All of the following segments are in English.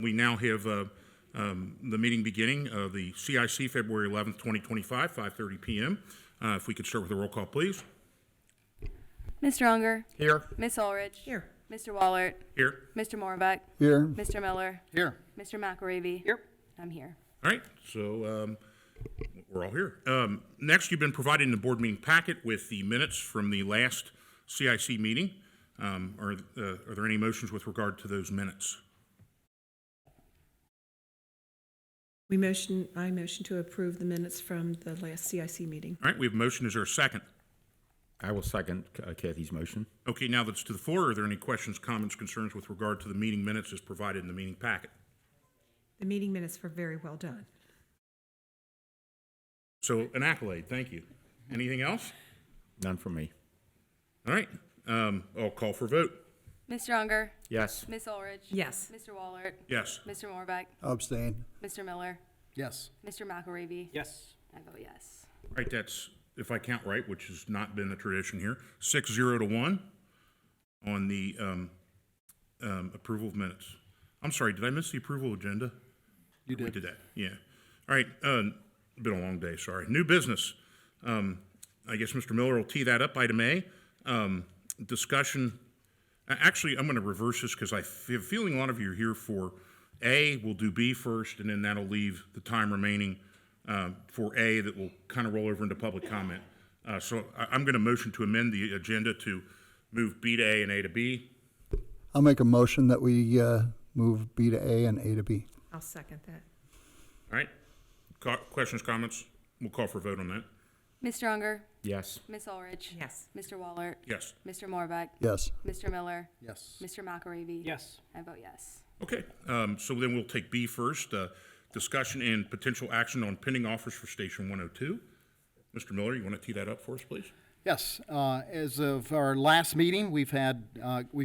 We now have the meeting beginning of the C.I.C. February 11th, 2025, 5:30 p.m. If we could start with a roll call, please. Mr. Unger. Here. Miss Ulrich. Here. Mr. Wallert. Here. Mr. Morbeck. Here. Mr. Miller. Here. Mr. McAravy. Here. I'm here. All right, so we're all here. Next, you've been provided in the board meeting packet with the minutes from the last CIC meeting. Are there any motions with regard to those minutes? I motion to approve the minutes from the last CIC meeting. All right, we have a motion. Is there a second? I will second Kathy's motion. Okay, now that it's to the floor, are there any questions, comments, concerns with regard to the meeting minutes as provided in the meeting packet? The meeting minutes were very well done. So an accolade, thank you. Anything else? None from me. All right, I'll call for vote. Mr. Unger. Yes. Miss Ulrich. Yes. Mr. Wallert. Yes. Mr. Morbeck. Abstain. Mr. Miller. Yes. Mr. McAravy. Yes. I vote yes. All right, that's, if I count right, which has not been the tradition here, 6-0-1 on the approval of minutes. I'm sorry, did I miss the approval agenda? You did. We did that, yeah. All right, been a long day, sorry. New business. I guess Mr. Miller will tee that up. Item A, discussion. Actually, I'm going to reverse this because I have a feeling a lot of you are here for A. We'll do B first, and then that'll leave the time remaining for A that will kind of roll over into public comment. So I'm going to motion to amend the agenda to move B to A and A to B. I'll make a motion that we move B to A and A to B. I'll second that. All right. Questions, comments? We'll call for a vote on that. Mr. Unger. Yes. Miss Ulrich. Yes. Mr. Wallert. Yes. Mr. Morbeck. Yes. Mr. Miller. Yes. Mr. McAravy. Yes. I vote yes. Okay, so then we'll take B first, discussion and potential action on pending offers for Station 102. Mr. Miller, you want to tee that up for us, please? Yes, as of our last meeting, we've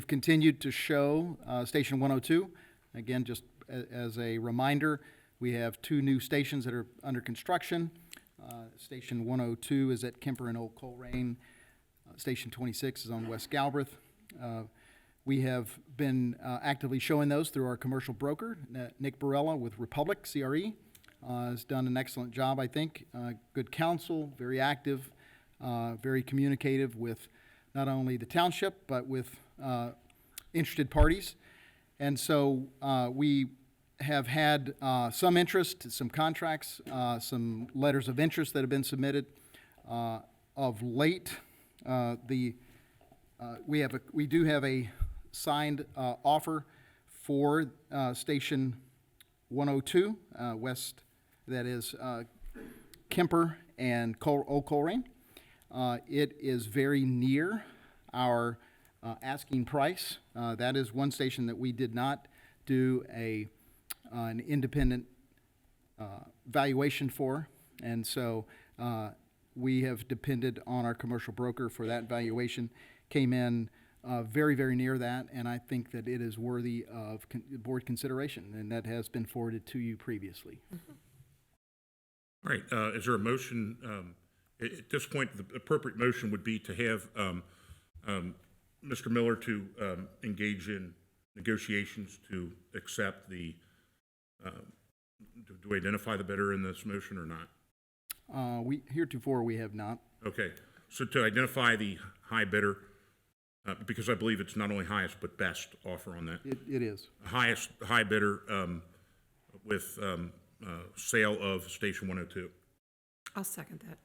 continued to show Station 102. Again, just as a reminder, we have two new stations that are under construction. Station 102 is at Kemper and Old Colerain. Station 26 is on West Galbraith. We have been actively showing those through our commercial broker, Nick Barella with Republic, CRE. Has done an excellent job, I think. Good counsel, very active, very communicative with not only the township, but with interested parties. And so we have had some interest, some contracts, some letters of interest that have been submitted. Of late, we do have a signed offer for Station 102 west, that is Kemper and Old Colerain. It is very near our asking price. That is one station that we did not do an independent valuation for, and so we have depended on our commercial broker for that valuation. Came in very, very near that, and I think that it is worthy of board consideration, and that has been forwarded to you previously. All right, is there a motion? At this point, the appropriate motion would be to have Mr. Miller to engage in negotiations to accept the, do we identify the bidder in this motion or not? Heretofore, we have not. Okay, so to identify the high bidder, because I believe it's not only highest but best offer on that. It is. High bidder with sale of Station 102. I'll second that.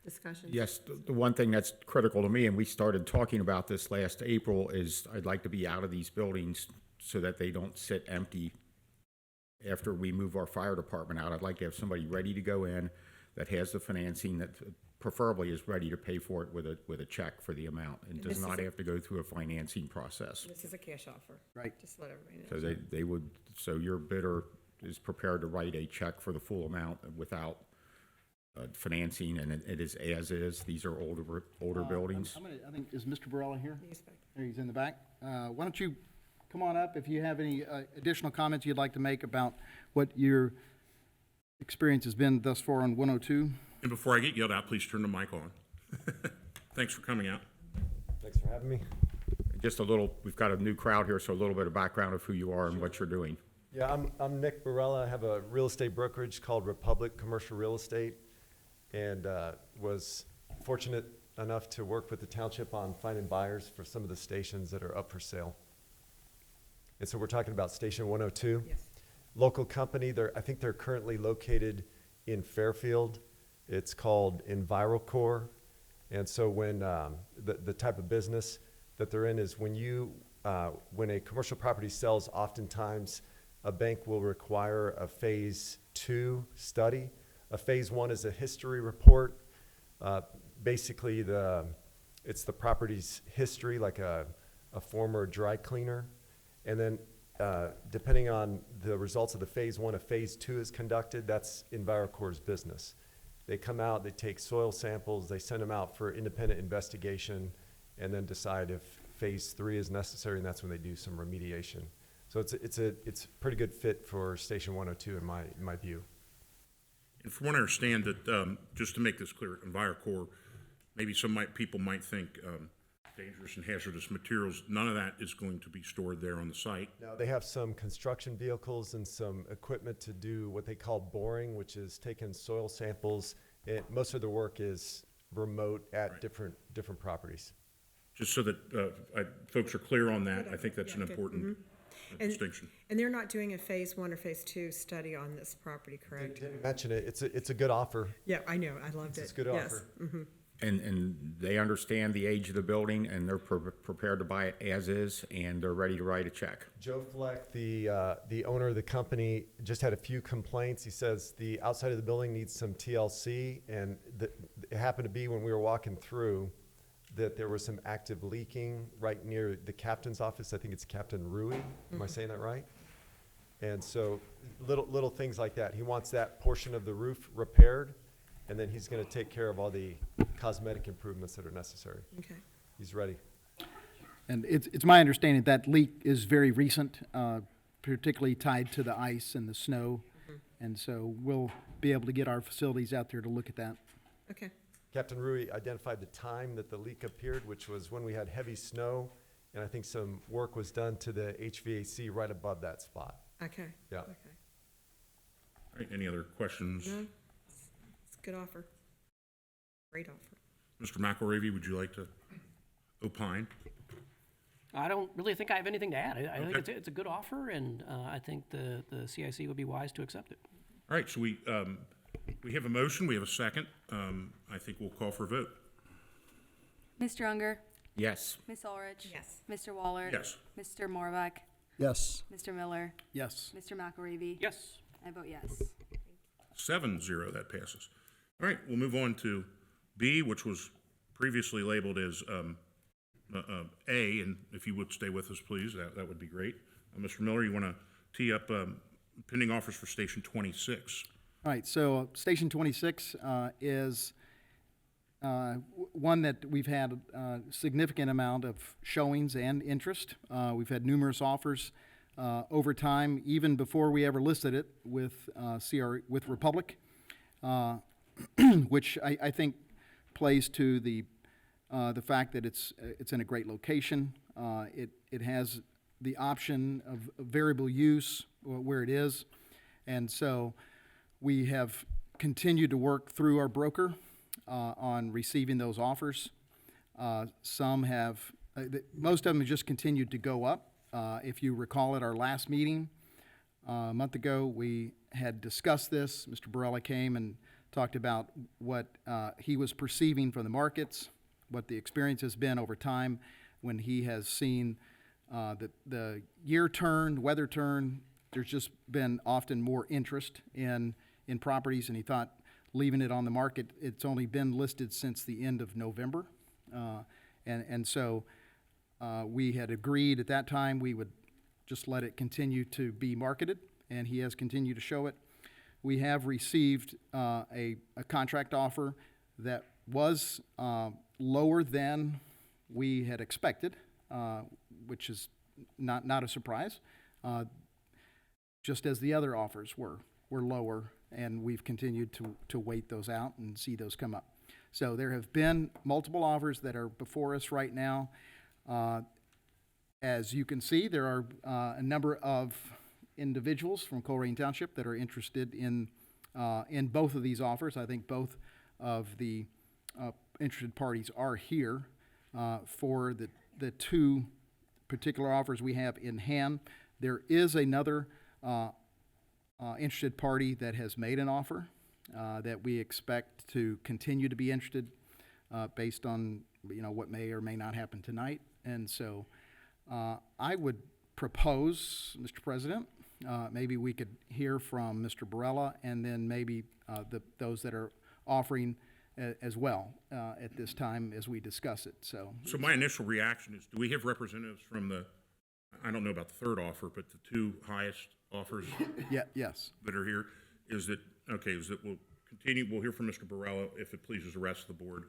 Discussion? Yes, the one thing that's critical to me, and we started talking about this last April, is I'd like to be out of these buildings so that they don't sit empty after we move our fire department out. I'd like to have somebody ready to go in that has the financing, that preferably is ready to pay for it with a check for the amount and does not have to go through a financing process. This is a cash offer. Right. Just let everybody know. So they would, so your bidder is prepared to write a check for the full amount without financing, and it is as is. These are older buildings. I think, is Mr. Barella here? He's back. There, he's in the back. Why don't you come on up if you have any additional comments you'd like to make about what your experience has been thus far on 102? And before I get yelled at, please turn the mic on. Thanks for coming out. Thanks for having me. Just a little, we've got a new crowd here, so a little bit of background of who you are and what you're doing. Yeah, I'm Nick Barella. I have a real estate brokerage called Republic Commercial Real Estate, and was fortunate enough to work with the township on finding buyers for some of the stations that are up for sale. And so we're talking about Station 102. Yes. Local company, I think they're currently located in Fairfield. It's called EnviroCore. And so when the type of business that they're in is when a commercial property sells, oftentimes a bank will require a phase 2 study. A phase 1 is a history report. Basically, it's the property's history, like a former dry cleaner. And then depending on the results of the phase 1, a phase 2 is conducted. That's EnviroCore's business. They come out, they take soil samples, they send them out for independent investigation, and then decide if phase 3 is necessary, and that's when they do some remediation. So it's a pretty good fit for Station 102 in my view. And from what I understand, that just to make this clear, EnviroCore, maybe people might think dangerous and hazardous materials. None of that is going to be stored there on the site. Now, they have some construction vehicles and some equipment to do what they call boring, which is taking soil samples. Most of the work is remote at different properties. Just so that folks are clear on that, I think that's an Yeah, good. important distinction. And they're not doing a phase 1 or phase 2 study on this property, correct? Didn't mention it. It's a good offer. Yeah, I know, I loved it. It's a good Yes. offer. And they understand the age of the building, and they're prepared to buy it as is, and they're ready to write a check. Joe Fleck, the owner of the company, just had a few complaints. He says the outside of the building needs some TLC, and it happened to be when we were walking through that there was some active leaking right near the captain's office. I think it's Captain Rui. Am I saying that right? And so little things like that. He wants that portion of the roof repaired, and then he's going to take care of all the cosmetic improvements that are necessary. Okay. He's ready. And it's my understanding that leak is very recent, particularly tied to the ice and the snow. And so we'll be able to get our facilities out there to look at that. Okay, Captain Rui identified the time that the leak appeared, which was when we had heavy snow, and I think some work was done to the HVAC right above that spot. okay. Yeah. Okay. All right, any other questions? No, it's a good offer. Great offer. Mr. McElravy, would you like to opine? I don't really think I have anything to add. I think Okay. it's a good offer, and I think the CIC would be wise to accept it. All right, so we have a motion, we have a second. I think we'll call for a vote. Mr. Unger, Yes. Ms. Ulrich. Yes. Mr. Waller. Yes. Mr. Morbeck, Yes. Mr. Miller, Yes. Mr. McElravy. Yes. I vote yes. 7-0, that passes. All right, we'll move on to B, which was previously labeled as A, and if you would stay with us, please, that would be great. Mr. Miller, you want to tee up pending offers for Station 26? All right, so Station 26 is one that we've had a significant amount of showings and interest. We've had numerous offers over time, even before we ever listed it with with Republic, which I think plays to the fact that it's in a great location. It has the option of variable use where it is, and so we have continued to work through our broker on receiving those offers. Some have, most of them have just continued to go up. If you recall at our last meeting a month ago, we had discussed this. Mr. Barella came and talked about what he was perceiving from the markets, what the experience has been over time when he has seen the year turn, weather turn. There's just been often more interest in properties, and he thought leaving it on the market, it's only been listed since the end of November. And so we had agreed at that time we would just let it continue to be marketed, and he has continued to show it. We have received a contract offer that was lower than we had expected, which is not a surprise, just as the other offers were lower, and we've continued to wait those out and see those come up. So there have been multiple offers that are before us right now. As you can see, there are a number of individuals from Colerain Township that are interested in both of these offers. I think both of the interested parties are here for the two particular offers we have in hand. There is another interested party that has made an offer that we expect to continue to be interested based on what may or may not happen tonight. And so I would propose, Mr. President, maybe we could hear from Mr. Barella and then maybe those that are offering as well at this time as we discuss it. So my initial reaction is, do we have representatives from I don't know about the third offer, but the two highest offers yes. that are here? Is that we'll continue, we'll hear from Mr. Barella if it pleases the rest of the board,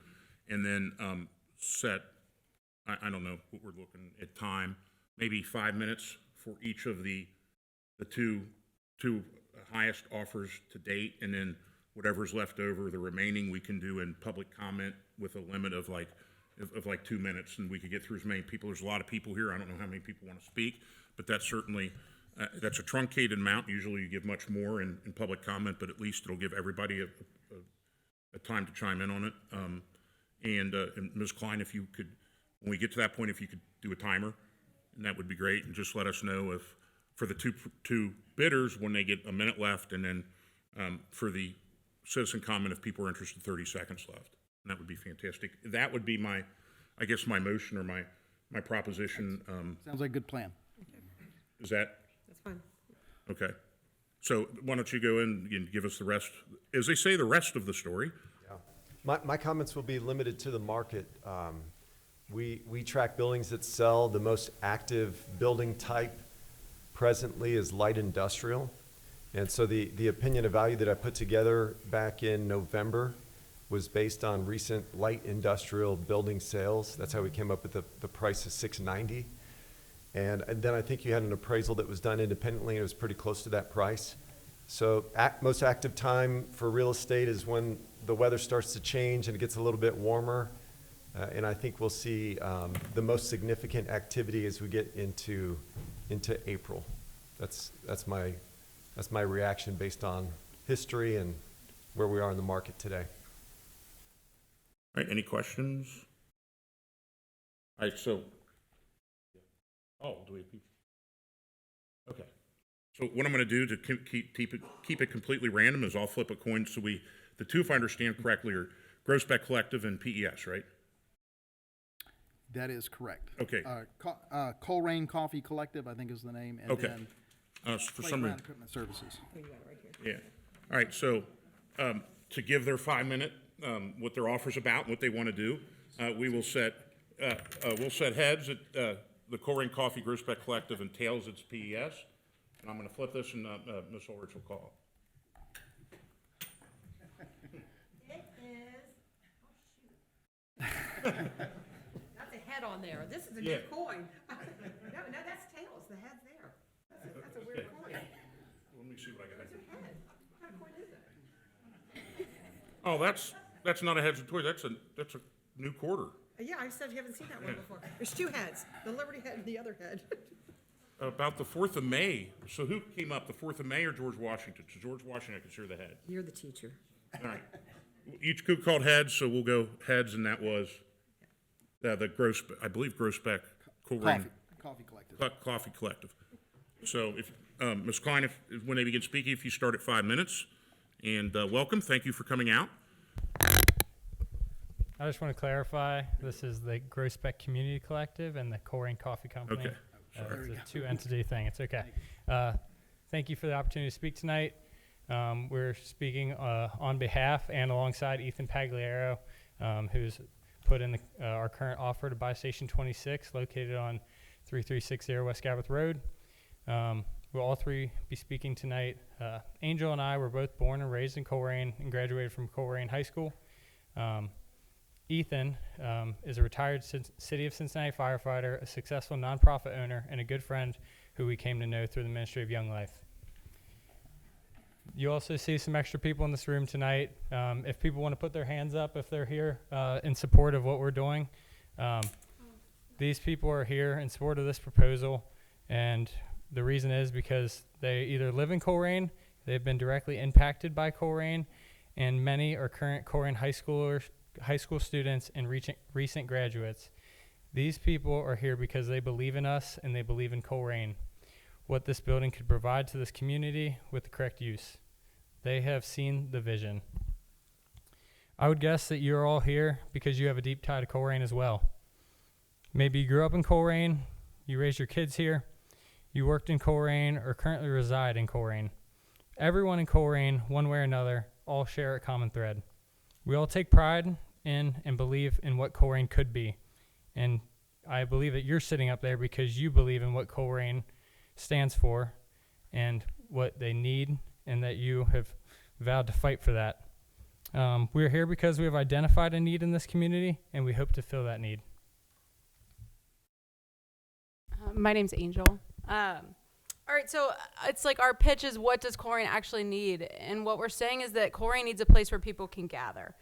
and then set, I don't know what we're looking at time, maybe 5 minutes for each of the two highest offers to date, and then whatever's left over, the remaining we can do in public comment with a limit of like 2 minutes, and we could get through as many people. There's a lot of people here. I don't know how many people want to speak, but that's certainly, that's a truncated amount. Usually you give much more in public comment, but at least it'll give everybody a time to chime in on it. And Ms. Klein, if you could, when we get to that point, if you could do a timer, and that would be great, and just let us know if, for the two bidders, when they get a minute left, and then for the citizen comment, if people are interested, 30 seconds left. And that would be fantastic. That would be my motion or my proposition. Sounds like a good plan. Is that? That's fine. Okay. So why don't you go in and give us the rest, as they say, the rest of the story. Yeah. My comments will be limited to the market. We track buildings that sell. The most active building type presently is light industrial. And so the opinion of value that I put together back in November was based on recent light industrial building sales. That's how we came up with the price of $690. And then I think you had an appraisal that was done independently, and it was pretty close to that price. So most active time for real estate is when the weather starts to change and it gets a little bit warmer. And I think we'll see the most significant activity as we get into April. That's my reaction based on history and where we are in the market today. All right, any questions? All right, so, do we have people? Okay. So what I'm going to do to keep it completely random is I'll flip a coin. So the two, if I understand correctly, are Grossbeck Collective and PES, right? That is correct. Okay. Colerain Coffee Collective, I think is the name. And Okay. then For some Playground reason. Equipment Services. Yeah. All right, so to give their 5 minute, what their offer's about, and what they want to do, we'll set heads at the Colerain Coffee Grossbeck Collective, and tails it's PES. And I'm going to flip this, and Ms. Ulrich will call. It is, oh shoot. That's a head on there. This is a Yeah. good coin. No, that's tails. The head's there. That's a weird coin. Let me see what I got. It's a head. What kind of coin is that? Oh, that's not a heads and toys. That's a new quarter. Yeah, I said you haven't seen that one before. There's two heads, the Liberty head and the other head. About the 4th of May. So who came up, the 4th of May or George Washington? So George Washington, I consider the head. You're the teacher. All right. Each group called heads, so we'll go heads, and that was the Grossbeck, I believe Grossbeck Colerain Coffee Collective. Coffee Collective. So if Ms. Klein, when they begin speaking, if you start at 5 minutes, and welcome, thank you for coming out. I just want to clarify, this is the Grossbeck Community Collective and the Colerain Coffee Company. Okay. It's a two-entity thing. It's okay. Thank you for the opportunity to speak tonight. We're speaking on behalf and alongside Ethan Pagliaro, who's put in our current offer to buy Station 26, located on 3360 West Gabeth Road. We'll all three be speaking tonight. Angel and I were both born and raised in Colerain and graduated from Colerain High School. Ethan is a retired City of Cincinnati firefighter, a successful nonprofit owner, and a good friend who we came to know through the Ministry of Young Life. You also see some extra people in this room tonight. If people want to put their hands up if they're here in support of what we're doing. These people are here in support of this proposal, and the reason is because they either live in Colerain, they've been directly impacted by Colerain, and many are current Colerain high school students and recent graduates. These people are here because they believe in us and they believe in Colerain, what this building could provide to this community with the correct use. They have seen the vision. I would guess that you're all here because you have a deep tie to Colerain as well. Maybe you grew up in Colerain, you raised your kids here, you worked in Colerain, or currently reside in Colerain. Everyone in Colerain, one way or another, all share a common thread. We all take pride in and believe in what Colerain could be. And I believe that you're sitting up there because you believe in what Colerain stands for and what they need, and that you have vowed to fight for that. We're here because we have identified a need in this community, and we hope to fill that need. My name's Angel. All right, so it's like our pitch is, what does Colerain actually need? And what we're saying is that Colerain needs a place where people can gather.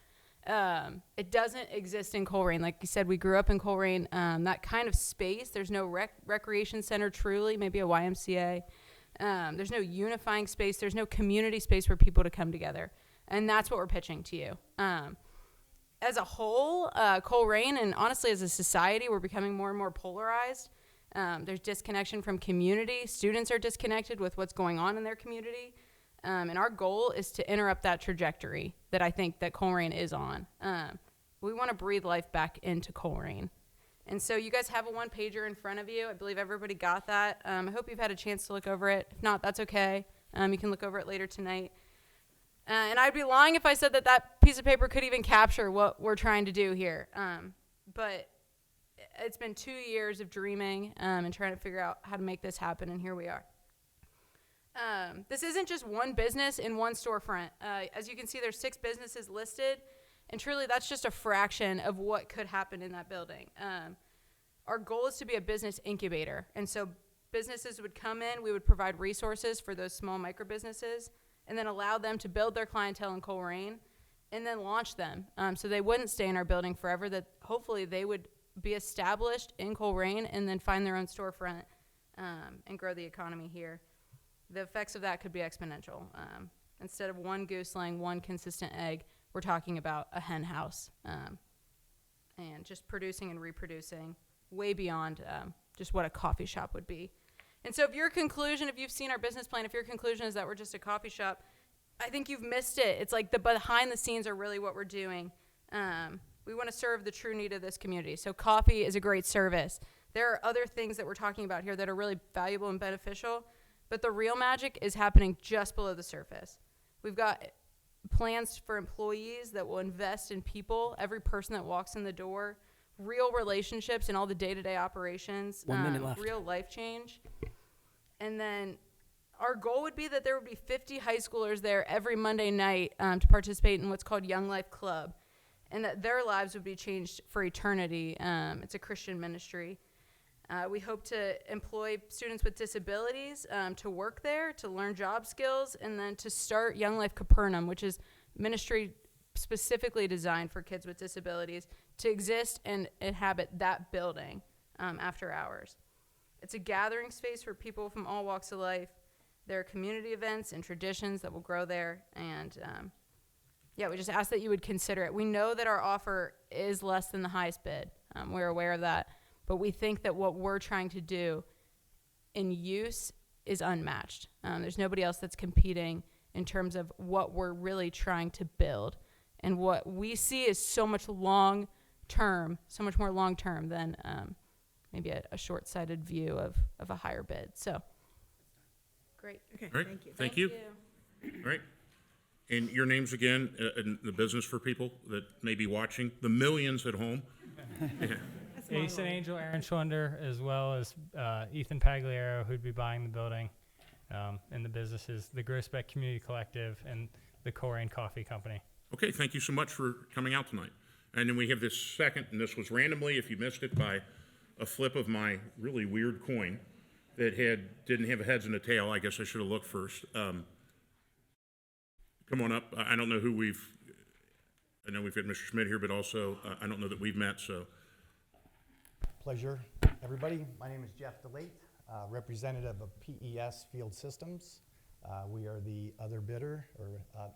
It doesn't exist in Colerain. Like you said, we grew up in Colerain. That kind of space, there's no recreation center truly, maybe a YMCA. There's no unifying space. There's no community space for people to come together. And that's what we're pitching to you. As a whole, Colerain, and honestly as a society, we're becoming more and more polarized. There's disconnection from community. Students are disconnected with what's going on in their community. And our goal is to interrupt that trajectory that I think that Colerain is on. We want to breathe life back into Colerain. And so you guys have a one-pager in front of you. I believe everybody got that. I hope you've had a chance to look over it. If not, that's okay. You can look over it later tonight. And I'd be lying if I said that that piece of paper could even capture what we're trying to do here. But it's been 2 years of dreaming and trying to figure out how to make this happen, and here we are. This isn't just one business in one storefront. As you can see, there's 6 businesses listed, and truly that's just a fraction of what could happen in that building. Our goal is to be a business incubator, and so businesses would come in, we would provide resources for those small micro businesses, and then allow them to build their clientele in Colerain, and then launch them. So they wouldn't stay in our building forever, that hopefully they would be established in Colerain and then find their own storefront and grow the economy here. The effects of that could be exponential. Instead of one goose laying one consistent egg, we're talking about a hen house and just producing and reproducing way beyond just what a coffee shop would be. And so if your conclusion, if you've seen our business plan, if your conclusion is that we're just a coffee shop, I think you've missed it. It's like the behind the scenes are really what we're doing. We want to serve the true need of this community. So coffee is a great service. There are other things that we're talking about here that are really valuable and beneficial, but the real magic is happening just below the surface. We've got plans for employees that will invest in people, every person that walks in the door, real relationships in all the day-to-day operations, 1 minute left. real life change. And then our goal would be that there would be 50 high schoolers there every Monday night to participate in what's called Young Life Club, and that their lives would be changed for eternity. It's a Christian ministry. We hope to employ students with disabilities to work there, to learn job skills, and then to start Young Life Capernaum, which is ministry specifically designed for kids with disabilities, to exist and inhabit that building after hours. It's a gathering space for people from all walks of life. There are community events and traditions that will grow there, and we just ask that you would consider it. We know that our offer is less than the highest bid. We're aware of that. But we think that what we're trying to do in use is unmatched. There's nobody else that's competing in terms of what we're really trying to build. And what we see is so much long-term, so much more long-term than maybe a short-sighted view of a higher bid. So, great. Okay, All right, thank you. thank you. All right. And your names again in the business for people that may be watching, the millions at home. Yeah. Ace and Angel, Aaron Schlunder, as well as Ethan Pagliaro, who'd be buying the building, and the businesses, the Grossbeck Community Collective, and the Colerain Coffee Company. Okay, thank you so much for coming out tonight. And then we have this second, and this was randomly, if you missed it, by a flip of my really weird coin that didn't have a heads and a tail. I guess I should have looked first. Come on up. I don't know I know we've got Mr. Schmidt here, but also I don't know that we've met, so Pleasure, everybody. My name is Jeff DeLate, representative of PES Field Systems. We are the other bidder, or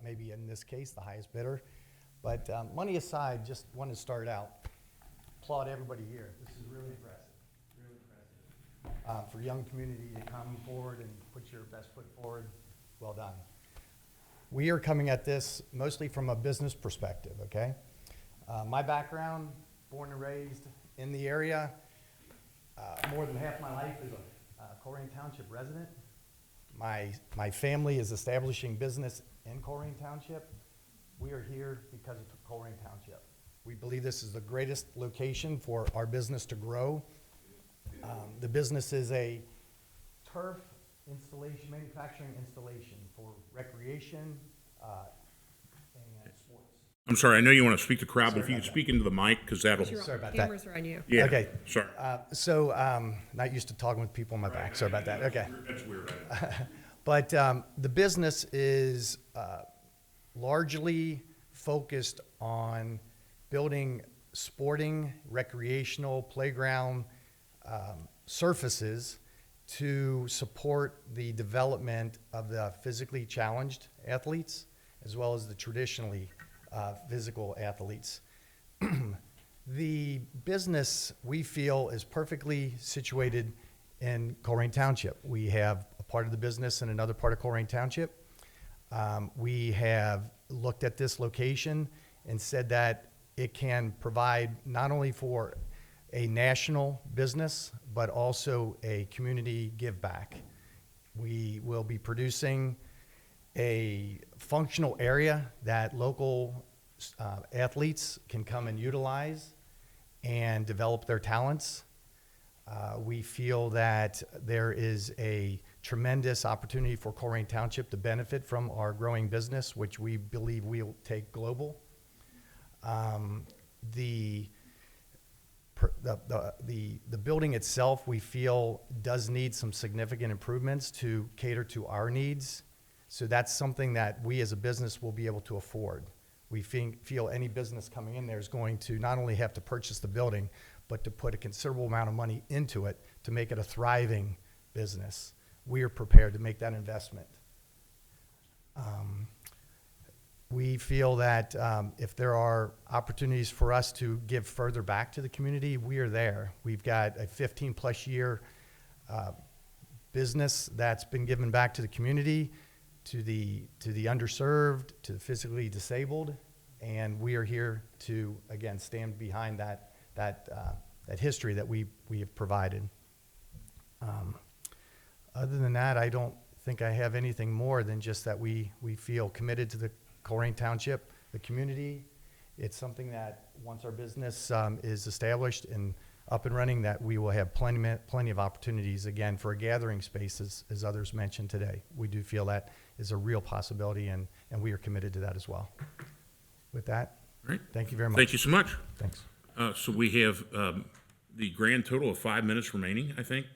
maybe in this case, the highest bidder. But money aside, just want to start out. Applaud everybody here. This is really impressive, really impressive. For young community to come forward and put your best foot forward, well done. We are coming at this mostly from a business perspective, okay? My background, born and raised in the area. More than half my life is a Colerain Township resident. My family is establishing business in Colerain Township. We are here because of Colerain Township. We believe this is the greatest location for our business to grow. The business is a turf installation, manufacturing installation for recreation and sports. I'm sorry, I know you want to speak to the crowd, but if Sorry you could about speak into the mic, because that'll, Sorry about that. Cameras are on you. yeah, Okay. sorry. Not used to talking with people on my back. Sorry about that. Okay. That's weird. But the business is largely focused on building sporting, recreational, playground surfaces to support the development of the physically challenged athletes, as well as the traditionally physical athletes. The business, we feel, is perfectly situated in Colerain Township. We have a part of the business in another part of Colerain Township. We have looked at this location and said that it can provide not only for a national business, but also a community give back. We will be producing a functional area that local athletes can come and utilize and develop their talents. We feel that there is a tremendous opportunity for Colerain Township to benefit from our growing business, which we believe will take global. The building itself, we feel, does need some significant improvements to cater to our needs. So that's something that we as a business will be able to afford. We feel any business coming in there is going to not only have to purchase the building, but to put a considerable amount of money into it to make it a thriving business. We are prepared to make that investment. We feel that if there are opportunities for us to give further back to the community, we are there. We've got a 15-plus year business that's been given back to the community, to the underserved, to the physically disabled, and we are here to, again, stand behind that history that we have provided. Other than that, I don't think I have anything more than just that we feel committed to the Colerain Township, the community. It's something that once our business is established and up and running, that we will have plenty of opportunities, again, for a gathering space, as others mentioned today. We do feel that is a real possibility, and we are committed to that as well. With that, Right. Thank you very much. Thank you so much. Thanks. So we have the grand total of 5 minutes remaining, I think,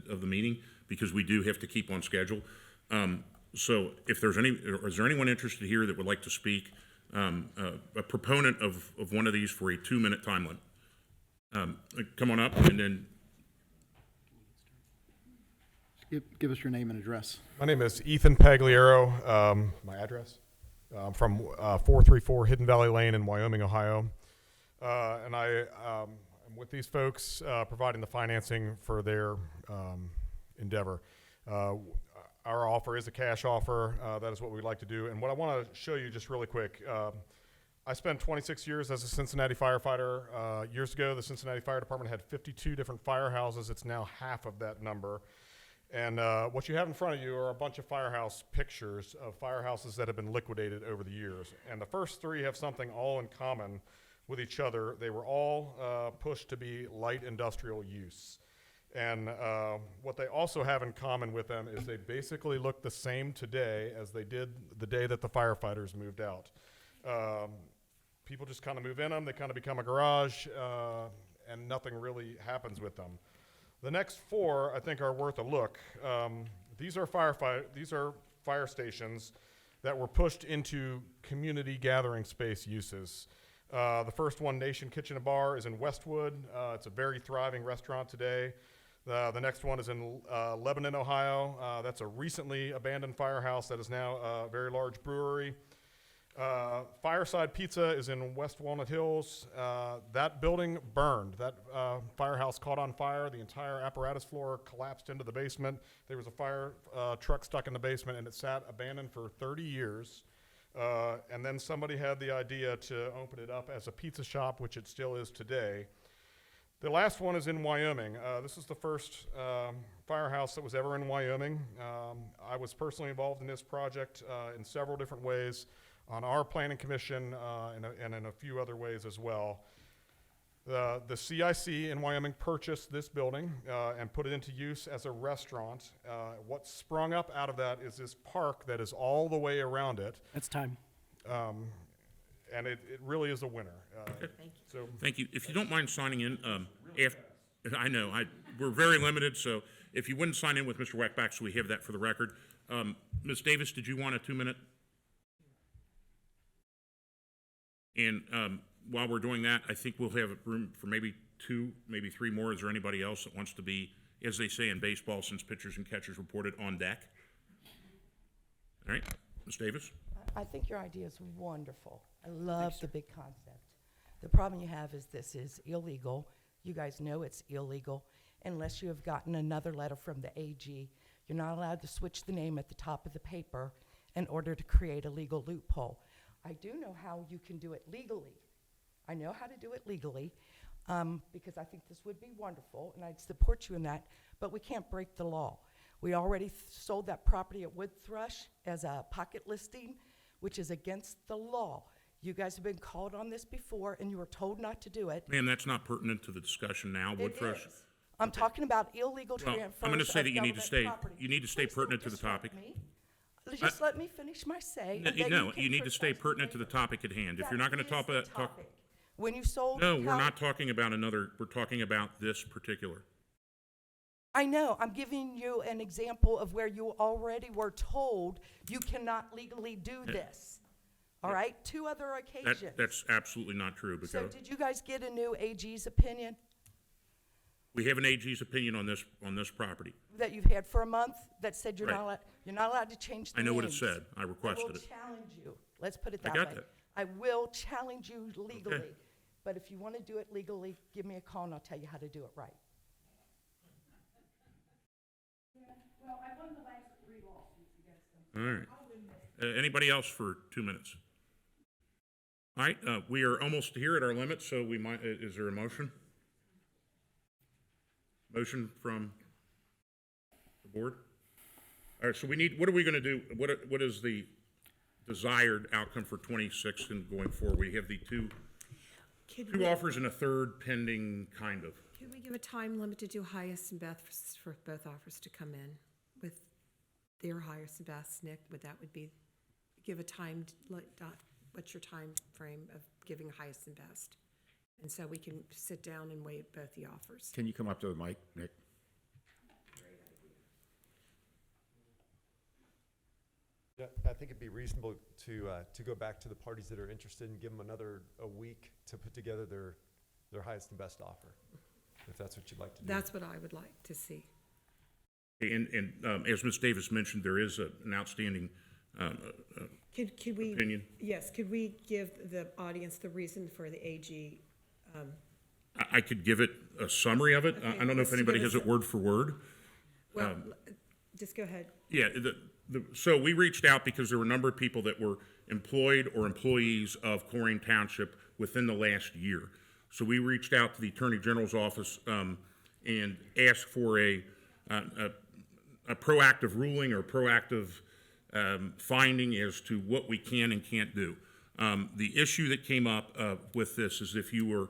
of the meeting, because we do have to keep on schedule. So if there's is there anyone interested here that would like to speak, a proponent of one of these for a 2-minute time limit? Come on up, and then Give us your name and address. My name is Ethan Pagliaro. My address? I'm from 434 Hidden Valley Lane in Wyoming, Ohio. And I am with these folks providing the financing for their endeavor. Our offer is a cash offer. That is what we'd like to do. And what I want to show you just really quick, I spent 26 years as a Cincinnati firefighter. Years ago, the Cincinnati Fire Department had 52 different firehouses. It's now half of that number. And what you have in front of you are a bunch of firehouse pictures of firehouses that have been liquidated over the years. And the first three have something all in common with each other. They were all pushed to be light industrial use. And what they also have in common with them is they basically look the same today as they did the day that the firefighters moved out. People just kind of move in them, they kind of become a garage, and nothing really happens with them. The next four, I think, are worth a look. These are fire stations that were pushed into community gathering space uses. The first one, Nation Kitchen and Bar, is in Westwood. It's a very thriving restaurant today. The next one is in Lebanon, Ohio. That's a recently abandoned firehouse that is now a very large brewery. Fireside Pizza is in West Walnut Hills. That building burned. That firehouse caught on fire. The entire apparatus floor collapsed into the basement. There was a fire truck stuck in the basement, and it sat abandoned for 30 years. And then somebody had the idea to open it up as a pizza shop, which it still is today. The last one is in Wyoming. This is the first firehouse that was ever in Wyoming. I was personally involved in this project in several different ways on our planning commission and in a few other ways as well. The C.I.C. in Wyoming purchased this building and put it into use as a restaurant. What sprung up out of that is this park that is all the way around it. It's time. And it really is a winner. So Thank you. If you don't mind signing in, I know, we're very limited, so if you wouldn't sign in with Mr. Weckbach so we have that for the record. Ms. Davis, did you want a 2-minute? And while we're doing that, I think we'll have room for maybe 2, maybe 3 more. Is there anybody else that wants to be, as they say in baseball, since pitchers and catchers reported, on deck? All right, Ms. Davis? I think your idea is wonderful. I love the big concept. The problem you have is this is illegal. You guys know it's illegal unless you have gotten another letter from the AG. You're not allowed to switch the name at the top of the paper in order to create a legal loophole. I do know how you can do it legally. I know how to do it legally because I think this would be wonderful, and I'd support you in that, but we can't break the law. We already sold that property at Wood Thrush as a pocket listing, which is against the law. You guys have been called on this before, and you were told not to do it. Ma'am, that's not pertinent to the discussion now. It Woodthrush. is. I'm talking about illegal Well, transfers I'm going to say that you need to of stay. government property. You need to stay Please don't pertinent to the disrupt topic. me. Just let me finish my say. and then No, can you need to stay criticize me pertinent to the later. topic at hand. If you're not going to That talk is the about, topic. When you sold no, we're Cal- not talking about another. We're talking about this particular. I know. I'm giving you an example of where you already were told you cannot legally do this. All right? 2 other occasions. That's absolutely not true. So Because did you guys get a new AG's opinion we have an AG's opinion on this property. that you've had for a month that said you're Right. not allowed to change the I know what it names? said. I requested I will it. challenge you. Let's put it I that got way. that. I will challenge you legally. But if you want to do it legally, give me a call and I'll tell you how to do it right. Well, I won the last 3 lawsuits against them. All right. Anybody else for 2 minutes? All right. We are almost here at our limit, so we might. Is there a motion? Motion from the board? All right. So we need. What are we going to do? What is the desired outcome for 26 and going forward? We have the two offers and a third pending, kind of. Could we give a time limit to do highest and best for both offers to come in with their highest and best, Nick? Would be, give a time, what's your time frame of giving highest and best? And so we can sit down and weigh both the offers. Can you come up to the mic, Nick? Yeah, I think it'd be reasonable to go back to the parties that are interested and give them a week to put together their highest and best offer, if that's what you'd like to do. That's what I would like to see. And as Ms. Davis mentioned, there is an outstanding Could we? opinion. Yes, could we give the audience the reason for the AG? I could give it a summary of it. Okay, I don't know let's if anybody give has us it word for word. Well, just go ahead. Yeah, so we reached out because there were a number of people that were employed or employees of Colerain Township within the last year. So we reached out to the Attorney General's office and asked for a proactive ruling or proactive finding as to what we can and can't do. The issue that came up with this is if you were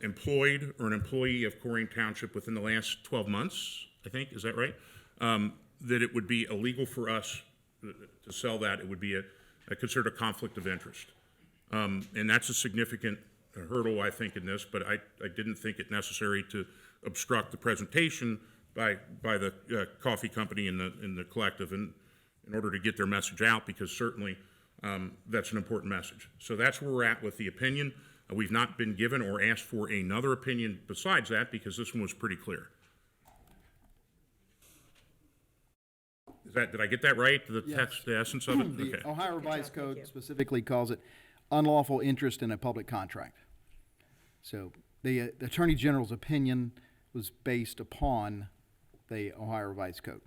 employed or an employee of Colerain Township within the last 12 months, I think, is that right? That it would be illegal for us to sell that. It would be considered a conflict of interest. And that's a significant hurdle, I think, in this, but I didn't think it necessary to obstruct the presentation by the coffee company and the collective in order to get their message out, because certainly that's an important message. So that's where we're at with the opinion. We've not been given or asked for another opinion besides that because this one was pretty clear. Did I get that right? The text, the essence of it? The Okay. Ohio Revised thank Code you. specifically calls it unlawful interest in a public contract. So the Attorney General's opinion was based upon the Ohio Revised Code.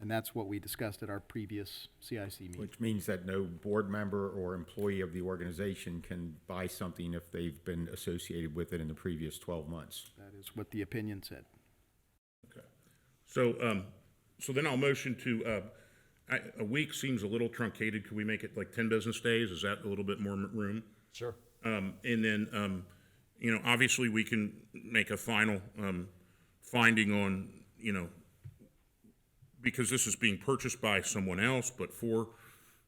And that's what we discussed at our previous CIC meeting. Which means that no board member or employee of the organization can buy something if they've been associated with it in the previous 12 months. That is what the opinion said. Okay. So, so then I'll motion to, a week seems a little truncated. Could we make it like 10 business days? Is that a little bit more room? Sure. And then, you know, obviously we can make a final finding on, you know, because this is being purchased by someone else, but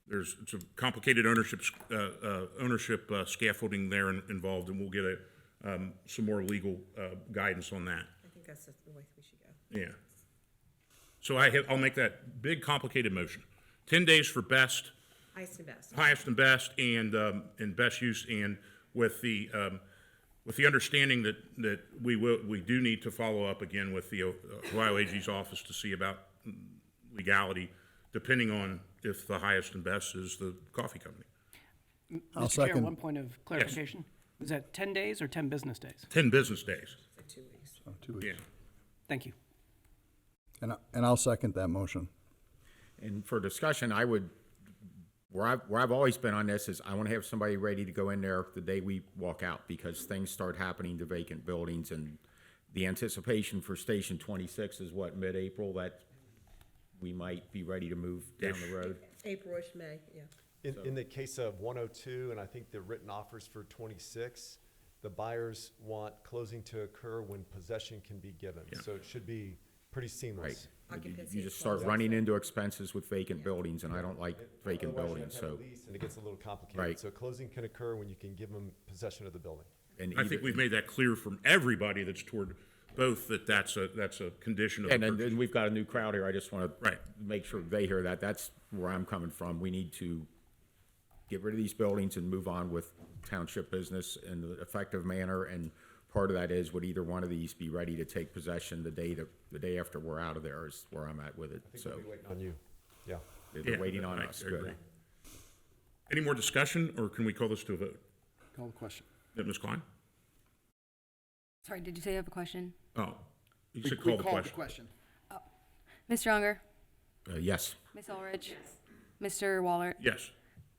it's a complicated ownership scaffolding there involved, and we'll get some more legal guidance on that. I think that's the way we should go. Yeah. So I'll make that big complicated motion. 10 days for best, Highest and best. highest and best, and best use, and with the understanding that we do need to follow up again with the Ohio AG's office to see about legality, depending on if the highest and best is the coffee company. I'll Mr. Chair, second. one point of clarification. Is that 10 days or 10 business days? 10 business days. For 2 weeks. So 2 weeks. Yeah. Thank you. And I'll second that motion. And for discussion, I would, where I've always been on this is I want to have somebody ready to go in there the day we walk out, because things start happening to vacant buildings, and the anticipation for Station 26 is what, mid-April, that we might be ready to move down the road? April-ish, May, yeah. In the case of 102, and I think the written offers for 26, the buyers want closing to occur when possession can be given. Yeah. So it should be pretty seamless. Occupancy You just is start closed. running into expenses with vacant buildings, and I don't like vacant Otherwise, you buildings, have to have so. a lease, and it gets a little complicated. Right. So closing can occur when you can give them possession of the building. And I think even- we've made that clear from everybody that's toward both, that's a condition of the And purchase. then we've got a new crowd here, I just want to Right. make sure they hear that, that's where I'm coming from. We need to get rid of these buildings and move on with township business in an effective manner, and part of that is, would either one of these be ready to take possession the day after we're out of there is where I'm at with it, I think so. we'll be waiting on you. Yeah. They're Yeah, waiting on I us, agree. good. Any more discussion, or can we call this to a vote? Call the question. Ms. Klein? Sorry, did you say you have a question? Oh, you We should call the called question. Mr. Unger, Yes. Ms. Ulrich, Mr. Waller, Yes.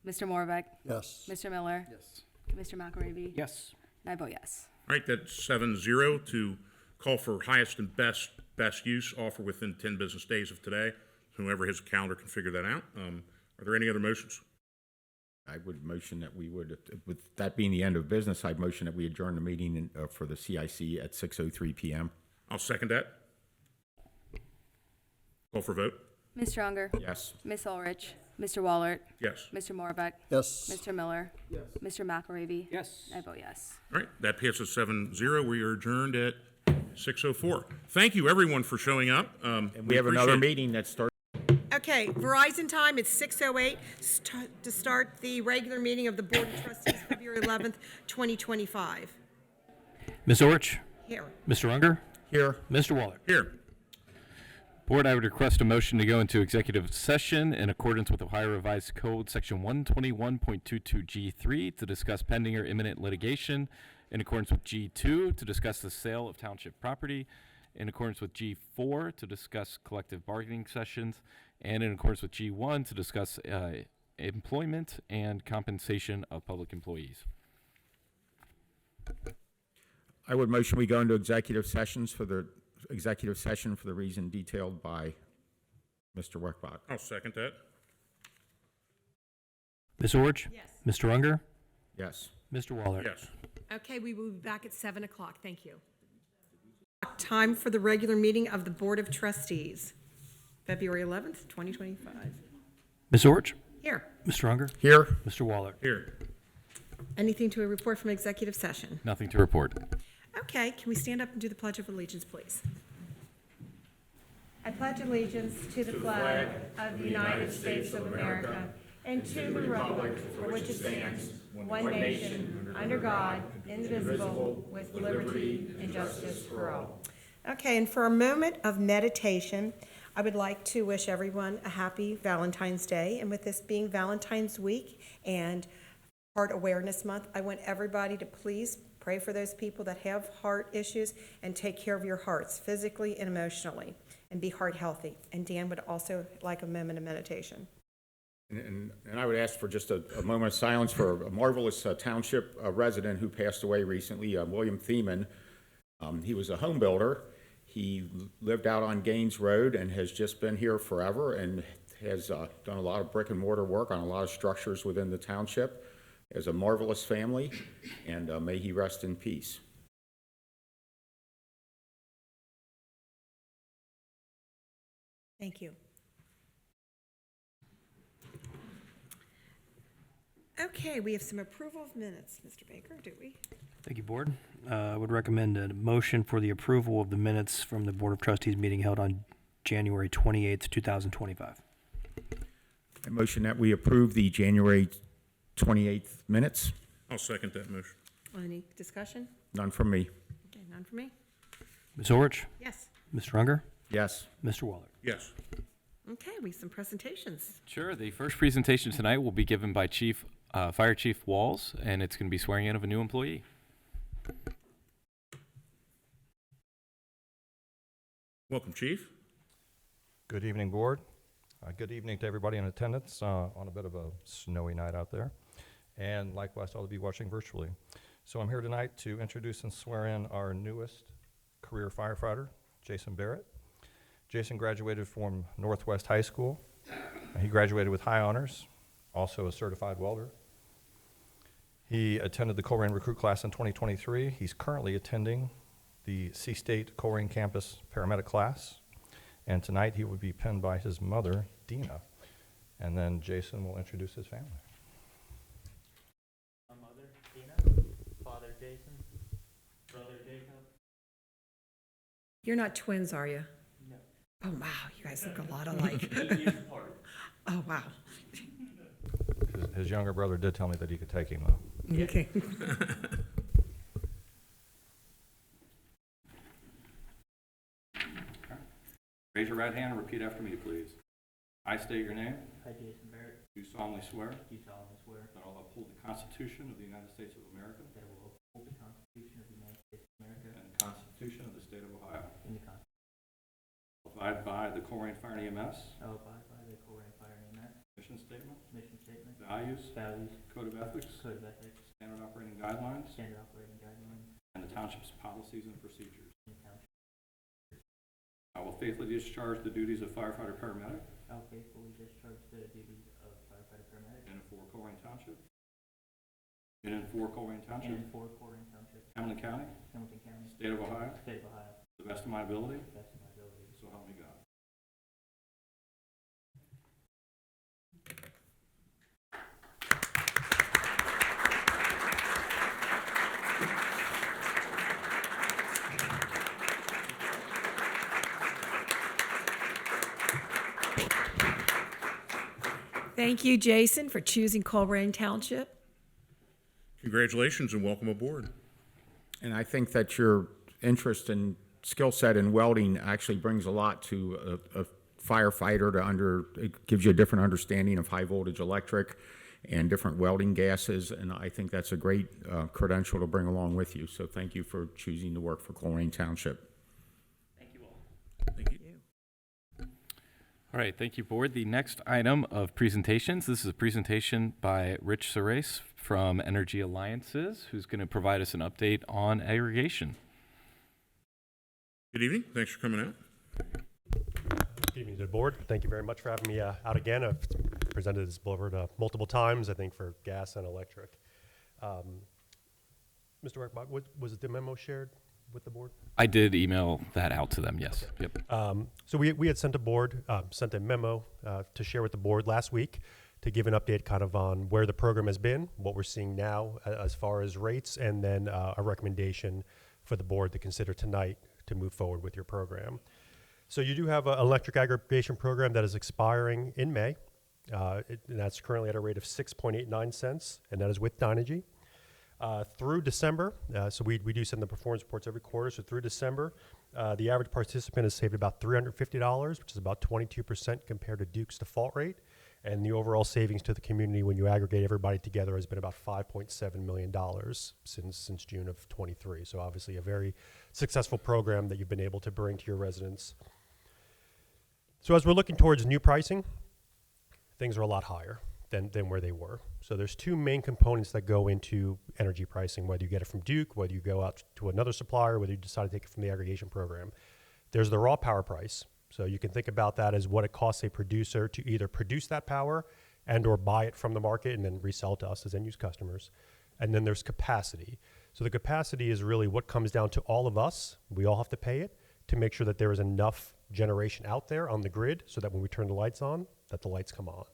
Mr. Morbeck, Yes. Mr. Miller, Yes. Mr. McElravy. Yes. And I vote yes. All right, that's 7-0 to call for highest and best use offer within 10 business days of today. Whoever has a calendar can figure that out. Are there any other motions? I would motion that we would, with that being the end of business, I'd motion that we adjourn the meeting for the CIC at 6:03 PM. I'll second that. Call for vote? Mr. Unger, Yes. Ms. Ulrich, Mr. Waller, Yes. Mr. Morbeck, Yes. Mr. Miller, Mr. McElravy. Yes. And I vote yes. All right, that passes 7-0. We are adjourned at 6:04. Thank you, everyone, for showing up. And we have another appreciate it. meeting that starts. Okay, Verizon time, it's 6:08 to start the regular meeting of the Board of Trustees, February 11th, 2025. Ms. Orch, Here. Mr. Unger, Here. Mr. Waller. Here. Board, I would request a motion to go into executive session in accordance with Ohio Revised Code, Section 121.22G3, to discuss pending or imminent litigation, in accordance with G2, to discuss the sale of township property, in accordance with G4, to discuss collective bargaining sessions, and in accordance with G1, to discuss employment and compensation of public employees. I would motion we go into executive session for the reason detailed by Mr. Weckbach. I'll second that. Ms. Orch? Yes. Mr. Unger? Yes. Mr. Waller? Yes. Okay, we will be back at 7 o'clock. Thank you. Time for the regular meeting of the Board of Trustees, February 11th, 2025. Ms. Orch? Here. Mr. Unger? Here. Mr. Waller? Here. Anything to report from executive session? Nothing to report. Okay, can we stand up and do the Pledge of Allegiance, please? I pledge allegiance to the flag of the United States of America and to the republic for which it stands, one nation, under God, indivisible, with liberty and justice for all. Okay, and for a moment of meditation, I would like to wish everyone a happy Valentine's Day. And with this being Valentine's Week and Heart Awareness Month, I want everybody to please pray for those people that have heart issues and take care of your hearts physically and emotionally and be heart healthy. And Dan would also like a moment of meditation. And I would ask for just a moment of silence for a marvelous Township resident who passed away recently, William Thiemann. He was a home builder. He lived out on Gaines Road and has just been here forever and has done a lot of brick and mortar work on a lot of structures within the township. Has a marvelous family, and may he rest in peace. Thank you. Okay, we have some approval of minutes, Mr. Baker, do we? Thank you, Board. I would recommend a motion for the approval of the minutes from the Board of Trustees meeting held on January 28th, 2025. I motion that we approve the January 28th minutes. I'll second that motion. Any discussion? None from me. Okay, none for me? Ms. Orich? Yes. Mr. Unger? Yes. Mr. Waller? Yes. Okay, we have some presentations. Sure. The first presentation tonight will be given by Fire Chief Walls, and it's going to be swearing in of a new employee. Welcome, Chief. Good evening, Board. Good evening to everybody in attendance on a bit of a snowy night out there, and likewise to all of you watching virtually. So I'm here tonight to introduce and swear in our newest career firefighter, Jason Barrett. Jason graduated from Northwest High School. He graduated with high honors, also a certified welder. He attended the Colerain recruit class in 2023. He's currently attending the C-State Colerain campus paramedic class. And tonight he will be penned by his mother, Dina. And then Jason will introduce his family. My mother, Dina, father, Jason, brother, Jacob. You're not twins, are you? No. Oh, wow, you guys look a lot alike. 8 years apart. Oh, wow. His younger brother did tell me that he could take him, though. Okay. Raise your right hand and repeat after me, please. I state your name. I, Jason Barrett, Do solemnly swear do solemnly swear that I will uphold the Constitution of the United States of America that I will uphold the Constitution of the United States of America and the Constitution of the State of Ohio. and the Constitution. Abide by the Colerain Fire and EMS I will abide by the Colerain Fire and EMS mission statement, mission statement, values, values, code of ethics, code of ethics, standard operating guidelines, standard operating guidelines, and the township's policies and procedures. and township. I will faithfully discharge the duties of firefighter paramedic I will faithfully discharge the duties of firefighter paramedic in and for Colerain Township, in and for Colerain Township, and for Colerain Township, Hamilton County, Hamilton County, State of Ohio, State of Ohio, to the best of my ability, to the best of my ability. so help me God. Thank you, Jason, for choosing Colerain Township. Congratulations and welcome aboard. And I think that your interest and skill set in welding actually brings a lot to a firefighter it gives you a different understanding of high voltage electric and different welding gases, and I think that's a great credential to bring along with you. So thank you for choosing to work for Colerain Township. Thank you all. Thank you. All right, thank you, Board. The next item of presentations, this is a presentation by Rich Serace from Energy Alliances, who's going to provide us an update on aggregation. Good evening. Thanks for coming out. Good evening to the board. Thank you very much for having me out again. I've presented this board multiple times, I think, for gas and electric. Mr. Werkbach, was the memo shared with the board? I did email that out to them, yes. Okay. Yep. So we had sent a memo to share with the board last week to give an update kind of on where the program has been, what we're seeing now as far as rates, and then a recommendation for the board to consider tonight to move forward with your program. So you do have an electric aggregation program that is expiring in May. And that's currently at a rate of 6.89 cents, and that is with Dynegy. Through December, so we do send the performance reports every quarter. So through December, the average participant has saved about $350, which is about 22% compared to Duke's default rate. And the overall savings to the community when you aggregate everybody together has been about $5.7 million since June of 23. So obviously a very successful program that you've been able to bring to your residents. So as we're looking towards new pricing, things are a lot higher than where they were. So there's two main components that go into energy pricing, whether you get it from Duke, whether you go out to another supplier, whether you decide to take it from the aggregation program. There's the raw power price. So you can think about that as what it costs a producer to either produce that power and or buy it from the market and then resell to us as end-use customers. And then there's capacity. So the capacity is really what comes down to all of us. We all have to pay it to make sure that there is enough generation out there on the grid so that when we turn the lights on, that the lights come on.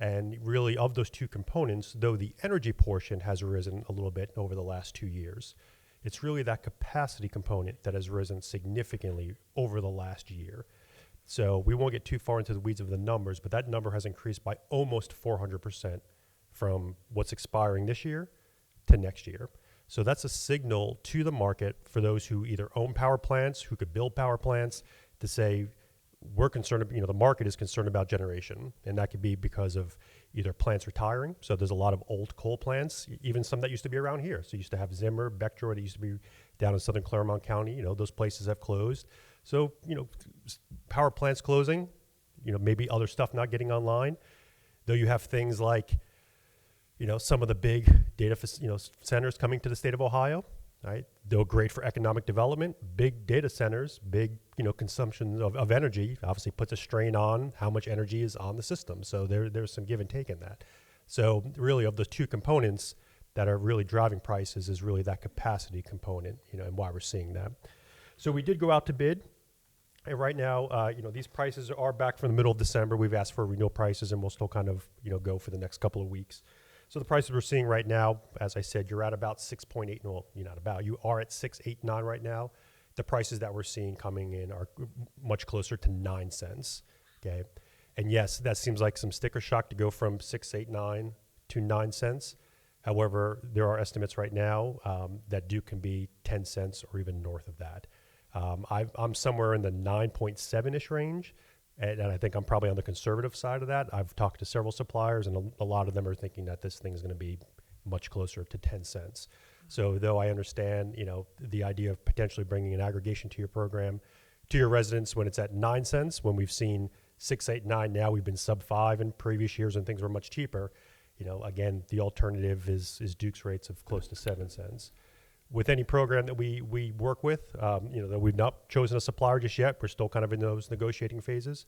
And really of those two components, though the energy portion has risen a little bit over the last 2 years, it's really that capacity component that has risen significantly over the last year. So we won't get too far into the weeds of the numbers, but that number has increased by almost 400% from what's expiring this year to next year. So that's a signal to the market for those who either own power plants, who could build power plants, to say, we're concerned, the market is concerned about generation. And that could be because of either plants retiring. So there's a lot of old coal plants, even some that used to be around here. So you used to have Zimmer, Beckjord, that used to be down in southern Claremont County. Those places have closed. So, power plants closing, maybe other stuff not getting online. Though you have things like, some of the big data, centers coming to the state of Ohio, right? They're great for economic development. Big data centers, big, consumption of energy obviously puts a strain on how much energy is on the system. So there's some give and take in that. So really of the two components that are really driving prices is really that capacity component, and why we're seeing that. So we did go out to bid. And right now, these prices are back from the middle of December. We've asked for renewal prices, and we'll still kind of, go for the next couple of weeks. So the prices we're seeing right now, as I said, you're at about 6.8. Well, you are at 6.89 right now. The prices that we're seeing coming in are much closer to 9 cents. Okay, and yes, that seems like some sticker shock to go from 6.89 to 9 cents. However, there are estimates right now that Duke can be 10 cents or even north of that. I'm somewhere in the 9.7-ish range, and I think I'm probably on the conservative side of that. I've talked to several suppliers, and a lot of them are thinking that this thing is going to be much closer to 10 cents. So though I understand, the idea of potentially bringing an aggregation to your program, to your residents when it's at 9 cents, when we've seen 6, 8, 9, now we've been sub 5 in previous years and things were much cheaper. Again, the alternative is Duke's rates of close to 7 cents. With any program that we work with, that we've not chosen a supplier just yet, we're still kind of in those negotiating phases.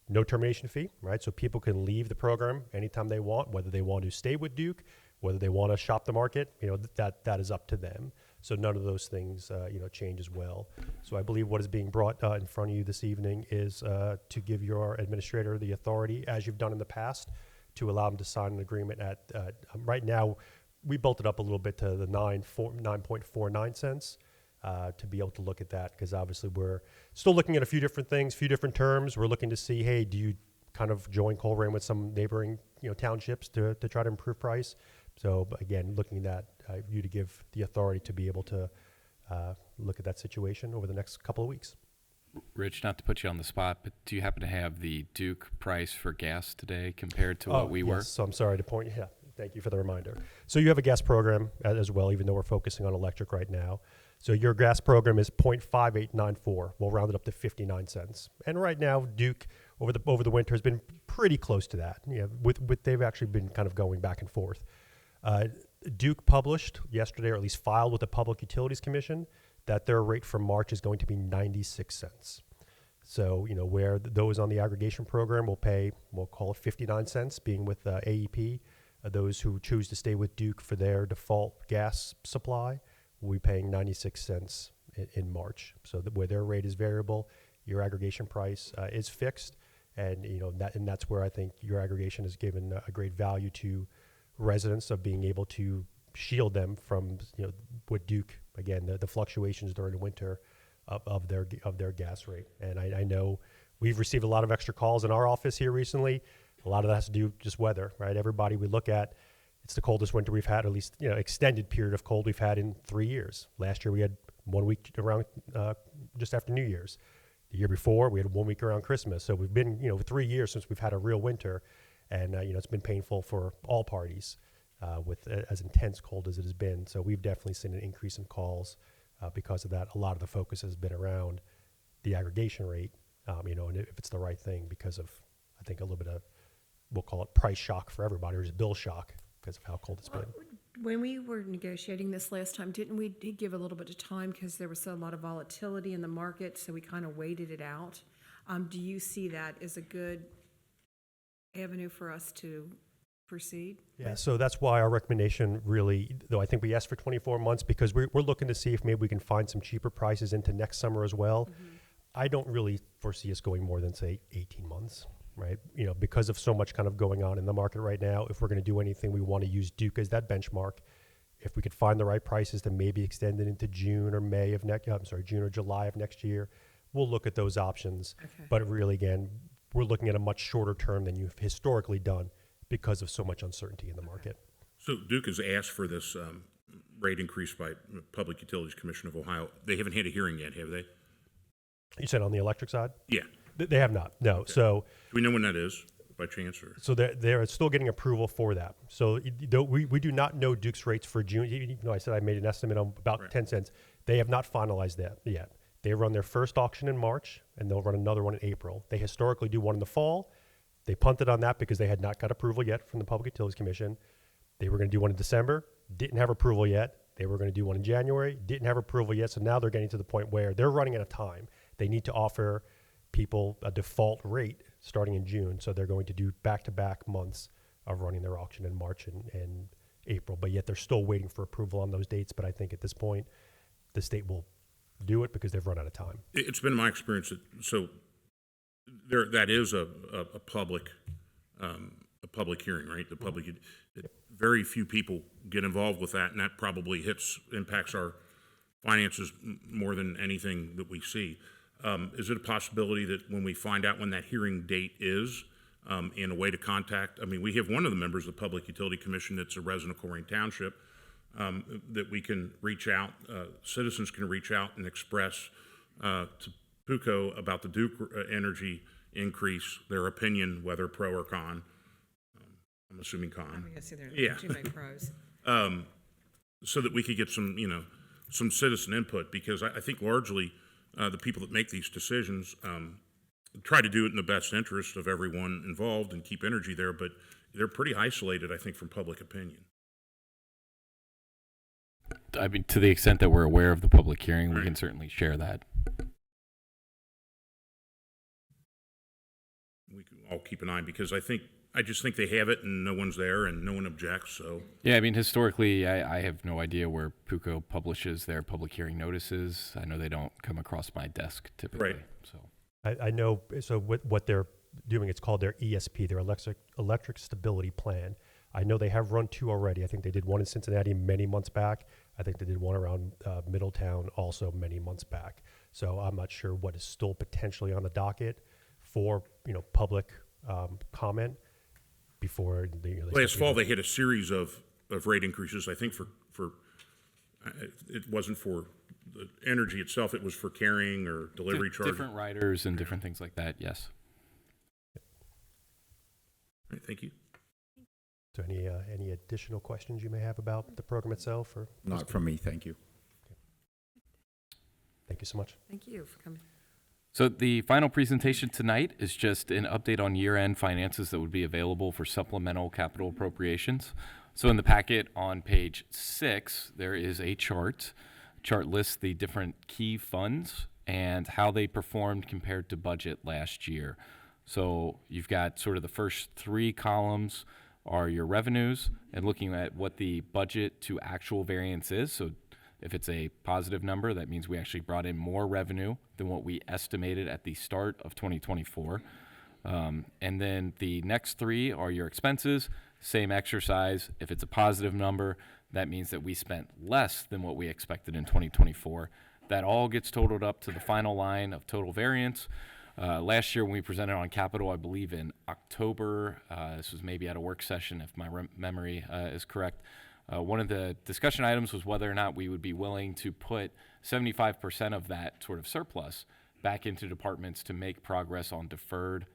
No termination fee, right? So people can leave the program anytime they want, whether they want to stay with Duke, whether they want to shop the market, that is up to them. So none of those things, change as well. So I believe what is being brought in front of you this evening is to give your administrator the authority, as you've done in the past, to allow them to sign an agreement at, right now, we built it up a little bit to the 9.49 cents to be able to look at that, because obviously we're still looking at a few different things, few different terms. We're looking to see, hey, do you kind of join Colerain with some neighboring townships to try to improve price? So again, looking at you to give the authority to be able to look at that situation over the next couple of weeks. Rich, not to put you on the spot, but do you happen to have the Duke price for gas today compared to what we were? Yes. So I'm sorry to point. Yeah, thank you for the reminder. So you have a gas program as well, even though we're focusing on electric right now. So your gas program is 0.5894. We'll round it up to 59 cents. And right now, Duke over the winter has been pretty close to that. With they've actually been kind of going back and forth. Duke published yesterday, or at least filed with the Public Utilities Commission, that their rate for March is going to be 96 cents. So, where those on the aggregation program will pay, we'll call it 59 cents, being with AEP. Those who choose to stay with Duke for their default gas supply will be paying 96 cents in March. So where their rate is variable, your aggregation price is fixed. And, that's where I think your aggregation has given a great value to residents of being able to shield them from, what Duke, again, the fluctuations during the winter of their gas rate. And I know we've received a lot of extra calls in our office here recently. A lot of that has to do just weather, right? Everybody we look at, it's the coldest winter we've had, at least, extended period of cold we've had in 3 years. Last year we had 1 week around just after New Year's. The year before we had 1 week around Christmas. So we've been, 3 years since we've had a real winter, and it's been painful for all parties with as intense cold as it has been. So we've definitely seen an increase in calls because of that. A lot of the focus has been around the aggregation rate, and if it's the right thing, because of, I think, a little bit of, we'll call it price shock for everybody, or just bill shock because of how cold it's been. When we were negotiating this last time, didn't we give a little bit of time because there was a lot of volatility in the market, so we kind of waited it out? Do you see that as a good avenue for us to proceed? Yeah, so that's why our recommendation really, though I think we asked for 24 months because we're looking to see if maybe we can find some cheaper prices into next summer as well. I don't really foresee us going more than, say, 18 months. Right, because of so much kind of going on in the market right now. If we're going to do anything, we want to use Duke as that benchmark. If we could find the right prices to maybe extend it into June or June or July of next year, we'll look at those options. Okay. But really, again, we're looking at a much shorter term than you've historically done because of so much uncertainty in the market. So Duke has asked for this rate increase by Public Utilities Commission of Ohio. They haven't had a hearing yet, have they? You said on the electric side? Yeah. They have not, no. Okay. So do we know when that is, by chance? Or? So they're still getting approval for that. So we do not know Duke's rates for June. Even though I said I made an estimate on about 10 cents. They have not finalized that yet. They run their first auction in March, and they'll run another one in April. They historically do one in the fall. They punted on that because they had not got approval yet from the Public Utilities Commission. They were going to do one in December, didn't have approval yet. They were going to do one in January, didn't have approval yet. So now they're getting to the point where they're running out of time. They need to offer people a default rate starting in June. So they're going to do back-to-back months of running their auction in March and April. But yet they're still waiting for approval on those dates. But I think at this point, the state will do it because they've run out of time. It's been my experience that that is a public hearing, right? The public, very few people get involved with that, and that probably impacts our finances more than anything that we see. Is it a possibility that when we find out when that hearing date is, and a way to contact, we have one of the members of the Public Utility Commission that's a resident of Colerain Township, that we can reach out, citizens can reach out and express to PUCO about the Duke Energy increase, their opinion, whether pro or con. I'm assuming con. I'm going to say there Yeah. are too many pros. So that we could get some citizen input, because I think largely the people that make these decisions try to do it in the best interest of everyone involved and keep energy there, but they're pretty isolated, I think, from public opinion. To the extent that we're aware of the public hearing, we can certainly share that. We can all keep an eye, because I just think they have it and no one's there and no one objects. So yeah, historically, I have no idea where PUCO publishes their public hearing notices. I know they don't come across my desk typically. Right. So I know. So what they're doing, it's called their ESP, their electric stability plan. I know they have run 2 already. I think they did one in Cincinnati many months back. I think they did one around Middletown also many months back. So I'm not sure what is still potentially on the docket for public comment before last fall they hit a series of rate increases. I think for it wasn't for the energy itself; it was for carrying or delivery charges. Different riders and different things like that. Yes. All right, thank you. So any additional questions you may have about the program itself, or not from me? Thank you. Okay. Thank you so much. Thank you for coming. So the final presentation tonight is just an update on year-end finances that would be available for supplemental capital appropriations. So in the packet on page 6, there is a chart. Chart lists the different key funds and how they performed compared to budget last year. So you've got sort of the first 3 columns are your revenues, and looking at what the budget to actual variance is. So if it's a positive number, that means we actually brought in more revenue than what we estimated at the start of 2024. And then the next 3 are your expenses. Same exercise. If it's a positive number, that means that we spent less than what we expected in 2024. That all gets totaled up to the final line of total variance, Last year when we presented on capital, I believe in October, this was maybe at a work session if my memory is correct, one of the discussion items was whether or not we would be willing to put 75% of that sort of surplus back into departments to make progress on deferred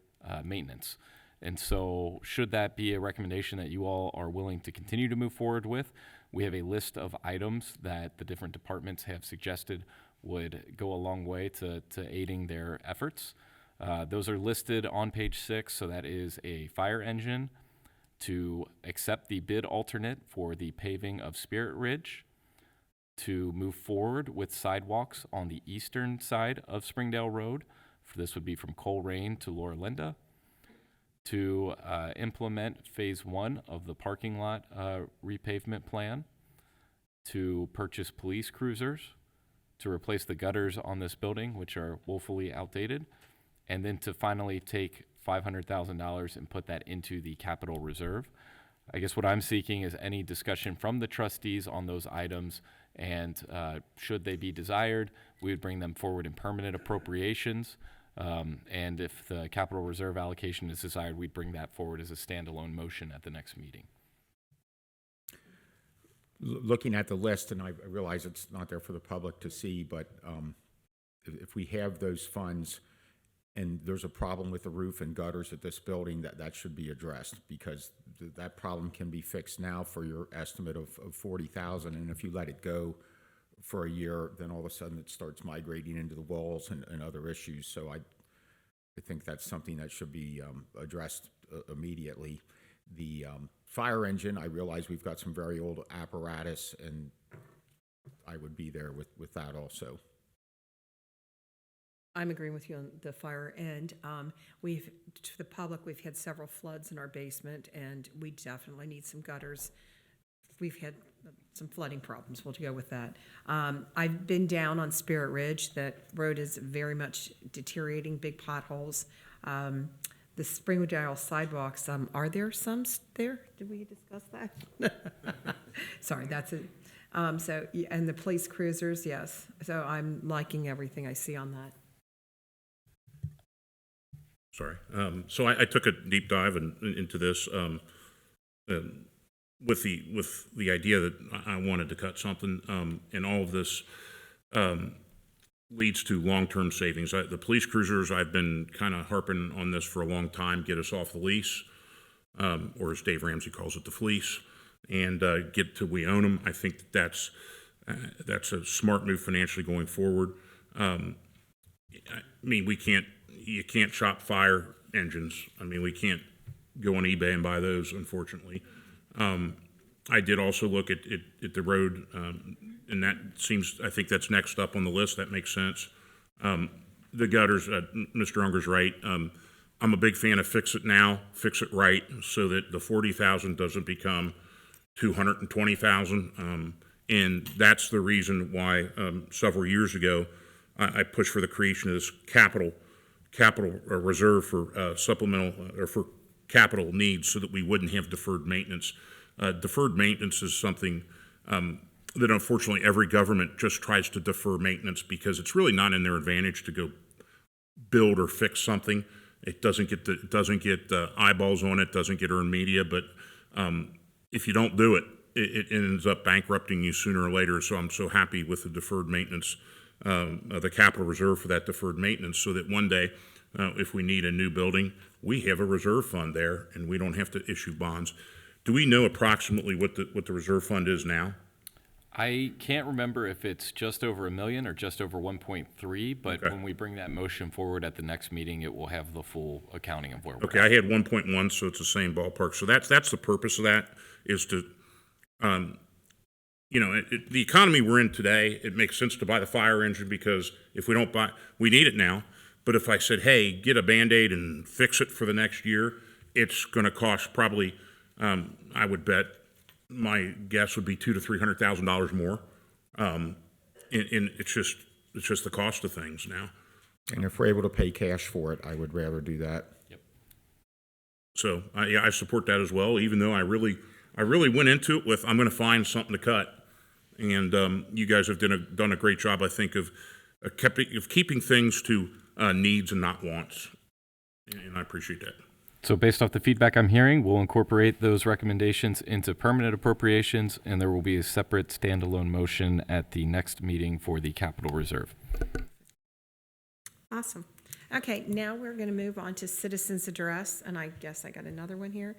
maintenance. And so should that be a recommendation that you all are willing to continue to move forward with, we have a list of items that the different departments have suggested would go a long way to aiding their efforts. Those are listed on page 6, so that is a fire engine, to accept the bid alternate for the paving of Spirit Ridge, to move forward with sidewalks on the eastern side of Springdale Road. For this would be from Colerain to Laura Linda, to implement phase 1 of the parking lot repavement plan, to purchase police cruisers, to replace the gutters on this building, which are woefully outdated, and then to finally take $500,000 and put that into the capital reserve. I guess what I'm seeking is any discussion from the trustees on those items, and should they be desired, we would bring them forward in permanent appropriations. And if the capital reserve allocation is desired, we'd bring that forward as a standalone motion at the next meeting. Looking at the list, and I realize it's not there for the public to see, but if we have those funds and there's a problem with the roof and gutters at this building, that should be addressed, because that problem can be fixed now for your estimate of 40,000. And if you let it go for a year, then all of a sudden it starts migrating into the walls and other issues. So I think that's something that should be addressed immediately. The fire engine, I realize we've got some very old apparatus, and I would be there with that also. I'm agreeing with you on the fire end. To the public, we've had several floods in our basement, and we definitely need some gutters. We've had some flooding problems. We'll go with that. I've been down on Spirit Ridge. That road is very much deteriorating, big potholes. The Springdale sidewalks, are there some there? Did we discuss that? Sorry, that's it. And the police cruisers, yes. So I'm liking everything I see on that. Sorry. So I took a deep dive into this with the idea that I wanted to cut something, and all of this leads to long-term savings. The police cruisers, I've been kind of harping on this for a long time, get us off the lease, or as Dave Ramsey calls it, the fleece, and get to we own them. I think that's a smart move financially going forward. I mean, you can't shop fire engines. I mean, we can't go on eBay and buy those, unfortunately. I did also look at the road, and that seems, I think that's next up on the list. That makes sense. The gutters, Mr. Unger's right. I'm a big fan of fix it now, fix it right, so that the 40,000 doesn't become 220,000. And that's the reason why several years ago I pushed for the creation of this capital reserve for supplemental or for capital needs, so that we wouldn't have deferred maintenance. Deferred maintenance is something that unfortunately every government just tries to defer maintenance, because it's really not in their advantage to go build or fix something. It doesn't get eyeballs on it, doesn't get earned media, but if you don't do it, it ends up bankrupting you sooner or later. So I'm so happy with the deferred maintenance, the capital reserve for that deferred maintenance, so that one day, if we need a new building, we have a reserve fund there and we don't have to issue bonds. Do we know approximately what the reserve fund is now? I can't remember if it's just over $1 million or just over 1.3, but Okay. when we bring that motion forward at the next meeting, it will have the full accounting of where we're Okay, at. I had 1.1, so it's the same ballpark. So that's the purpose of that, is to, the economy we're in today, it makes sense to buy the fire engine, because if we don't buy, we need it now. But if I said, hey, get a Band-Aid and fix it for the next year, it's going to cost probably, I would bet, my guess would be $200,000 to $300,000 more. And it's just the cost of things now. And if we're able to pay cash for it, I would rather do that. Yep. So I support that as well, even though I really went into it with, I'm going to find something to cut. And you guys have done a great job, I think, of keeping things to needs and not wants. And I appreciate that. So based off the feedback I'm hearing, we'll incorporate those recommendations into permanent appropriations, and there will be a separate standalone motion at the next meeting for the capital reserve. Awesome. Okay, now we're going to move on to citizens' address, and I guess I got another one here.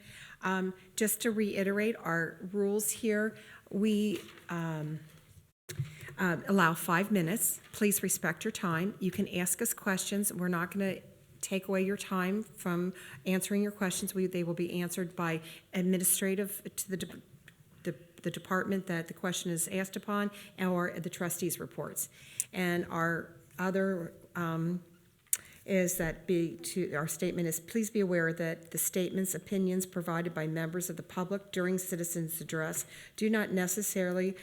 Just to reiterate our rules here, we allow 5 minutes. Please respect your time. You can ask us questions. We're not going to take away your time from answering your questions. They will be answered by administrative to the department that the question is asked upon, or the trustees' reports. And our other our statement is, please be aware that the statements, opinions provided by members of the public during citizens' address do not necessarily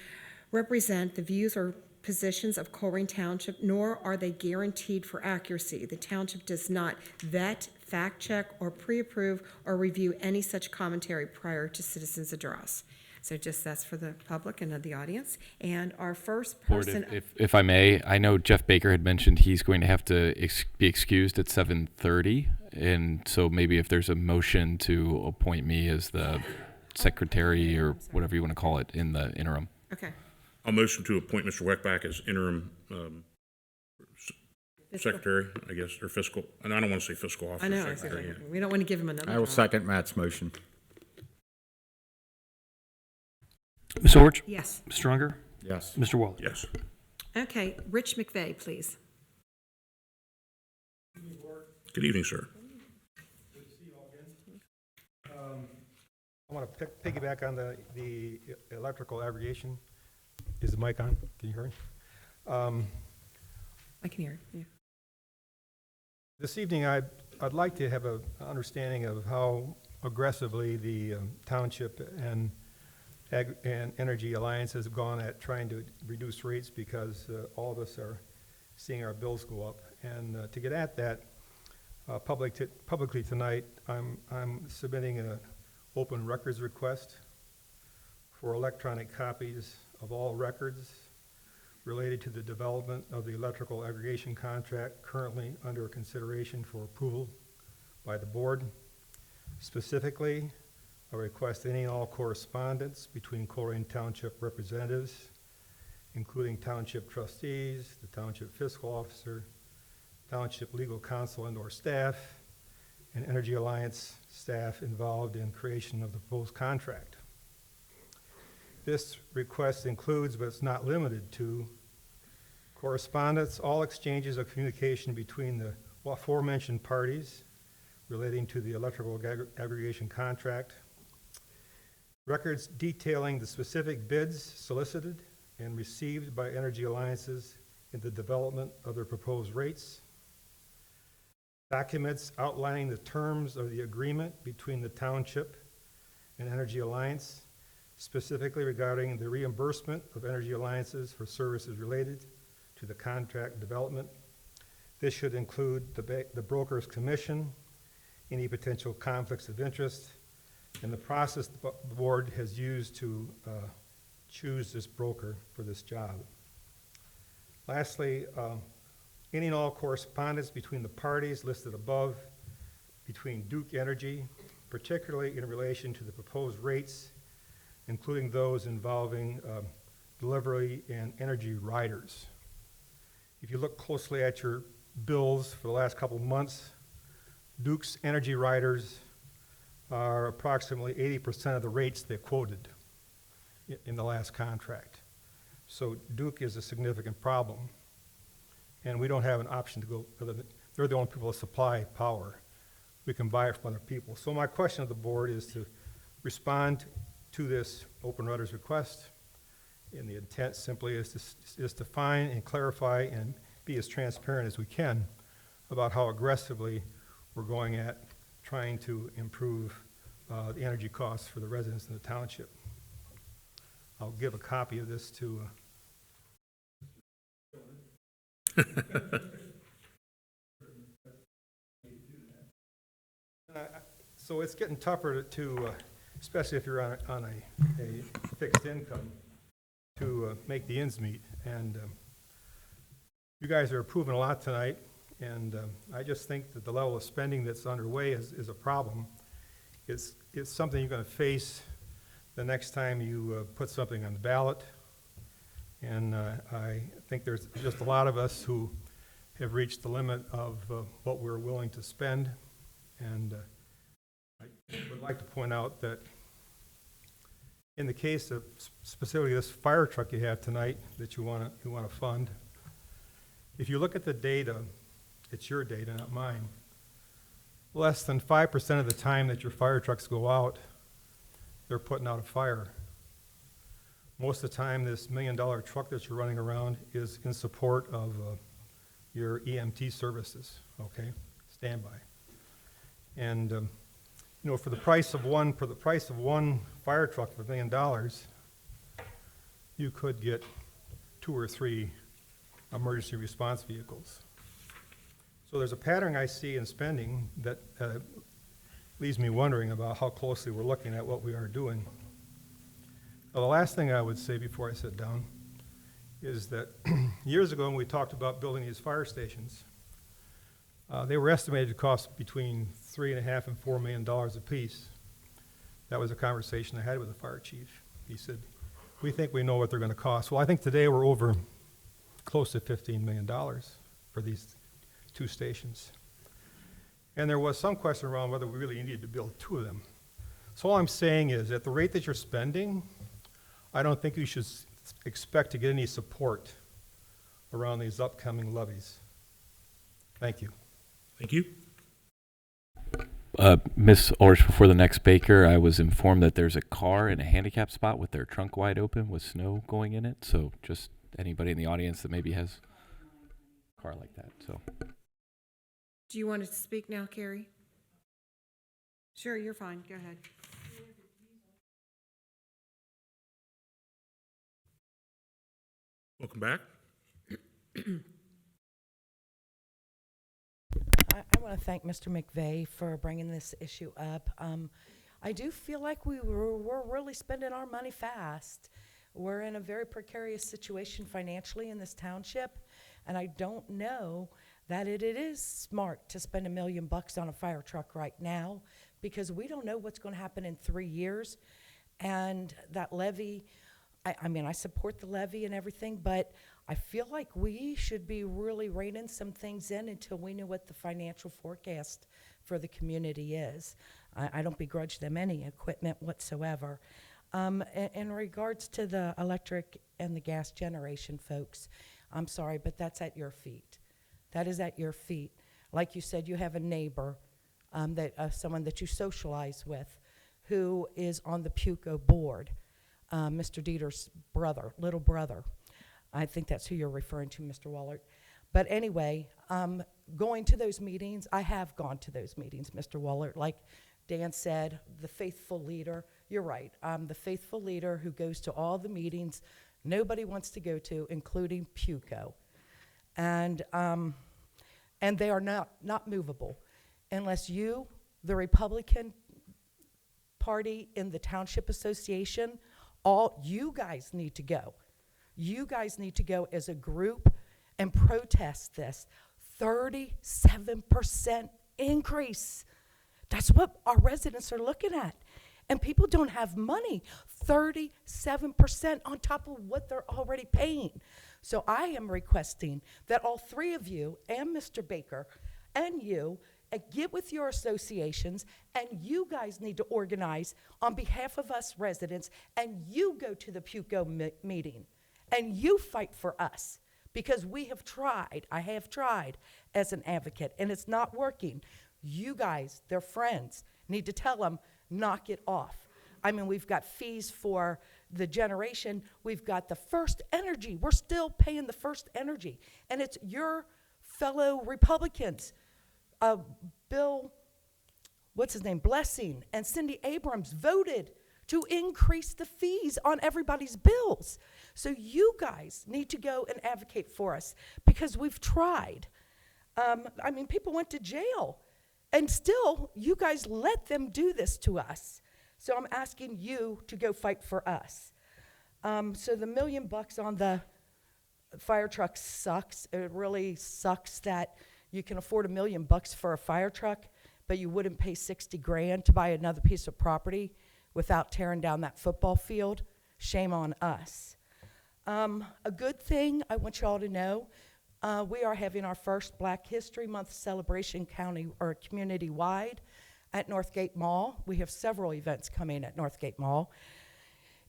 represent the views or positions of Colerain Township, nor are they guaranteed for accuracy. The township does not vet, fact check, or pre-approve or review any such commentary prior to citizens' address. So just that's for the public and the audience. And our first person. Board, if I may, I know Jeff Baker had mentioned he's going to have to be excused at 7:30, and so maybe if there's a motion to appoint me as the secretary or whatever you want to call it in the interim. Okay. I'll motion to appoint Mr. Weckbach as interim secretary, I guess, or fiscal, and I don't want to say fiscal officer. I know. Secretary, yeah. We don't want to give him another I will job. second Matt's motion. Ms. Orch? Yes. Mr. Unger? Yes. Mr. Waller? Yes. Okay, Rich McVeigh, please. Good evening, sir. I want to piggyback on the electrical aggregation. Is the mic on? Can you hear me? I can hear you. This evening, I'd like to have an understanding of how aggressively the township and Energy Alliance has gone at trying to reduce rates, because all of us are seeing our bills go up. And to get at that publicly tonight, I'm submitting an open records request for electronic copies of all records related to the development of the electrical aggregation contract currently under consideration for approval by the board. Specifically, I request any and all correspondence between Colerain Township representatives, including Township trustees, the Township fiscal officer, Township legal counsel and/or staff, and Energy Alliance staff involved in creation of the proposed contract. This request includes, but it's not limited to, correspondence, all exchanges of communication between the aforementioned parties relating to the electrical aggregation contract, records detailing the specific bids solicited and received by Energy Alliances in the development of their proposed rates, documents outlining the terms of the agreement between the township and Energy Alliance, specifically regarding the reimbursement of Energy Alliances for services related to the contract development. This should include the broker's commission, any potential conflicts of interest, and the process the board has used to choose this broker for this job. Lastly, any and all correspondence between the parties listed above, between Duke Energy, particularly in relation to the proposed rates, including those involving delivery and energy riders. If you look closely at your bills for the last couple of months, Duke's energy riders are approximately 80% of the rates they quoted in the last contract. So Duke is a significant problem, and we don't have an option to go other than, they're the only people that supply power. We can buy it from other people. So my question to the board is to respond to this open letters request, and the intent simply is to find and clarify and be as transparent as we can about how aggressively we're going at trying to improve the energy costs for the residents in the township. I'll give a copy of this to so it's getting tougher to especially if you're on a fixed income, to make the ends meet. And you guys are approving a lot tonight, And I just think that the level of spending that's underway is a problem. It's something you're going to face the next time you put something on the ballot. And I think there's just a lot of us who have reached the limit of what we're willing to spend. And I would like to point out that in the case of specifically this fire truck you have tonight that you want to fund, if you look at the data, it's your data, not mine. Less than 5% of the time that your fire trucks go out, they're putting out a fire. Most of the time, this $1 million truck that you're running around is in support of your EMT services, okay? Standby. And you know, for the price of one fire truck for $1 million, you could get 2 or 3 emergency response vehicles. So there's a pattern I see in spending that leaves me wondering about how closely we're looking at what we are doing. Now, the last thing I would say before I sit down is that years ago when we talked about building these fire stations, they were estimated to cost between $3.5 and $4 million a piece. That was a conversation I had with the fire chief. He said, we think we know what they're going to cost. Well, I think today we're over close to $15 million for these 2 stations. And there was some question around whether we really needed to build 2 of them. So all I'm saying is, at the rate that you're spending, I don't think you should expect to get any support around these upcoming levies. Thank you. Thank you. Ms. Orsh, before the next speaker, I was informed that there's a car in a handicap spot with their trunk wide open with snow going in it. So just anybody in the audience that maybe has a car like that. So. Do you want to speak now, Carrie? Sure, you're fine. Go ahead. Welcome back. I want to thank Mr. McVeigh for bringing this issue up. I do feel like we're really spending our money fast. We're in a very precarious situation financially in this township, and I don't know that it is smart to spend $1 million on a fire truck right now, because we don't know what's going to happen in 3 years. And that levy, I mean, I support the levy and everything, but I feel like we should be really reining some things in until we know what the financial forecast for the community is. I don't begrudge them any equipment whatsoever. In regards to the electric and the gas generation, folks, I'm sorry, but that's at your feet. That is at your feet. Like you said, you have a neighbor, someone that you socialize with, who is on the PUCO board, Mr. Dieter's brother, little brother. I think that's who you're referring to, Mr. Wallert. But anyway, going to those meetings, I have gone to those meetings, Mr. Wallert. Like Dan said, the faithful leader. You're right. I'm the faithful leader who goes to all the meetings nobody wants to go to, including PUCO. And they are not movable unless you, the Republican Party in the Township Association, all you guys need to go. You guys need to go as a group and protest this 37% increase. That's what our residents are looking at. And people don't have money. 37% on top of what they're already paying. So I am requesting that all 3 of you and Mr. Baker and you get with your associations, and you guys need to organize on behalf of us residents, and you go to the PUCO meeting, and you fight for us, because we have tried. I have tried as an advocate, and it's not working. You guys, their friends, need to tell them, knock it off. I mean, we've got fees for the generation. We've got the First Energy. We're still paying the First Energy. And it's your fellow Republicans, Bill, what's his name, Blessing, and Cindy Abrams voted to increase the fees on everybody's bills. So you guys need to go and advocate for us, because we've tried. I mean, people went to jail, and still you guys let them do this to us. So I'm asking you to go fight for us. So the $1 million on the fire truck sucks. It really sucks that You can afford $1 million for a fire truck, but you wouldn't pay 60 grand to buy another piece of property without tearing down that football field. Shame on us. A good thing I want you all to know, we are having our first Black History Month celebration county or community-wide at Northgate Mall. We have several events coming at Northgate Mall,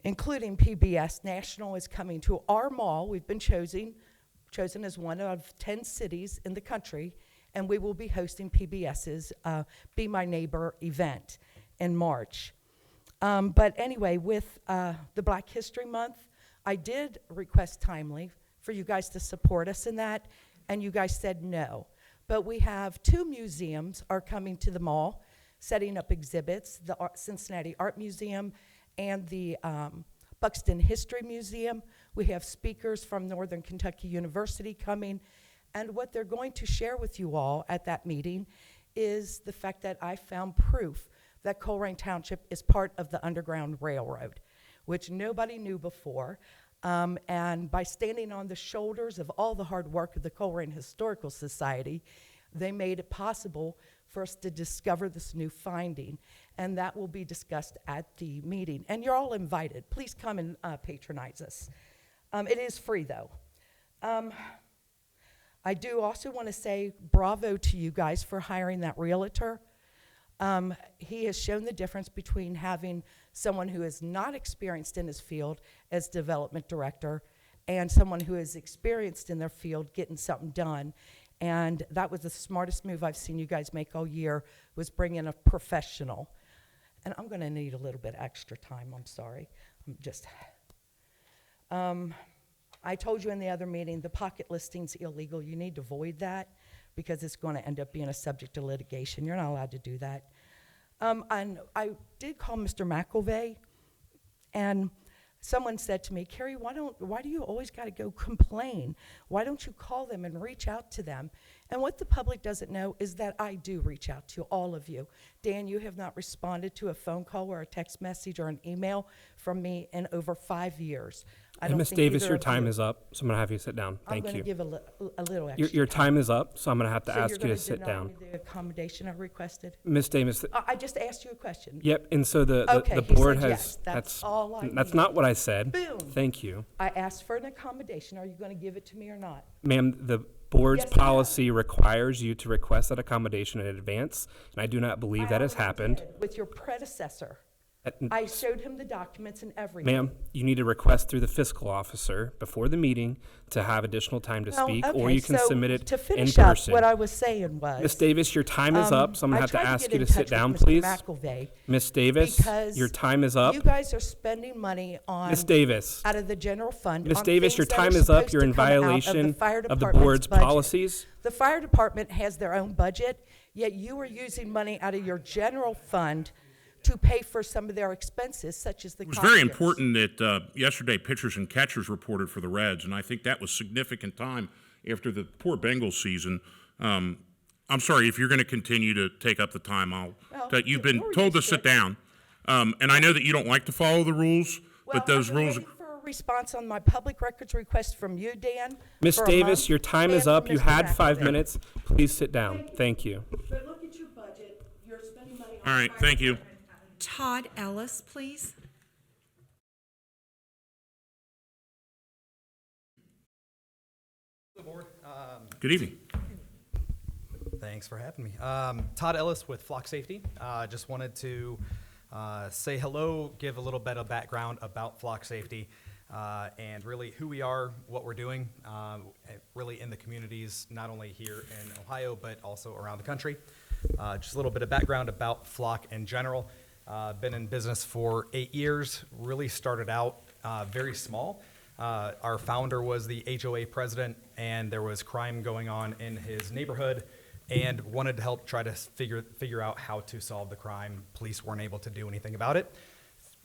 including PBS National is coming to our mall. We've been chosen as one of 10 cities in the country, and we will be hosting PBS's Be My Neighbor event in March. But anyway, with the Black History Month, I did request timely for you guys to support us in that, and you guys said no. But we have 2 museums are coming to the mall, setting up exhibits, the Cincinnati Art Museum and the Buxton History Museum. We have speakers from Northern Kentucky University coming, and what they're going to share with you all at that meeting is the fact that I found proof that Colerain Township is part of the Underground Railroad, which nobody knew before. And by standing on the shoulders of all the hard work of the Colerain Historical Society, they made it possible for us to discover this new finding. And that will be discussed at the meeting. And you're all invited. Please come and patronize us. It is free, though. I do also want to say bravo to you guys for hiring that realtor. He has shown the difference between having someone who is not experienced in his field as development director and someone who is experienced in their field getting something done. And that was the smartest move I've seen you guys make all year, was bring in a professional. And I'm going to need a little bit extra time, I'm sorry. I told you in the other meeting, the pocket listing's illegal. You need to void that because it's going to end up being a subject to litigation. You're not allowed to do that. And I did call Mr. McElvey, and someone said to me, Carrie, why do you always got to go complain? Why don't you call them and reach out to them? And what the public doesn't know is that I do reach out to all of you. Dan, you have not responded to a phone call or a text message or an email from me in over 5 years. And Ms. Davis, your time is up, so I'm going to have you sit down. Thank you. I'm going to give a little extra Your time is up, so I'm going to have to So ask you're you gonna to sit deny down. me the accommodation I requested? Ms. Davis, I just asked you a question. yep, and so the Okay, he board said has, yes. That's all I that's need. not what I said. Boom. Thank you. I asked for an accommodation. Are you going to give it to me or not? Ma'am, the board's Yes, I have. policy requires you to request that accommodation in advance, and I do not believe that has happened. With your predecessor. I showed him the documents and everything. Ma'am, you need to request through the fiscal officer before the meeting to have additional time to Well, speak, or okay, you can so submit it to in finish up, person. what I was saying was, Ms. Davis, your time is up, so I'm going to have to I tried ask get you in to sit touch with down, Mr. please. McElvey Ms. Davis, because your time is up. You guys are spending money on Ms. Davis. out of the general fund. Ms. on Davis, your things that are time is up. supposed You're to in come out of violation fire of the department's board's budget. policies. The fire department has their own budget, yet you are using money out of your general fund to pay for some of their expenses, such as the It was very costumes. important that yesterday pitchers and catchers reported for the Reds, and I think that was significant time after the poor Bengals season. I'm sorry, if you're going to continue to take up the time, you've been told to sit down. And I know that you don't like to follow the rules, but those rules... For a response on my public records request from you, Dan. Ms. for a Davis, month, your time and is from up. You Mr. had 5 McElvey. minutes. Please sit down. Thank you. But look at your budget. You're spending money on All right, thank you. Todd Ellis, please. Good evening. Thanks for having me. Todd Ellis with Flock Safety. Just wanted to say hello, give a little bit of background about Flock Safety, and really who we are, what we're doing, really in the communities, not only here in Ohio, but also around the country. Just a little bit of background about Flock in general. Been in business for 8 years, really started out very small. Our founder was the HOA president, and there was crime going on in his neighborhood, and wanted to help try to figure out how to solve the crime. Police weren't able to do anything about it.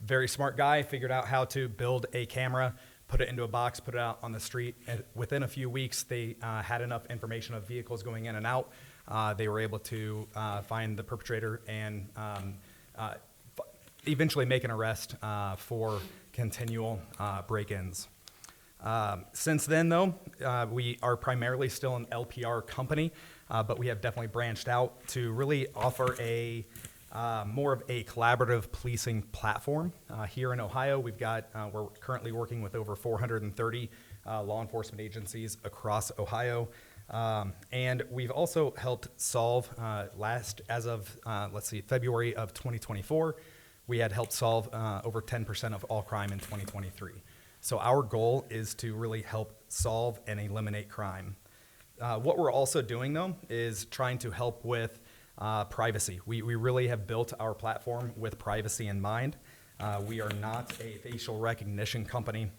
Very smart guy, figured out how to build a camera, put it into a box, put it out on the street, and within a few weeks, they had enough information of vehicles going in and out. They were able to find the perpetrator and eventually make an arrest for continual break-ins. Since then, though, we are primarily still an LPR company. but we have definitely branched out to really offer a more of a collaborative policing platform. Here in Ohio, we're currently working with over 430 law enforcement agencies across Ohio. And we've also helped solve February of 2024, we had helped solve over 10% of all crime in 2023. So our goal is to really help solve and eliminate crime. What we're also doing, though, is trying to help with privacy. We really have built our platform with privacy in mind. We are not a facial recognition company.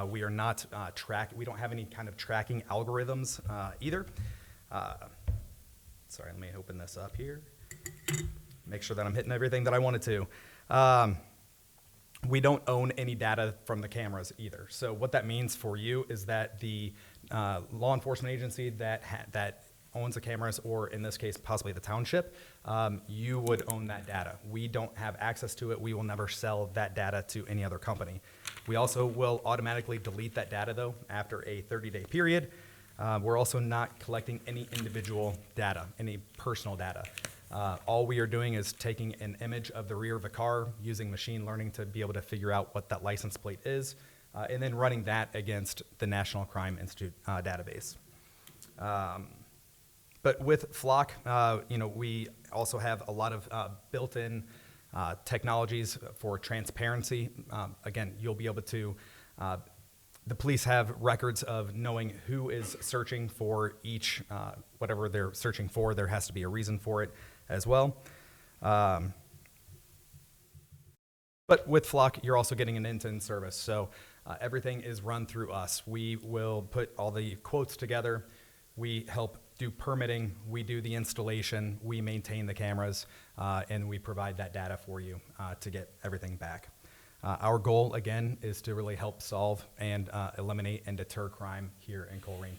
We are not we don't have any kind of tracking algorithms either. Sorry, let me open this up here. Make sure that I'm hitting everything that I wanted to. We don't own any data from the cameras either. So what that means for you is that the law enforcement agency that owns the cameras, or in this case, possibly the township, you would own that data. We don't have access to it. We will never sell that data to any other company. We also will automatically delete that data, though, after a 30-day period. We're also not collecting any individual data, any personal data. All we are doing is taking an image of the rear of a car, using machine learning to be able to figure out what that license plate is, and then running that against the National Crime Institute database. But with Flock, we also have a lot of built-in technologies for transparency. Again, you'll be able to, the police have records of knowing who is searching for each, whatever they're searching for. There has to be a reason for it as well. But with Flock, you're also getting an end-to-end service. So everything is run through us. We will put all the quotes together. We help do permitting, we do the installation, we maintain the cameras, and we provide that data for you to get everything back. Our goal, again, is to really help solve and eliminate and deter crime here in Colerain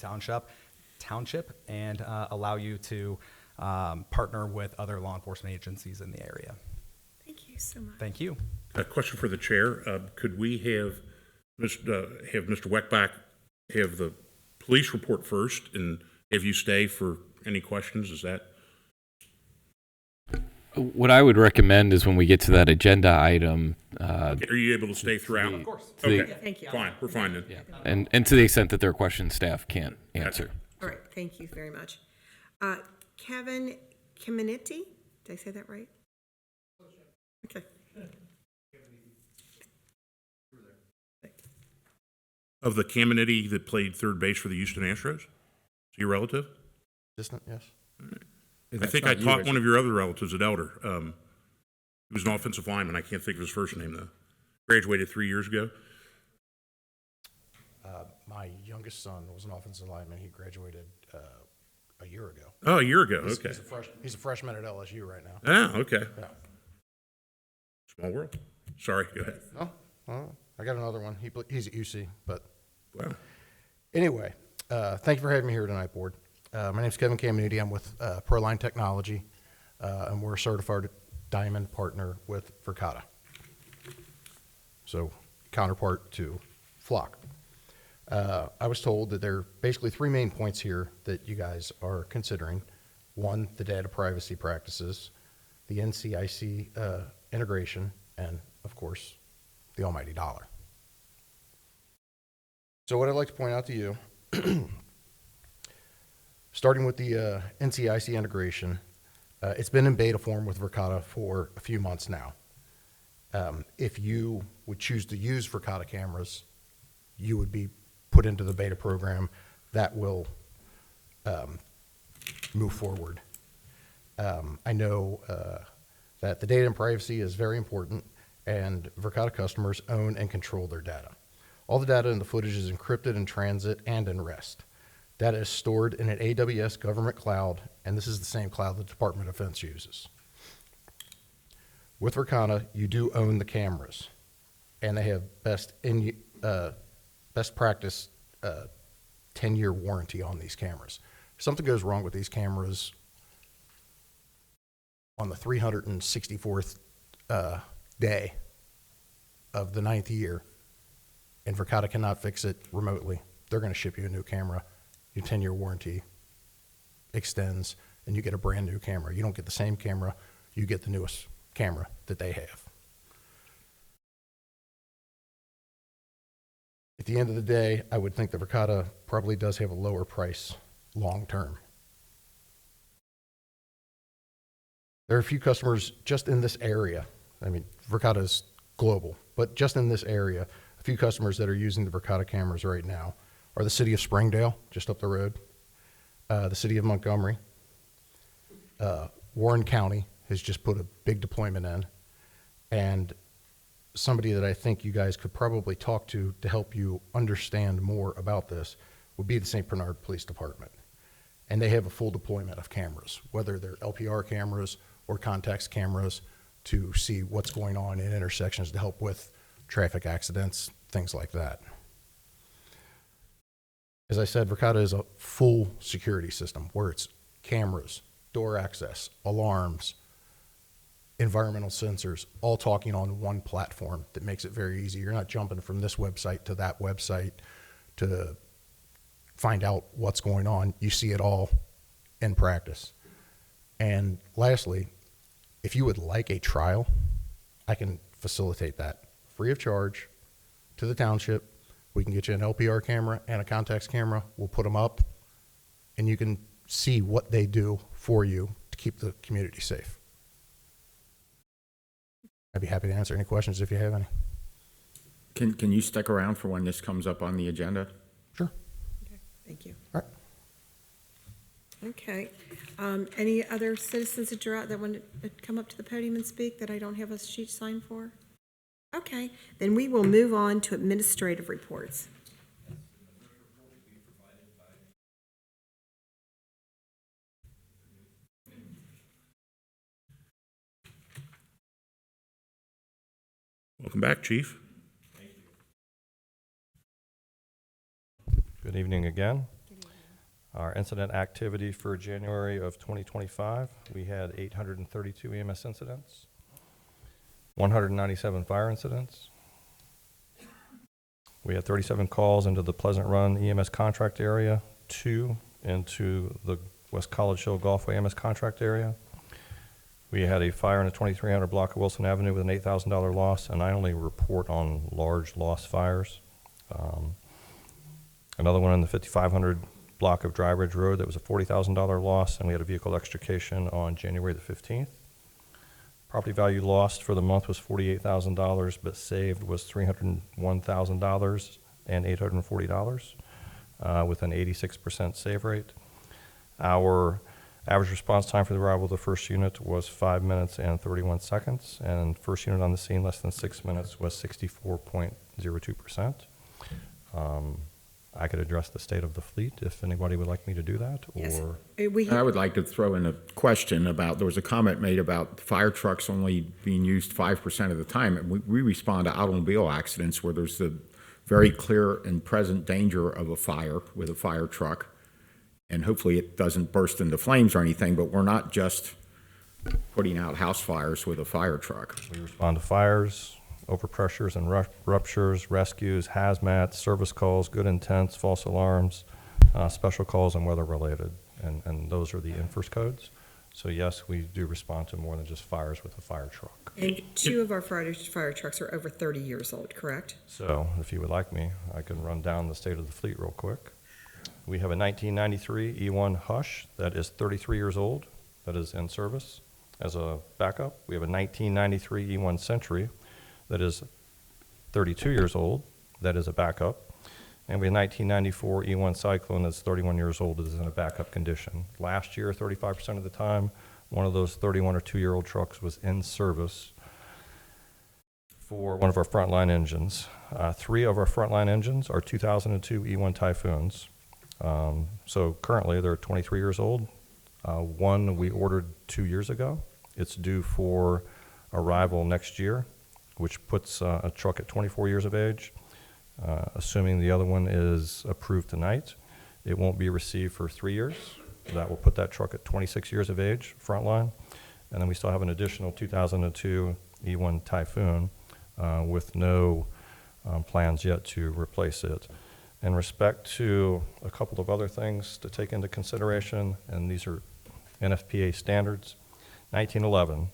Township, and allow you to partner with other law enforcement agencies in the area. Thank you so much. Thank you. A question for the chair. Could we have Mr. Weckbach have the police report first and have you stay for any questions? Is that? What I would recommend is when we get to that agenda item. Okay. Are you able to stay throughout? Of course. Okay. Yeah, thank you. Fine. We're fine then. Yeah. And to the extent that there are questions staff can't answer. All right, thank you very much. Kevin Caminiti, did I say that right? Okay. Of the Caminiti that played third base for the Houston Astros? Is he a relative? Distant, yes. I think I taught one of your other relatives at Elder. He was an offensive lineman. I can't think of his first name, though. Graduated 3 years ago. My youngest son was an offensive lineman. He graduated a year ago. Oh, a year ago. Okay. He's a freshman at LSU right now. Ah, okay. Yeah. Small world. Sorry, go ahead. No, I got another one. He's at UC, but wow. Anyway, thank you for having me here tonight, board. My name's Kevin Caminiti. I'm with Proline Technology, and we're a certified diamond partner with Verkada. So, counterpart to Flock. I was told that there are basically three main points here that you guys are considering. One, the data privacy practices, the C.I.C integration, and, of course, the almighty dollar. So what I'd like to point out to you, starting with the C.I.C integration, it's been in beta form with Verkada for a few months now. If you would choose to use Verkada cameras, you would be put into the beta program that will move forward. I know that the data and privacy is very important, and Verkada customers own and control their data. All the data in the footage is encrypted in transit and in rest. Data is stored in an AWS government cloud, and this is the same cloud the Department of Defense uses. With Verkada, you do own the cameras, and they have best practice 10-year warranty on these cameras. If something goes wrong with these cameras on the 364th day of the 9th year, and Verkada cannot fix it remotely, they're going to ship you a new camera. Your 10-year warranty extends and you get a brand new camera. You don't get the same camera, you get the newest camera that they have. At the end of the day, I would think the Verkada probably does have a lower price long term. There are a few customers just in this area. I mean, Verkada is global, but just in this area, a few customers that are using the Verkada cameras right now are the city of Springdale, just up the road, the city of Montgomery, Warren County has just put a big deployment in, and somebody that I think you guys could probably talk to help you understand more about this would be the St. Bernard Police Department. And they have a full deployment of cameras, whether they're LPR cameras or context cameras, to see what's going on in intersections to help with traffic accidents, things like that. As I said, Verkada is a full security system where it's cameras, door access, alarms, environmental sensors, all talking on one platform that makes it very easy. You're not jumping from this website to that website to find out what's going on. You see it all in practice. And lastly, if you would like a trial, I can facilitate that free of charge to the township. We can get you an LPR camera and a context camera. We'll put them up, and you can see what they do for you to keep the community safe. I'd be happy to answer any questions if you have any. Can you stick around for when this comes up on the agenda? Sure. Okay, thank you. All right. Okay. Any other citizens that want to come up to the podium and speak that I don't have a sheet signed for? Okay, then we will move on to administrative reports. Welcome back, Chief. Good evening again. Our incident activity for January of 2025, we had 832 EMS incidents, 197 fire incidents. We had 37 calls into the Pleasant Run EMS contract area, 2 into the West College Hill Golfway EMS contract area. We had a fire in the 2300 block of Wilson Avenue with an $8,000 loss, and I only report on large loss fires. Another one in the 5500 block of Dry Ridge Road that was a $40,000 loss, and we had a vehicle extrication on January the 15th. Property value lost for the month was $48,000, but saved was $301,000 and $840 with an 86% save rate. Our average response time for the arrival of the first unit was 5 minutes and 31 seconds, and first unit on the scene less than 6 minutes was 64.02%. I could address the state of the fleet if anybody would like me to do that. Yes. Or I would like to throw in a question about, there was a comment made about fire trucks only being used 5% of the time. And we respond to automobile accidents where there's the very clear and present danger of a fire with a fire truck. And hopefully it doesn't burst into flames or anything, but we're not just putting out house fires with a fire truck. we respond to fires, overpressures and ruptures, rescues, hazmat, service calls, good intents, false alarms, special calls, and weather-related. And those are the INFRS codes. So yes, we do respond to more than just fires with a fire truck. And 2 of our fire trucks are over 30 years old, correct? So if you would like me, I can run down the state of the fleet real quick. We have a 1993 E1 Hush that is 33 years old, that is in service as a backup. We have a 1993 E1 Century that is 32 years old, that is a backup. And we have a 1994 E1 Cyclone that's 31 years old, that is in a backup condition. Last year, 35% of the time, one of those 31 or 2-year-old trucks was in service for one of our frontline engines. 3 of our frontline engines are 2002 E1 Typhoons. So currently, they're 23 years old. One we ordered 2 years ago. It's due for arrival next year, which puts a truck at 24 years of age. Assuming the other one is approved tonight, it won't be received for 3 years. That will put that truck at 26 years of age, frontline. And then we still have an additional 2002 E1 Typhoon with no plans yet to replace it. In respect to a couple of other things to take into consideration, and these are NFPA standards. 1911,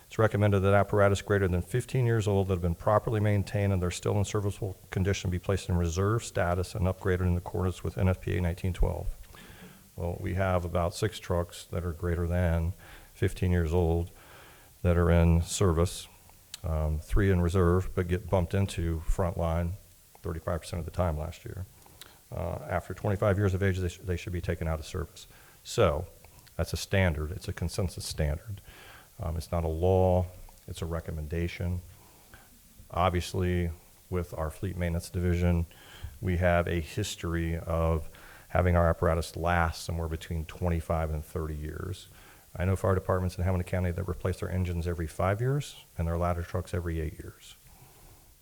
it's recommended that apparatus greater than 15 years old that have been properly maintained and they're still in serviceable condition be placed in reserve status and upgraded in accordance with NFPA 1912. Well, we have about 6 trucks that are greater than 15 years old that are in service, 3 in reserve, but get bumped into frontline 35% of the time last year. After 25 years of age, they should be taken out of service. So that's a standard. It's a consensus standard. It's not a law. It's a recommendation. Obviously, with our fleet maintenance division, we have a history of having our apparatus last somewhere between 25 and 30 years. I know fire departments in Hamilton County that replace their engines every 5 years and their ladder trucks every 8 years.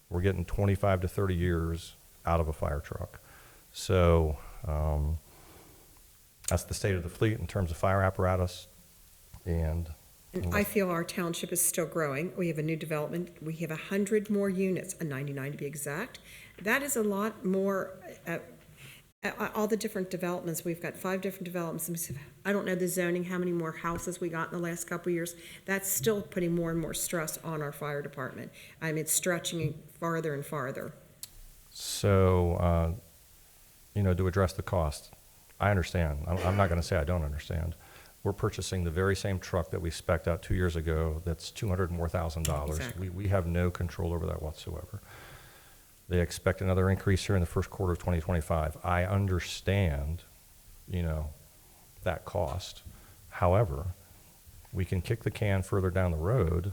We're getting 25 to 30 years out of a fire truck. So that's the state of the fleet in terms of fire apparatus. And I feel our township is still growing. We have a new development. We have 100 more units, 99 to be exact. That is a lot more. All the different developments, we've got 5 different developments. I don't know the zoning, how many more houses we got in the last couple of years. That's still putting more and more stress on our fire department. I mean, it's stretching it farther and farther. So, to address the cost, I understand. I'm not going to say I don't understand. We're purchasing the very same truck that we spec'd out 2 years ago that's $200,000 more. Exactly. We have no control over that whatsoever. They expect another increase here in the first quarter of 2025. I understand, that cost. However, we can kick the can further down the road,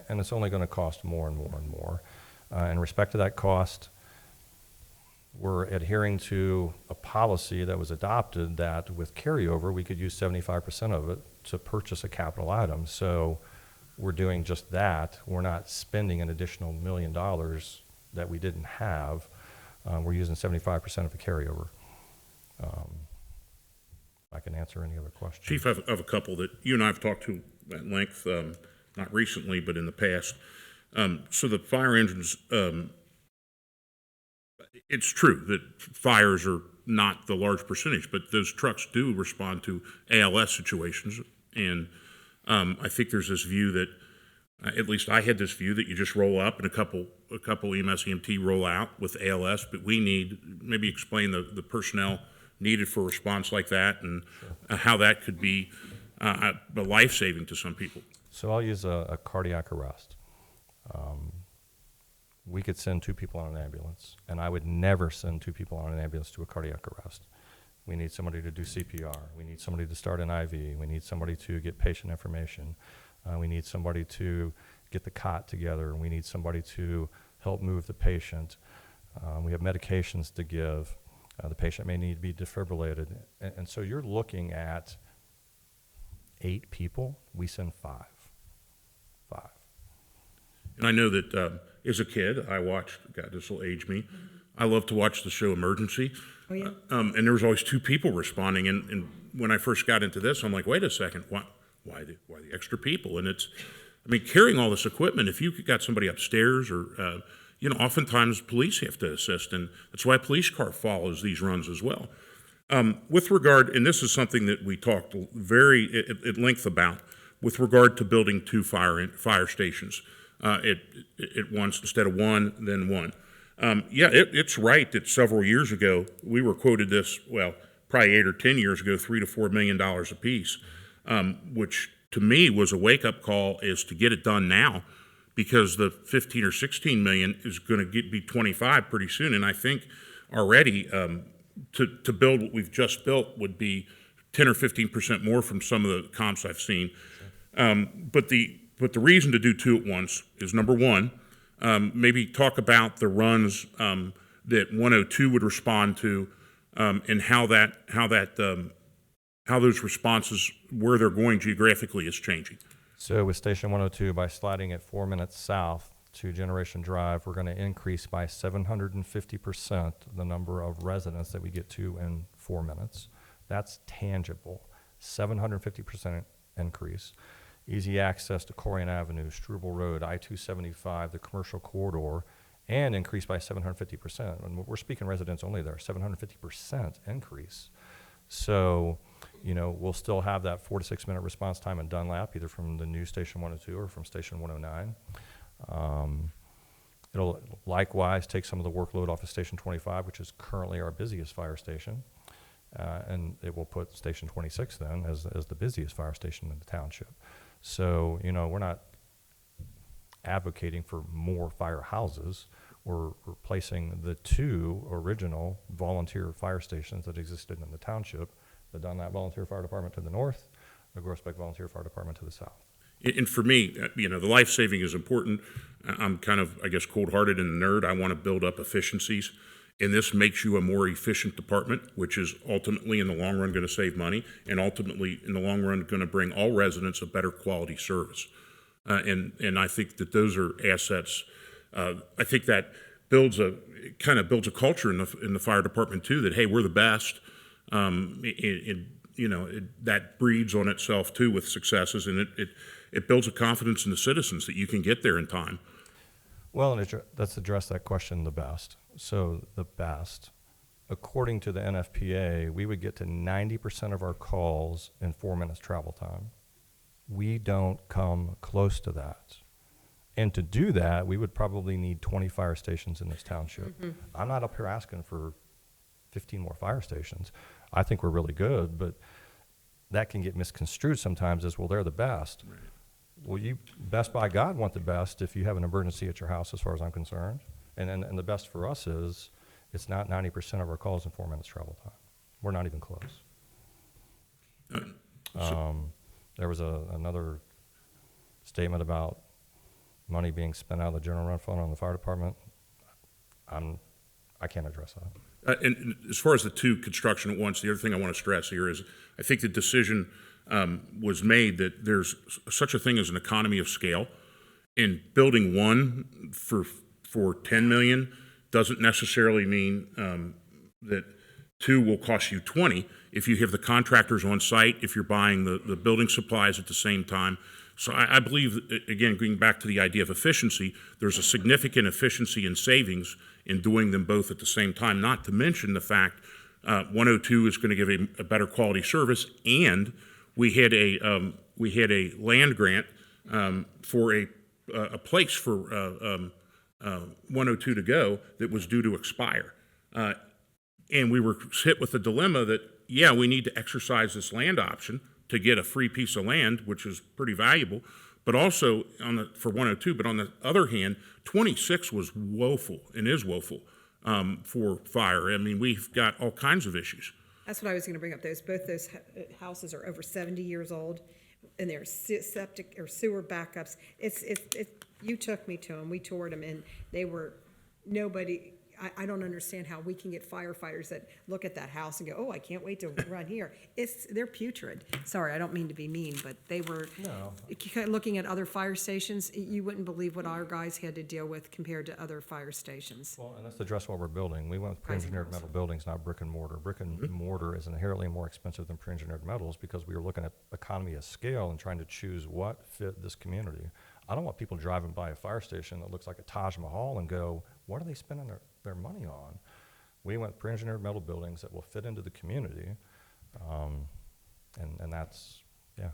and it's only going to cost more and more and more. In respect to that cost, we're adhering to a policy that was adopted that with carryover, we could use 75% of it to purchase a capital item. So we're doing just that. We're not spending an additional $1 million that we didn't have. We're using 75% of the carryover. I can answer any other questions. Chief, I have a couple that you and I have talked to at length, not recently, but in the past. So the fire engines, it's true that fires are not the large percentage, but those trucks do respond to ALS situations. And I think there's this view that, at least I had this view, that you just roll up and a couple EMS, EMT roll out with ALS, but we need, maybe explain the personnel needed for a response like that and how that could be life-saving to some people. So I'll use a cardiac arrest. We could send 2 people on an ambulance, and I would never send 2 people on an ambulance to a cardiac arrest. We need somebody to do CPR. We need somebody to start an IV. We need somebody to get patient information. We need somebody to get the cot together. We need somebody to help move the patient. We have medications to give. The patient may need to be defibrillated. And so you're looking at 8 people. We send 5. And I know that as a kid, I watched, God, this will age me, I love to watch the show Emergency. Oh, yeah. And there was always 2 people responding. And when I first got into this, I'm like, wait a second, why the extra people? And carrying all this equipment, if you got somebody upstairs or, oftentimes police have to assist. And that's why a police car follows these runs as well. With regard, and this is something that we talked very at length about, with regard to building 2 fire stations. At once, instead of 1, then 1. It's right that several years ago, we were quoted this, probably 8 or 10 years ago, $3 to $4 million apiece, which to me was a wake-up call is to get it done now, because the 15 or 16 million is going to be 25 pretty soon. And I think already to build what we've just built would be 10 or 15% more from some of the comps I've seen. But the reason to do 2 at once is, number one, maybe talk about the runs that 102 would respond to, and how those responses, where they're going geographically, is changing. So with Station 102, by sliding it 4 minutes south to Generation Drive, we're going to increase by 750% the number of residents that we get to in 4 minutes. That's tangible. 750% increase. Easy access to Colerain Avenue, Struble Road, I-275, the commercial corridor, and increased by 750%. And we're speaking residents only there, 750% increase. So you know, we'll still have that 4 to 6 minute response time in Dunlap, either from the new Station 102 or from Station 109. It'll likewise take some of the workload off of Station 25, which is currently our busiest fire station. And it will put Station 26 then as the busiest fire station in the township. So, you know, we're not advocating for more firehouses. We're replacing the 2 original volunteer fire stations that existed in the township, the Dunlap Volunteer Fire Department to the north, the Groesbeck Volunteer Fire Department to the south. And for me, you know, the life saving is important. I'm kind of, I guess, cold-hearted and a nerd. I want to build up efficiencies. And this makes you a more efficient department, which is ultimately in the long run going to save money and ultimately in the long run going to bring all residents a better quality service. And I think that those are assets. I think that kind of builds a culture in the fire department too, that, hey, we're the best. That breeds on itself too with successes, and it builds a confidence in the citizens that you can get there in time. Well, and let's address that question, the best. So the best, according to the NFPA, we would get to 90% of our calls in 4 minutes travel time. We don't come close to that. And to do that, we would probably need 20 fire stations in this township. Mm-hmm. I'm not up here asking for 15 more fire stations. I think we're really good, but that can get misconstrued sometimes as, well, they're the best. Right. Well, you best by God want the best if you have an emergency at your house, as far as I'm concerned. And the best for us is it's not 90% of our calls in 4 minutes travel time. We're not even close. There was another statement about money being spent out of the general run fund on the fire department. I can't address that. And as far as the 2 construction at once, the other thing I want to stress here is I think the decision was made that there's such a thing as an economy of scale, and building one for 10 million doesn't necessarily mean that 2 will cost you 20 if you have the contractors on site, if you're buying the building supplies at the same time. So I believe, again, going back to the idea of efficiency, there's a significant efficiency and savings in doing them both at the same time, not to mention the fact 102 is going to give a better quality service, and we had a land grant for a place for 102 to go that was due to expire. And we were hit with the dilemma that, yeah, we need to exercise this land option to get a free piece of land, which is pretty valuable, but also for 102. But on the other hand, 26 was woeful and is woeful for fire. I mean, we've got all kinds of issues. That's what I was going to bring up. Both those houses are over 70 years old, and they're septic or sewer backups. You took me to them. We toured them, and they were nobody. I don't understand how we can get firefighters that look at that house and go, "Oh, I can't wait to run here." They're putrid. Sorry, I don't mean to be mean, but they were. No. Looking at other fire stations, you wouldn't believe what our guys had to deal with compared to other fire stations. Well, and let's address what we're building. We went with pre-engineered metal buildings, not brick and mortar. Brick and mortar is inherently more expensive than pre-engineered metals because we were looking at economy of scale and trying to choose what fit this community. I don't want people driving by a fire station that looks like a Taj Mahal and go, what are they spending their money on? We went pre-engineered metal buildings that will fit into the community, and that's, yeah.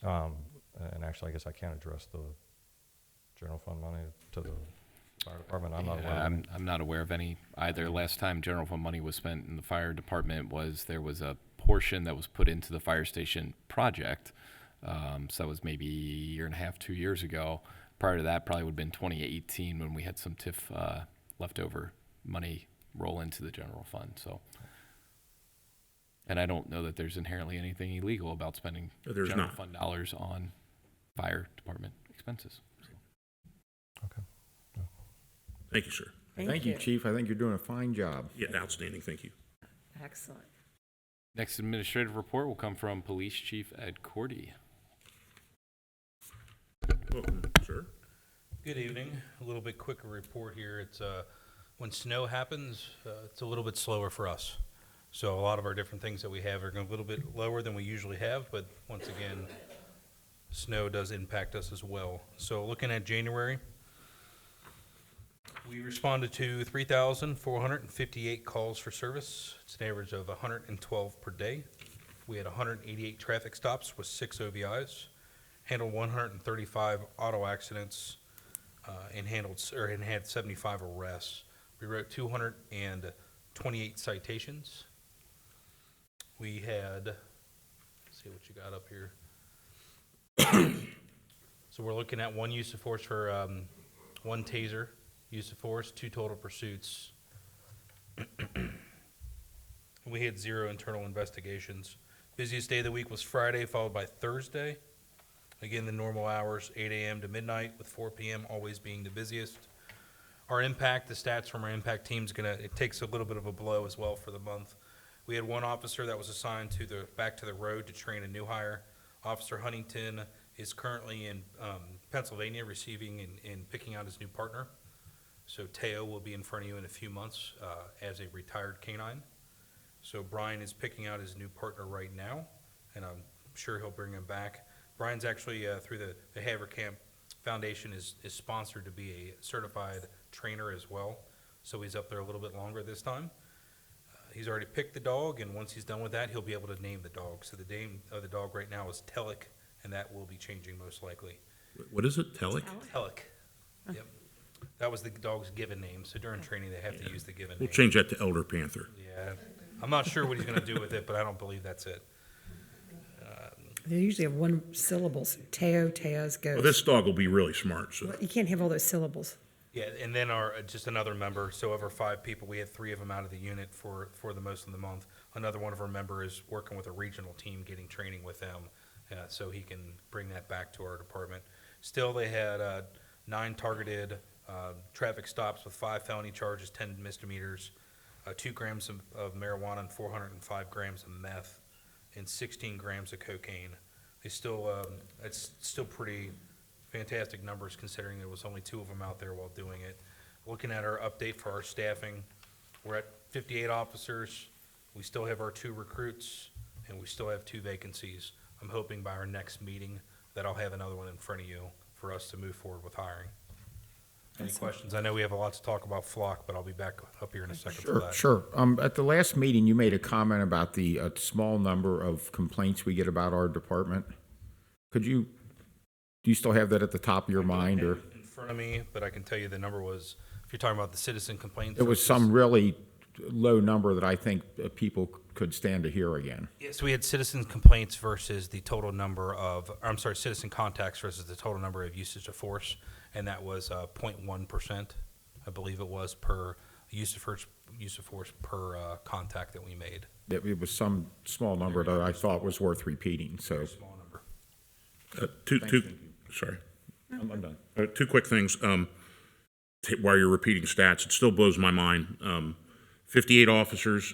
And actually, I guess I can't address the general fund money to the fire department. I'm not aware. I'm not aware of any either. Last time general fund money was spent in the fire department there was a portion that was put into the fire station project. So that was maybe a year and a half, 2 years ago. Prior to that, probably would have been 2018 when we had some TIF leftover money roll into the general fund. So, and I don't know that there's inherently anything illegal about spending general fund dollars on fire department expenses. So. Okay. Yeah. Thank you, sir. Thank you, Chief. I think you're doing a fine job. Yeah, outstanding. Thank you. Excellent. Next administrative report will come from Police Chief Ed Cordy. Welcome, sir. Good evening. A little bit quicker report here. It's when snow happens, it's a little bit slower for us. So a lot of our different things that we have are a little bit lower than we usually have, but once again, snow does impact us as well. So looking at January, We responded to 3,458 calls for service. It's an average of 112 per day. We had 188 traffic stops with 6 OVIs, handled 135 auto accidents, and had 75 arrests. We wrote 228 citations. We had, let's see what you got up here. So we're looking at 1 use of force for 1 taser use of force, 2 total pursuits. We had 0 internal investigations. Busiest day of the week was Friday, followed by Thursday. Again, the normal hours, 8 a.m. to midnight, with 4 p.m. always being the busiest. Our impact, the stats from our impact team it takes a little bit of a blow as well for the month. We had 1 officer that was assigned to back to the road to train a new hire. Officer Huntington is currently in Pennsylvania receiving and picking out his new partner. So Teo will be in front of you in a few months as a retired canine. So Brian is picking out his new partner right now, and I'm sure he'll bring him back. Brian's actually, through the Haverkamp Foundation, is sponsored to be a certified trainer as well. So he's up there a little bit longer this time. He's already picked the dog, and once he's done with that, he'll be able to name the dog. So the name of the dog right now is Telic, and that will be changing most likely. What is it, Telic? Telic. Yep. That was the dog's given name. So during training, they have to use the given name. We'll change that to Elder Panther. Yeah. I'm not sure what he's going to do with it, but I don't believe that's it. They usually have 1 syllables. Teo, Teos, goes. Well, this dog will be really smart, so. You can't have all those syllables. Yeah, and then just another member, so over 5 people, we had 3 of them out of the unit for the most of the month. Another one of our members is working with a regional team, getting training with them, so he can bring that back to our department. Still, they had 9 targeted traffic stops with 5 felony charges, 10 misdemeanors, 2 grams of marijuana and 405 grams of meth, and 16 grams of cocaine. They still, it's still pretty fantastic numbers considering there was only 2 of them out there while doing it. Looking at our update for our staffing, we're at 58 officers. We still have our 2 recruits, and we still have 2 vacancies. I'm hoping by our next meeting that I'll have another one in front of you for us to move forward with hiring. Any questions? I know we have a lot to talk about Flock, but I'll be back up here in a second for that. Sure. At the last meeting, you made a comment about the small number of complaints we get about our department. Do you still have that at the top of your mind, or? In front of me, but I can tell you the number was, if you're talking about the citizen complaints. It was some really low number that I think people could stand to hear again. Yes, we had citizen complaints versus the total number of, citizen contacts versus the total number of usage of force, and that was 0.1%, I believe it was, per use of force per contact that we made. It was some small number that I thought was worth repeating, so. Small number. Sorry. I'm done. 2 quick things. While you're repeating stats, it still blows my mind. 58 officers.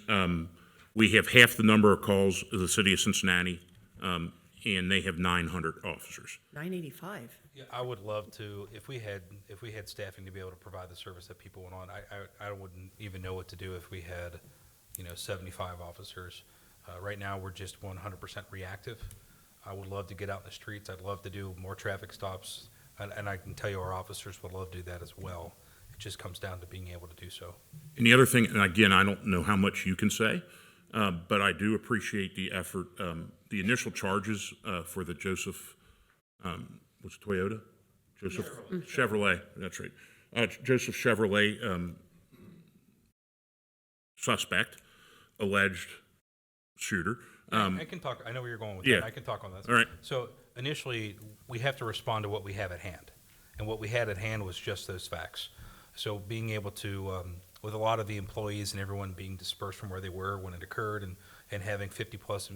We have half the number of calls of the city of Cincinnati, and they have 900 officers. 985. Yeah, I would love to, if we had staffing to be able to provide the service that people want. I wouldn't even know what to do if we had, 75 officers. Right now, we're just 100% reactive. I would love to get out in the streets. I'd love to do more traffic stops, and I can tell you our officers would love to do that as well. It just comes down to being able to do so. And the other thing, and again, I don't know how much you can say, but I do appreciate the effort. The initial charges for the Joseph, what's it, Toyota? Joseph Chevrolet, that's right. Joseph Chevrolet suspect, alleged shooter. I can talk. I know where you're going with yeah. that. I can talk on that. All right. So initially, we have to respond to what we have at hand, and what we had at hand was just those facts. So being able to, with a lot of the employees and everyone being dispersed from where they were when it occurred, and having 50 plus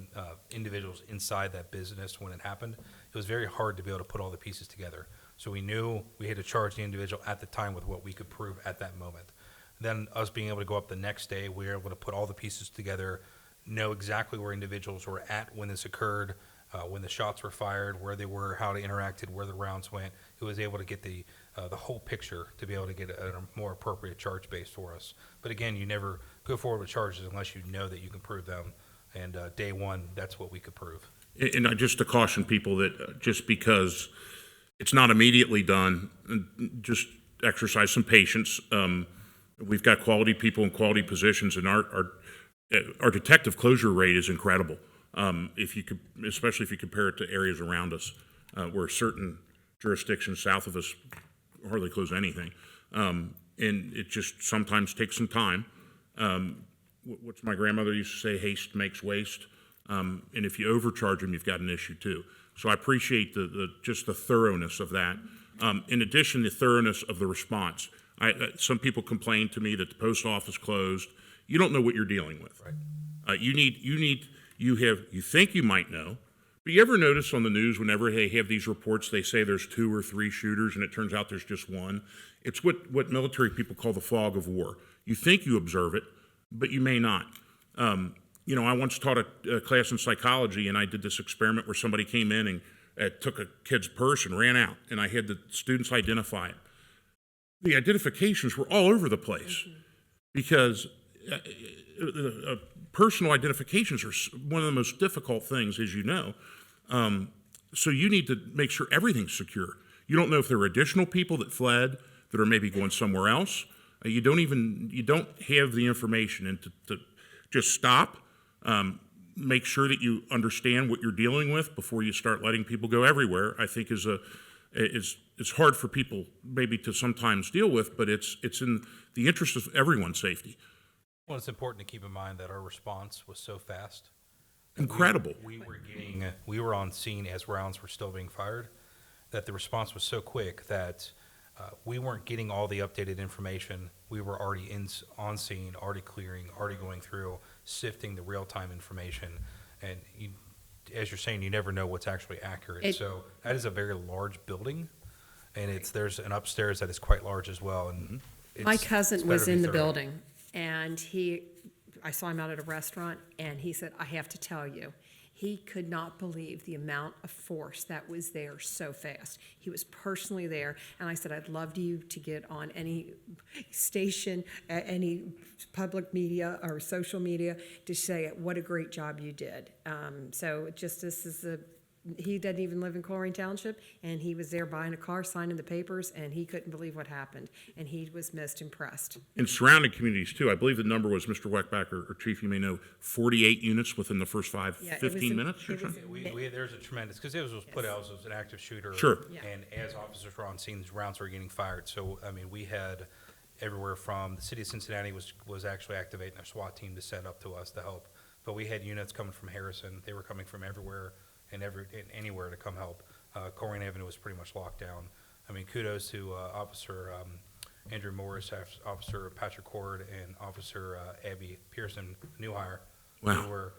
individuals inside that business when it happened, it was very hard to be able to put all the pieces together. So we knew we had to charge the individual at the time with what we could prove at that moment. Then us being able to go up the next day, we were able to put all the pieces together, know exactly where individuals were at when this occurred, when the shots were fired, where they were, how they interacted, where the rounds went. It was able to get the whole picture to be able to get a more appropriate charge base for us. But again, you never go forward with charges unless you know that you can prove them. And day one, that's what we could prove. And just to caution people that just because it's not immediately done, just exercise some patience. We've got quality people in quality positions, and our detective closure rate is incredible. If you could, especially if you compare it to areas around us, where certain jurisdictions south of us hardly close anything, and it just sometimes takes some time. What's my grandmother used to say? Haste makes waste, and if you overcharge them, you've got an issue too. So I appreciate just the thoroughness of that. In addition, the thoroughness of the response. Some people complain to me that the post office closed. You don't know what you're dealing with. Right. You think you might know, but you ever notice on the news whenever they have these reports, they say there's 2 or 3 shooters, and it turns out there's just one. It's what military people call the fog of war. You think you observe it, but you may not. I once taught a class in psychology, and I did this experiment where somebody came in and took a kid's purse and ran out, and I had the students identify it. The identifications were all over the place because personal identifications are one of the most difficult things, as you know. So you need to make sure everything's secure. You don't know if there are additional people that fled that are maybe going somewhere else. You don't have the information, and to just stop, make sure that you understand what you're dealing with before you start letting people go everywhere, I think it's hard for people maybe to sometimes deal with, but it's in the interest of everyone's safety. Well, it's important to keep in mind that our response was so fast. Incredible. We were on scene as rounds were still being fired, that the response was so quick that we weren't getting all the updated information. We were already on scene, already clearing, already going through, sifting the real-time information. And as you're saying, you never know what's actually accurate. So that is a very large building, and there's an upstairs that is quite large as well. And my cousin was in the building, and I saw him out at a restaurant, and he said, I have to tell you, he could not believe the amount of force that was there so fast. He was personally there, and I said, I'd love you to get on any station, any public media or social media to say what a great job you did. He doesn't even live in Colerain Township, and he was there buying a car, signing the papers, and he couldn't believe what happened, and he was most impressed. In surrounding communities, too, I believe the number was, Mr. Weckback or Chief, you may know, 48 units within the first 15 minutes? There's a tremendous, because it was put out as an active shooter. Sure. And as officers were on scene, rounds were getting fired. So, we had everywhere from the city of Cincinnati was actually activating their SWAT team to send up to us to help. But we had units coming from Harrison. They were coming from everywhere and anywhere to come help. Colerain Avenue was pretty much locked down. Kudos to Officer Andrew Morris, Officer Patrick Cord, and Officer Abby Pearson, new hire. Wow.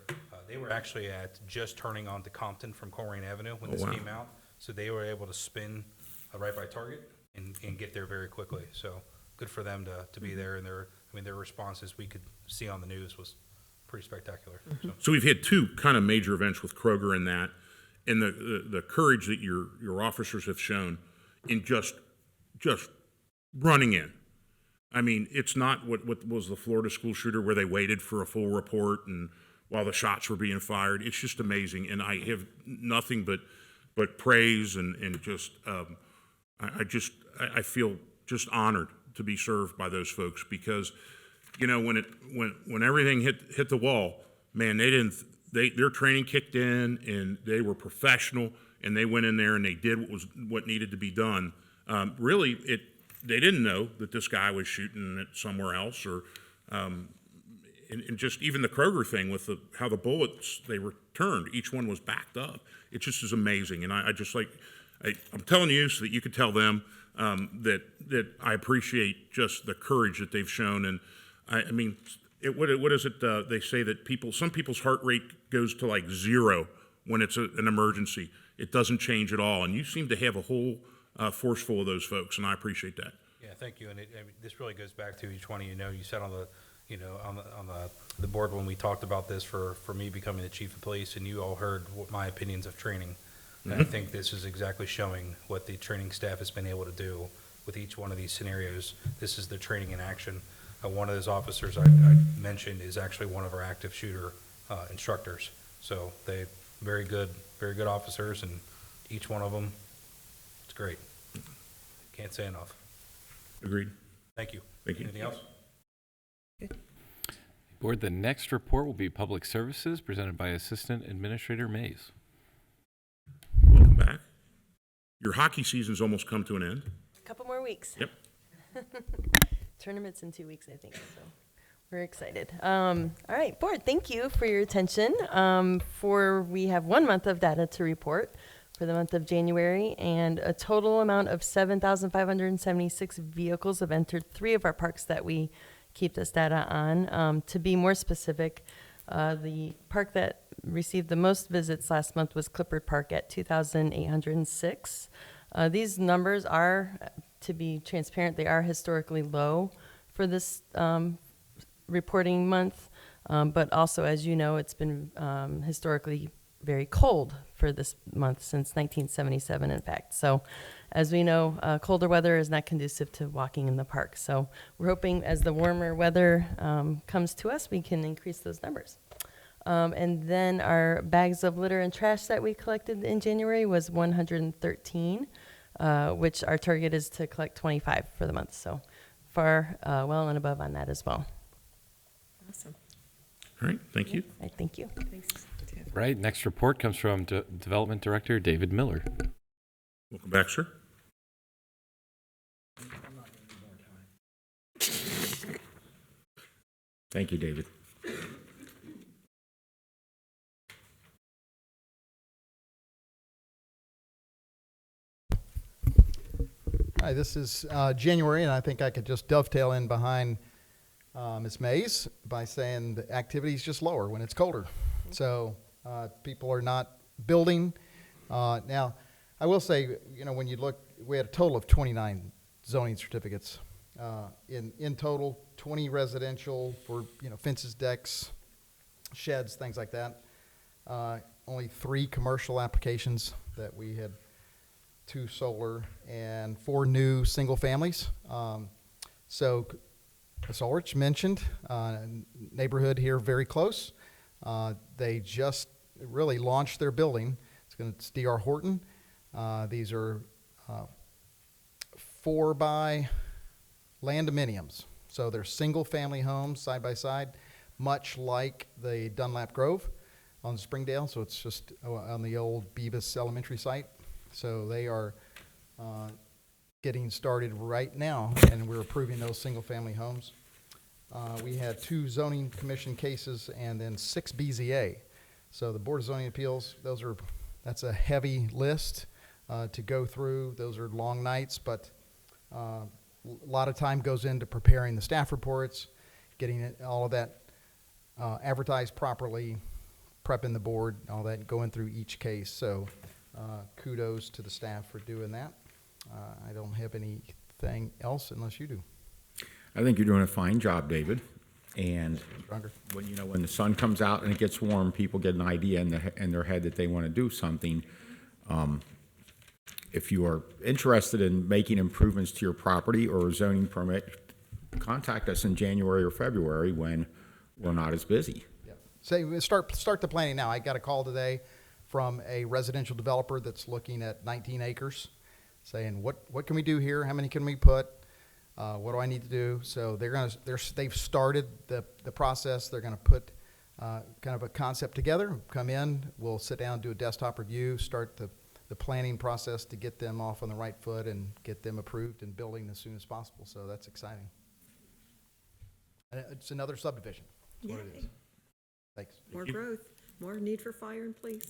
They were actually just turning on to Compton from Colerain Avenue when this came out. So they were able to spin right by Target and get there very quickly. So good for them to be there. And their responses we could see on the news was pretty spectacular. So we've had 2 kind of major events with Kroger in that, and the courage that your officers have shown in just running in. It's not what was the Florida school shooter where they waited for a full report and while the shots were being fired. It's just amazing, and I have nothing but praise and just I feel just honored to be served by those folks, because when everything hit the wall, man, their training kicked in, and they were professional, and they went in there and they did what needed to be done. Really, they didn't know that this guy was shooting it somewhere else, or and just even the Kroger thing with how the bullets they returned, each one was backed up. It just is amazing, and I'm telling you so that you could tell them that I appreciate just the courage that they've shown. And what is it? They say that some people's heart rate goes to like 0 when it's an emergency. It doesn't change at all. And you seem to have a whole force full of those folks, and I appreciate that. Yeah, thank you. And this really goes back to each one of you. You sat on the board when we talked about this for me becoming the chief of police, and you all heard what my opinions of training. And I think this is exactly showing what the training staff has been able to do with each one of these scenarios. This is the training in action. One of those officers I mentioned is actually one of our active shooter instructors. So they very good officers, and each one of them, it's great. Can't say enough. Agreed. Thank you. Thank you. Anything else? Board, the next report will be Public Services, presented by Assistant Administrator Mays. Welcome back. Your hockey season's almost come to an end. A couple more weeks. Yep. Tournament's in 2 weeks, I think, so we're excited. All right, board, thank you for your attention. We have 1 month of data to report for the month of January, and a total amount of 7,576 vehicles have entered 3 of our parks that we keep this data on. To be more specific, the park that received the most visits last month was Clippard Park at 2,806. These numbers are, to be transparent, they are historically low for this reporting month, but also, as you know, it's been historically very cold for this month since 1977, in fact. So, as we know, colder weather is not conducive to walking in the park. So we're hoping as the warmer weather comes to us, we can increase those numbers. And then our bags of litter and trash that we collected in January was 113, which our target is to collect 25 for the month. So far, well and above on that as well. Awesome. All right, thank you. All right, thank you. Thanks. Right, next report comes from Development Director David Miller. Welcome back, sir. Thank you, David. Hi, this is January, and I think I could just dovetail in behind Ms. Mays by saying the activity is just lower when it's colder. So people are not building. Now, I will say, you know, when you look, we had a total of 29 zoning certificates. In total, 20 residential for, you know, fences, decks, sheds, things like that. Only 3 commercial applications that we had, 2 solar, and 4 new single families. So, as Ulrich mentioned, neighborhood here very close. They just really launched their building. It's D.R. Horton. These are 4-by landominiums. So they're single-family homes side by side, much like the Dunlap Grove on Springdale. So it's just on the old Beavis Elementary site. So they are getting started right now, and we're approving those single-family homes. We had 2 zoning commission cases and then 6 BZA. So the Board of Zoning Appeals, that's a heavy list to go through. Those are long nights, but a lot of time goes into preparing the staff reports, getting all of that advertised properly, prepping the board, all that, going through each case. So kudos to the staff for doing that. I don't have anything else unless you do. I think you're doing a fine job, David. And when the sun comes out and it gets warm, people get an idea in their head that they want to do something. If you are interested in making improvements to your property or a zoning permit, contact us in January or February when we're not as busy. Yeah. Say start the planning now. I got a call today from a residential developer that's looking at 19 acres, saying what can we do here? How many can we put? What do I need to do? So they've started the process. They're going to put kind of a concept together, come in, we'll sit down, do a desktop review, start the planning process to get them off on the right foot and get them approved and building as soon as possible. So that's exciting. And it's another subdivision. That's what it is. Thanks. More growth, more need for fire and police.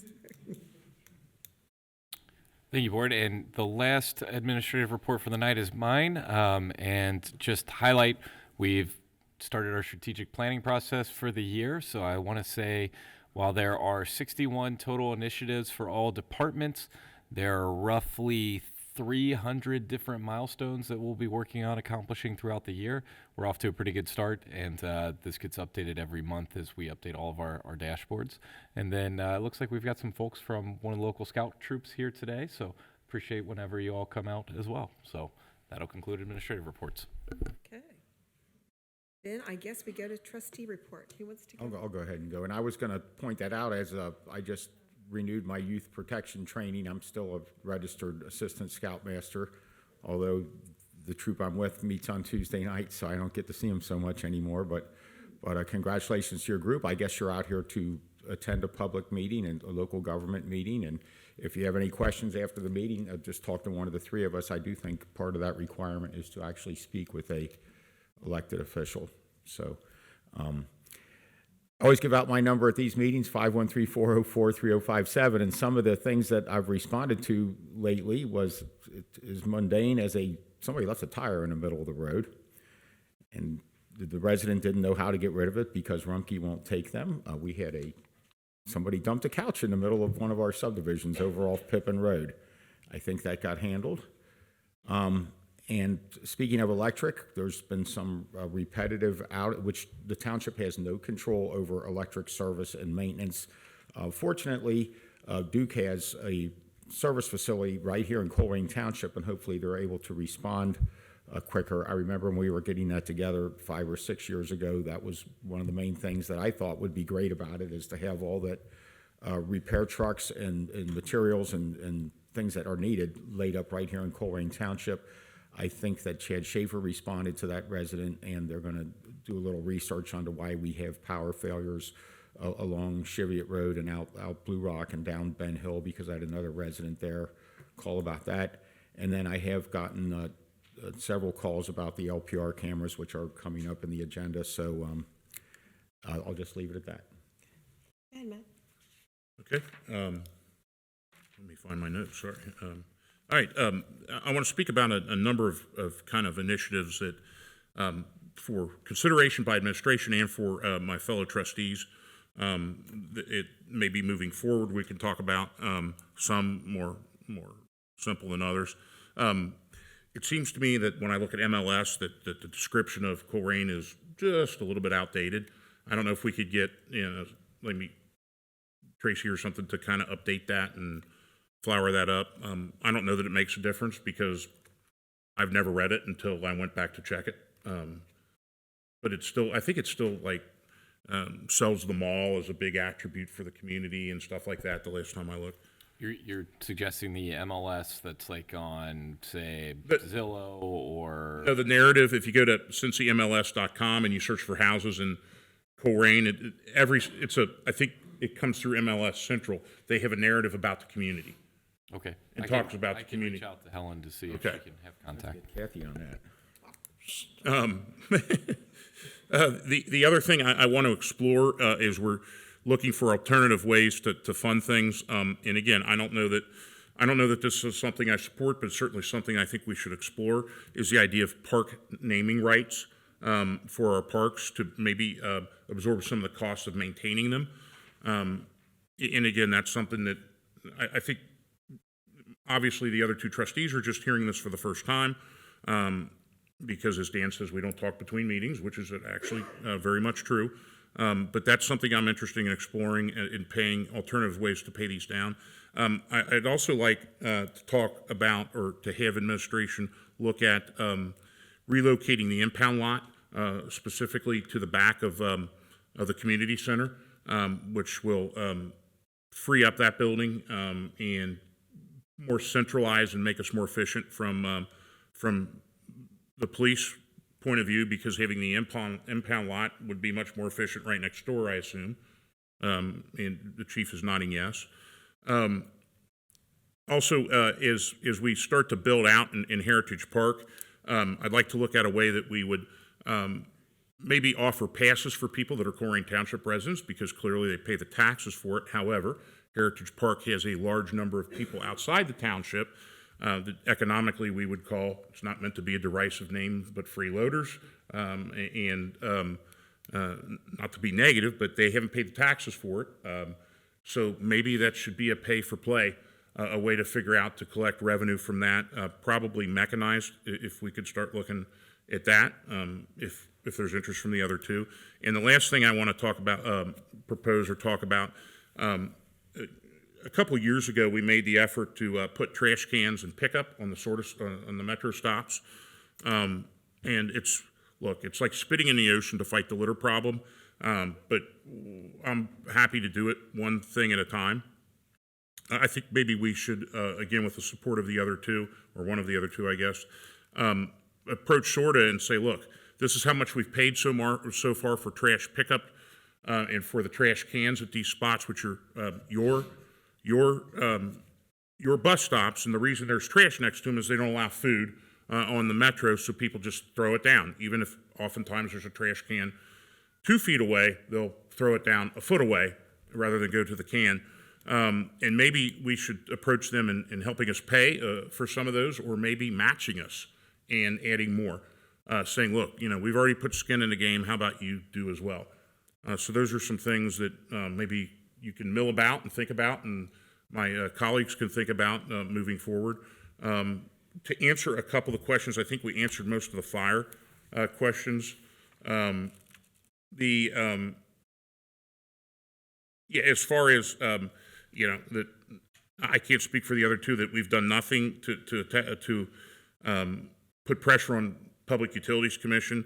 Thank you, Board. And the last administrative report for the night is mine. And just highlight, we've started our strategic planning process for the year. So I want to say, while there are 61 total initiatives for all departments, there are roughly 300 different milestones that we'll be working on accomplishing throughout the year. We're off to a pretty good start, and this gets updated every month as we update all of our dashboards. And then it looks like we've got some folks from one of the local scout troops here today, so appreciate whenever you all come out as well. So that'll conclude administrative reports. Okay. Then I guess we go to trustee report. Who wants to go? I'll go ahead and go. And I was going to point that out as I just renewed my youth protection training. I'm still a registered assistant scoutmaster, although the troop I'm with meets on Tuesday night, so I don't get to see them so much anymore. But congratulations to your group. I guess you're out here to attend a public meeting and a local government meeting. And if you have any questions after the meeting, just talk to one of the three of us. I do think part of that requirement is to actually speak with a elected official. So I always give out my number at these meetings, 513-404-3057. And some of the things that I've responded to lately was as mundane as somebody left a tire in the middle of the road. And the resident didn't know how to get rid of it because Rumpke won't take them. We had somebody dumped a couch in the middle of one of our subdivisions over off Pippin Road. I think that got handled. And speaking of electric, there's been some repetitive which the township has no control over electric service and maintenance. Fortunately, Duke has a service facility right here in Colerain Township, and hopefully they're able to respond quicker. I remember when we were getting that together 5 or 6 years ago, that was one of the main things that I thought would be great about it, is to have all that repair trucks and materials and things that are needed laid up right here in Colerain Township. I think that Chad Schaefer responded to that resident, and they're going to do a little research onto why we have power failures along Cheviot Road and out Blue Rock and down Ben Hill, because I had another resident there call about that. And then I have gotten several calls about the LPR cameras, which are coming up in the agenda. So I'll just leave it at that. Go ahead, Matt. Okay. Let me find my notes, sorry. All right, I want to speak about a number of kind of initiatives that, for consideration by administration and for my fellow trustees, it may be moving forward. We can talk about some more simple than others. It seems to me that when I look at MLS, that the description of Colerain is just a little bit outdated. I don't know if we could get, maybe Tracy or something to kind of update that and flower that up. I don't know that it makes a difference because I've never read it until I went back to check it. But it's still, I think it's still like sells the mall as a big attribute for the community and stuff like that the last time I looked. You're suggesting the MLS that's like on, say, Zillow or... No, the narrative, if you go to CincyMLS.com and you search for houses in Colerain, I think it comes through MLS Central. They have a narrative about the community. Okay. And talks about the community. I can reach out to Helen to see if Okay. she can have contact. Get Kathy on that. The other thing I want to explore is we're looking for alternative ways to fund things. And again, I don't know that this is something I support, but certainly something I think we should explore, is the idea of park naming rights for our parks to maybe absorb some of the costs of maintaining them. And again, that's something that I think obviously the other two trustees are just hearing this for the first time, because as Dan says, we don't talk between meetings, which is actually very much true. But that's something I'm interested in exploring, in paying alternative ways to pay these down. I'd also like to talk about, or to have administration look at relocating the impound lot, specifically to the back of the community center, which will free up that building and more centralize and make us more efficient from the police point of view, because having the impound lot would be much more efficient right next door, I assume. And the chief is nodding yes. Also, as we start to build out in Heritage Park, I'd like to look at a way that we would maybe offer passes for people that are Colerain Township residents, because clearly they pay the taxes for it. However, Heritage Park has a large number of people outside the township that economically we would call, it's not meant to be a derisive name, but freeloaders, and not to be negative, but they haven't paid the taxes for it. So maybe that should be a pay for play, a way to figure out to collect revenue from that, probably mechanized, if we could start looking at that, if there's interest from the other two. And the last thing I want to talk about, propose or talk about, a couple of years ago, we made the effort to put trash cans and pickup on the metro stops, and it's like spitting in the ocean to fight the litter problem. But I'm happy to do it one thing at a time. I think maybe we should, again, with the support of the other two, or one of the other two, I guess, approach sorta and say, look, this is how much we've paid so far for trash pickup and for the trash cans at these spots, which are your bus stops. And the reason there's trash next to them is they don't allow food on the metro, so people just throw it down. Even if oftentimes there's a trash can 2 feet away, they'll throw it down a foot away rather than go to the can. And maybe we should approach them in helping us pay for some of those, or maybe matching us and adding more, saying, look, we've already put skin in the game, how about you do as well? So those are some things that maybe you can mill about and think about, and my colleagues can think about moving forward. To answer a couple of questions, I think we answered most of the fire questions. As far as that, I can't speak for the other two, that we've done nothing to put pressure on Public Utilities Commission.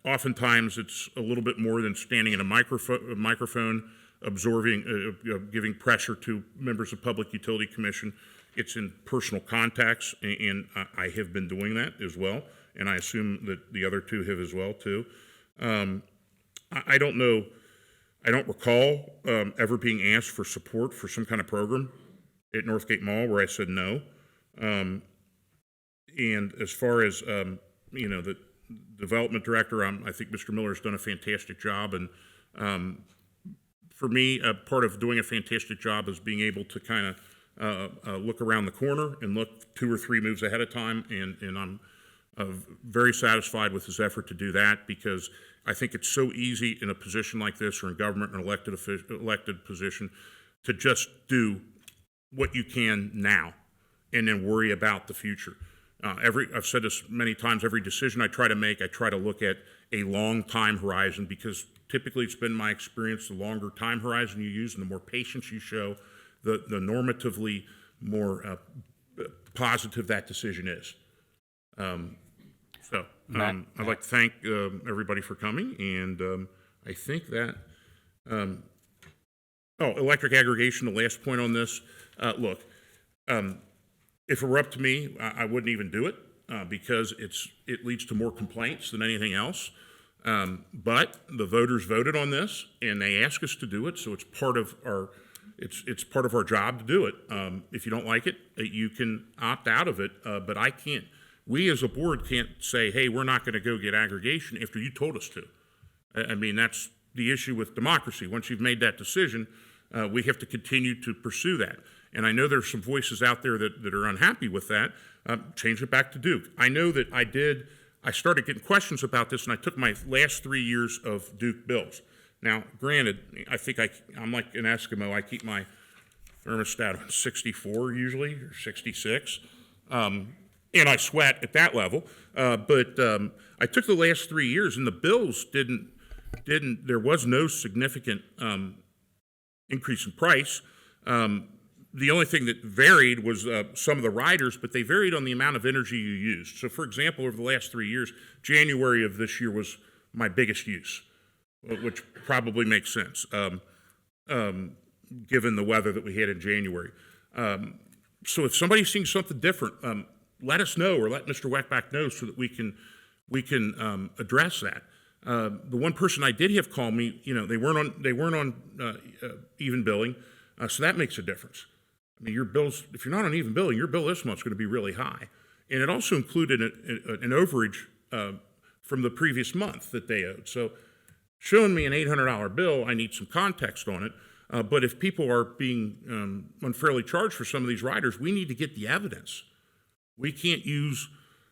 Oftentimes it's a little bit more than standing in a microphone, absorbing, giving pressure to members of Public Utility Commission. It's in personal contacts, and I have been doing that as well, and I assume that the other two have as well too. I don't know. I don't recall ever being asked for support for some kind of program at Northgate Mall where I said no. And as far as the development director, I think Mr. Miller's done a fantastic job. And for me, part of doing a fantastic job is being able to kind of look around the corner and look 2 or 3 moves ahead of time. And I'm very satisfied with his effort to do that, because I think it's so easy in a position like this, or in government, an elected position, to just do what you can now and then worry about the future. I've said this many times, every decision I try to make, I try to look at a long time horizon, because typically it's been my experience, the longer time horizon you use and the more patience you show, the normatively more positive that decision is. I'd like to thank everybody for coming, and I think that, electric aggregation, the last point on this. Look, if it were up to me, I wouldn't even do it, because it leads to more complaints than anything else. But the voters voted on this, and they asked us to do it, so it's part of our job to do it. If you don't like it, you can opt out of it, but I can't. We as a board can't say, hey, we're not going to go get aggregation after you told us to. I mean, that's the issue with democracy. Once you've made that decision, we have to continue to pursue that. And I know there's some voices out there that are unhappy with that. Change it back to Duke. I know that I started getting questions about this, and I took my last 3 years of Duke bills. Now, granted, I think I'm like an Eskimo. I keep my thermostat on 64 usually, or 66. And I sweat at that level, but I took the last 3 years, and the bills there was no significant increase in price. The only thing that varied was some of the riders, but they varied on the amount of energy you used. So, for example, over the last 3 years, January of this year was my biggest use, which probably makes sense, given the weather that we had in January. So if somebody's seeing something different, let us know, or let Mr. Weckbach know, so that we can address that. The one person I did have call me, they weren't on even billing, so that makes a difference. I mean, your bills, if you're not on even billing, your bill this month is going to be really high, and it also included an overage from the previous month that they owed. So, showing me an $800 bill, I need some context on it. But if people are being unfairly charged for some of these riders, we need to get the evidence. We can't use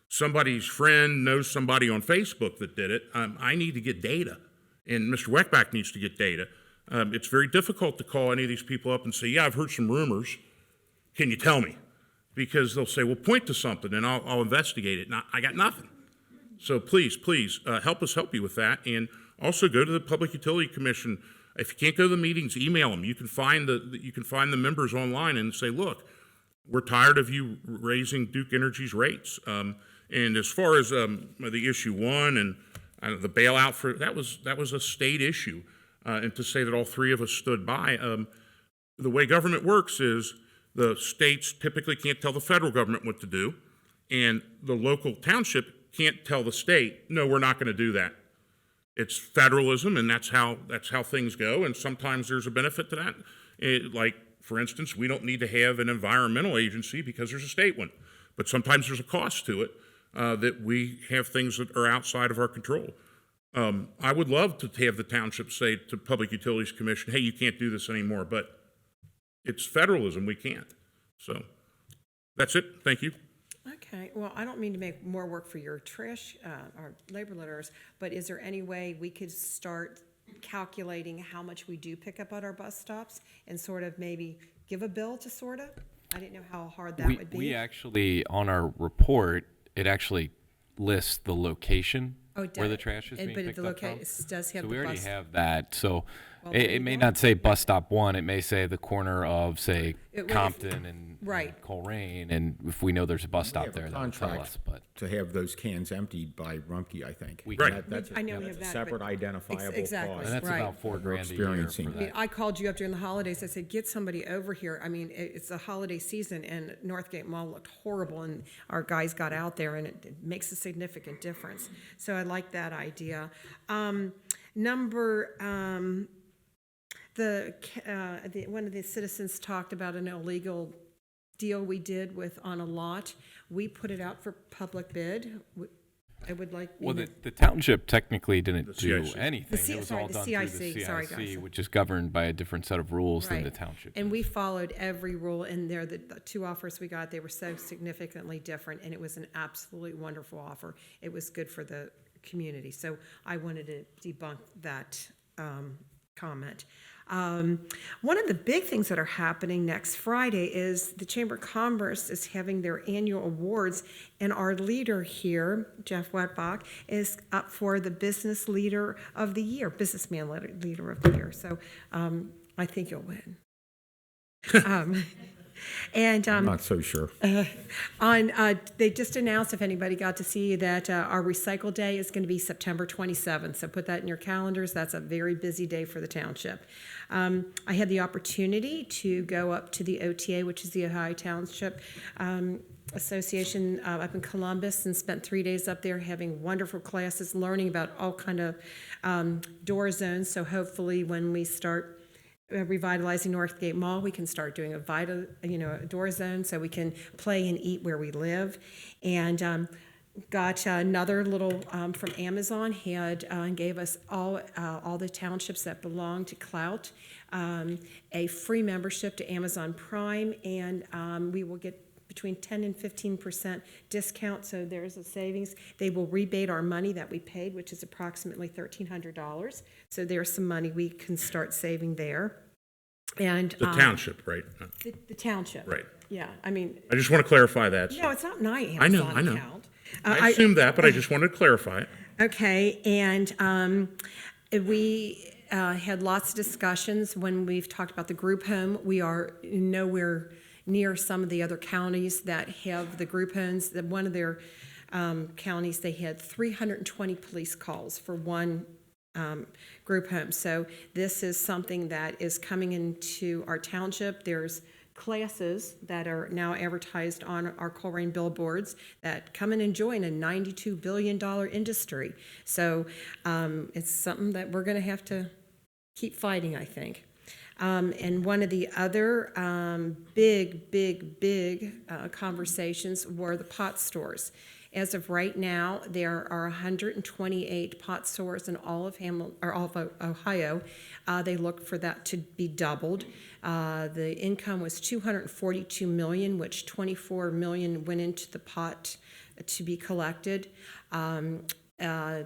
somebody's friend knows somebody on Facebook that did it. I need to get data, and Mr. Weckbach needs to get data. It's very difficult to call any of these people up and say, yeah, I've heard some rumors. Can you tell me? Because they'll say, well, point to something, and I'll investigate it. And I got nothing. So please, help us help you with that. And also go to the Public Utility Commission. If you can't go to the meetings, email them. You can find the members online and say, look, we're tired of you raising Duke Energy's rates. And as far as the issue 1 and the bailout that was a state issue. And to say that all 3 of us stood by, the way government works is the states typically can't tell the federal government what to do, And the local township can't tell the state, no, we're not going to do that. It's federalism, and that's how things go. And sometimes there's a benefit to that. Like, for instance, we don't need to have an environmental agency because there's a state one. But sometimes there's a cost to it that we have things that are outside of our control. I would love to have the township say to Public Utilities Commission, hey, you can't do this anymore. But it's federalism. We can't. So that's it. Thank you. Okay, well, I don't mean to make more work for your Trish, our labor letters, but is there any way we could start calculating how much we do pick up at our bus stops and sort of maybe give a bill to sorta? I didn't know how hard that would be. We actually, on our report, it actually lists the location where the trash is being picked up from. It does have So the we already bus. have that. So Well, there it you may go. not say bus stop 1. It may say the corner of, say, It would- Compton and Right. Colerain. And if we know there's a bus We stop have a there, that will tell contract us. But to have those cans emptied by Rumpke, I think. We Right. That's I know we that's have a that, separate but- identifiable exactly. cost. and that's Right. about $4 grand a year experiencing. for I mean, that. I called you up during the holidays. I said, get somebody over here. I mean, it's the holiday season, and Northgate Mall looked horrible, and our guys got out there, and it makes a significant difference. So I like that idea. One of the citizens talked about an illegal deal we did on a lot. We put it out for public bid. I would like. Well, the township technically didn't do CIC. anything. It was all done through the CIC, sorry, guys. CIC, which is governed by a different set of rules than Right. the township. And is. we followed every rule in there. The two offers we got, they were so significantly different, and it was an absolutely wonderful offer. It was good for the community. So I wanted to debunk that comment. One of the big things that are happening next Friday is the Chamber of Commerce is having their annual awards, and our leader here, Jeff Wetbach, is up for the Business Leader of the Year, Businessman Leader of the Year. So I think you'll win. And I'm not so sure. they just announced, if anybody got to see, that our Recycle Day is going to be September 27th. So put that in your calendars. That's a very busy day for the township. I had the opportunity to go up to the OTA, which is the Ohio Township Association up in Columbus, and spent 3 days up there having wonderful classes, learning about all kind of door zones. So hopefully when we start revitalizing Northgate Mall, we can start doing a door zone so we can play and eat where we live. And got another little from Amazon, gave us all the townships that belong to Clout a free membership to Amazon Prime, and we will get between 10 and 15% discount, so there's a savings. They will rebate our money that we paid, which is approximately $1,300. So there's some money we can start saving there. And The township, right? the township, Right. Yeah, I mean, I just want to clarify that. no, it's not my I know, Amazon I know. account. I assumed that, but I just wanted to clarify it. Okay, and we had lots of discussions when we've talked about the group home. We are nowhere near some of the other counties that have the group homes. One of their counties, they had 320 police calls for one group home. So this is something that is coming into our township. There's classes that are now advertised on our Colerain billboards that come and join a $92 billion industry. So it's something that we're going to have to keep fighting, I think. And one of the other big conversations were the pot stores. As of right now, there are 128 pot stores in all of Ohio. They look for that to be doubled. The income was $242 million, which $24 million went into the pot to be collected.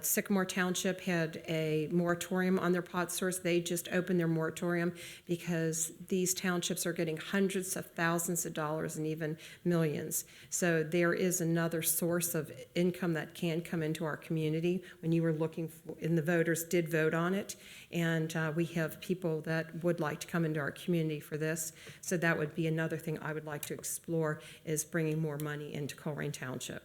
Sycamore Township had a moratorium on their pot stores. They just opened their moratorium because these townships are getting hundreds of thousands of dollars and even millions. So there is another source of income that can come into our community when you were looking for, and the voters did vote on it. And we have people that would like to come into our community for this. So that would be another thing I would like to explore, is bringing more money into Colerain Township,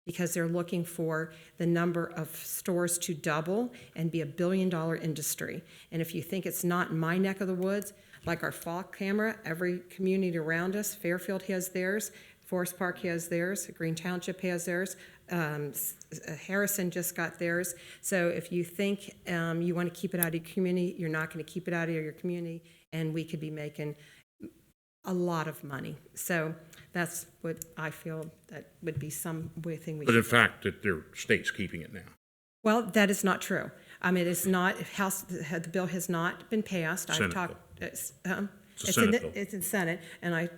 because they're looking for the number of stores to double and be $1 billion industry. And if you think it's not in my neck of the woods, like our Falk camera, every community around us, Fairfield has theirs, Forest Park has theirs, Green Township has theirs, Harrison just got theirs. So if you think you want to keep it out of your community, you're not going to keep it out of your community, and we could be making a lot of money. So that's what I feel that would be some way thing we But should. in fact, that their state's keeping it now. Well, that is not true. It is not, the bill has not been passed. I've Senate talked, bill. it's It's a Senate bill. It's in Senate, and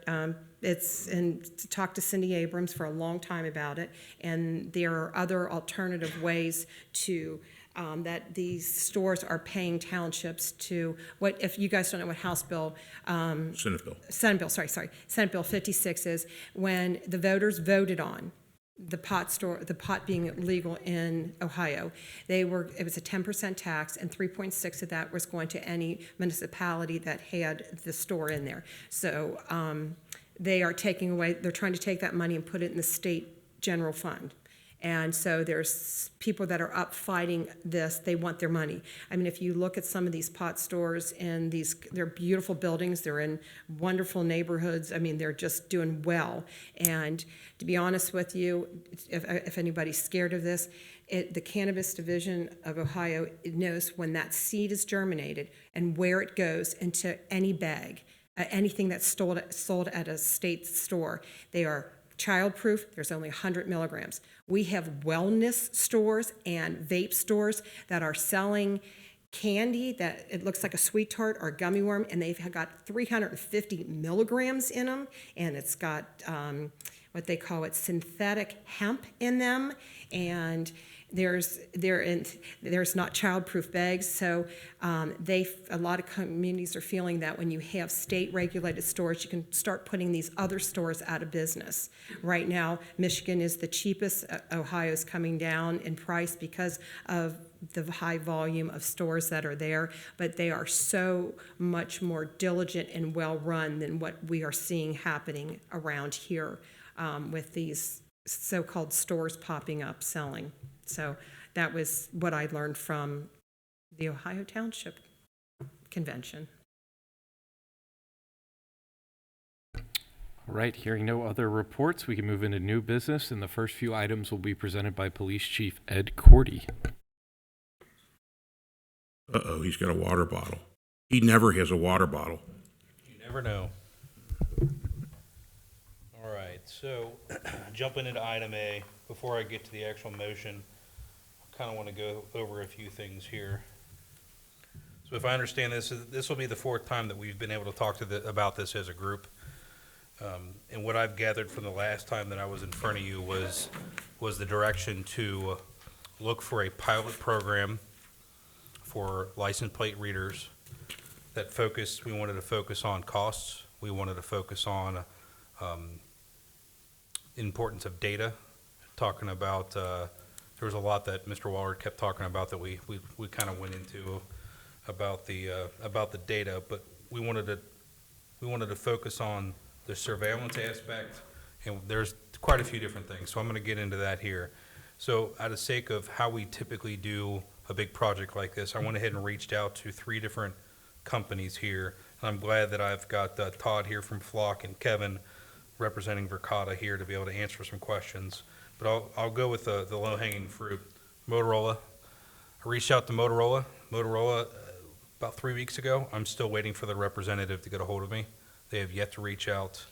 talked to Cindy Abrams for a long time about it, and there are other alternative ways to, that these stores are paying townships to, what, if you guys don't know what House Bill, Senate bill. Senate Bill 56 is, when the voters voted on the pot being legal in Ohio, it was a 10% tax, and 3.6 of that was going to any municipality that had the store in there. So they're trying to take that money and put it in the state general fund. And so there's people that are up fighting this. They want their money. If you look at some of these pot stores and they're beautiful buildings. They're in wonderful neighborhoods. They're just doing well. And to be honest with you, if anybody's scared of this, the Cannabis Division of Ohio knows when that seed is germinated and where it goes into any bag, anything that's sold at a state store. They are child-proof. There's only 100 milligrams. We have wellness stores and vape stores that are selling candy that it looks like a sweet tart or a gummy worm, and they've got 350 milligrams in them, and it's got what they call synthetic hemp in them, and there's not child-proof bags. So a lot of communities are feeling that when you have state-regulated stores, you can start putting these other stores out of business. Right now, Michigan is the cheapest. Ohio's coming down in price because of the high volume of stores that are there, but they are so much more diligent and well-run than what we are seeing happening around here with these so-called stores popping up selling. So that was what I learned from the Ohio Township Convention. All right, hearing no other reports, we can move into new business, and the first few items will be presented by Police Chief Ed Cordy. Uh-oh, he's got a water bottle. He never has a water bottle. You never know. All right, so jumping into item A, before I get to the actual motion, I kind of want to go over a few things here. So if I understand this will be the fourth time that we've been able to talk about this as a group. And what I've gathered from the last time that I was in front of you was the direction to look for a pilot program for license plate readers we wanted to focus on costs. We wanted to focus on importance of data, talking about, there was a lot that Mr. Waller kept talking about that we kind of went into about the data, but we wanted to focus on the surveillance aspect, and there's quite a few different things, so I'm going to get into that here. So out of sake of how we typically do a big project like this, I went ahead and reached out to 3 different companies here, and I'm glad that I've got Todd here from Flock and Kevin representing Verkada here to be able to answer some questions. But I'll go with the low-hanging fruit. Motorola. I reached out to Motorola. About 3 weeks ago. I'm still waiting for the representative to get a hold of me. They have yet to reach out.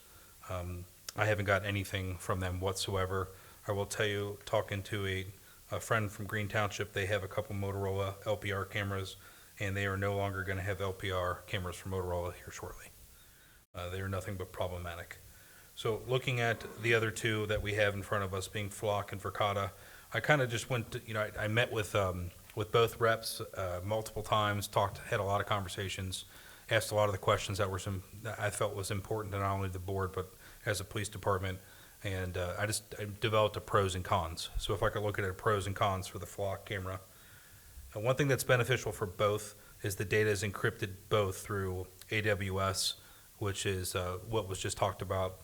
I haven't got anything from them whatsoever. I will tell you, talking to a friend from Green Township, they have a couple Motorola LPR cameras, and they are no longer going to have LPR cameras from Motorola here shortly. They are nothing but problematic. So looking at the other 2 that we have in front of us, being Flock and Verkada, I kind of just went to, I met with both reps multiple times, had a lot of conversations, asked a lot of the questions that I felt was important to not only the board, but as a police department. And I developed a pros and cons. So if I could look at it, pros and cons for the Flock camera. One thing that's beneficial for both is the data is encrypted both through AWS, which is what was just talked about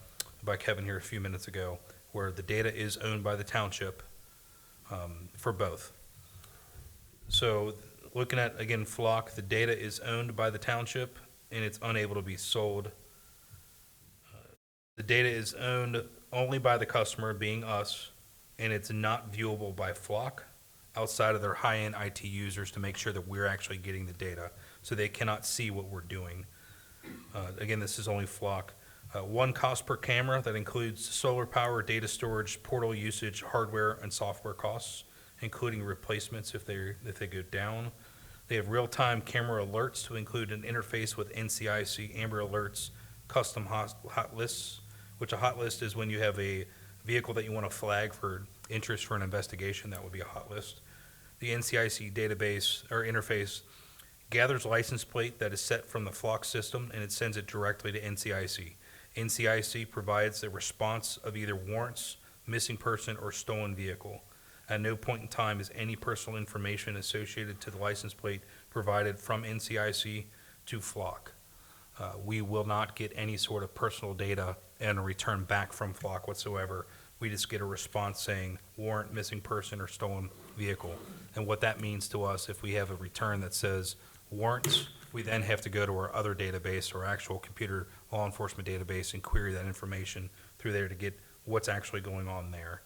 by Kevin here a few minutes ago, where the data is owned by the township for both. So looking at, again, Flock, the data is owned by the township and it's unable to be sold. The data is owned only by the customer, being us, and it's not viewable by Flock outside of their high-end IT users to make sure that we're actually getting the data, so they cannot see what we're doing. Again, this is only Flock. One cost per camera that includes solar power, data storage, portal usage, hardware, and software costs, including replacements if they go down. They have real-time camera alerts to include an interface with NCIC, Amber Alerts, custom hot lists, which a hot list is when you have a vehicle that you want to flag for interest for an investigation. That would be a hot list. The NCIC database or interface gathers license plate that is set from the Flock system, and it sends it directly to NCIC. NCIC provides a response of either warrants, missing person, or stolen vehicle. At no point in time is any personal information associated to the license plate provided from NCIC to Flock. We will not get any sort of personal data and a return back from Flock whatsoever. We just get a response saying warrant, missing person, or stolen vehicle. And what that means to us, if we have a return that says warrants, we then have to go to our other database, or actual computer law enforcement database, and query that information through there to get what's actually going on there.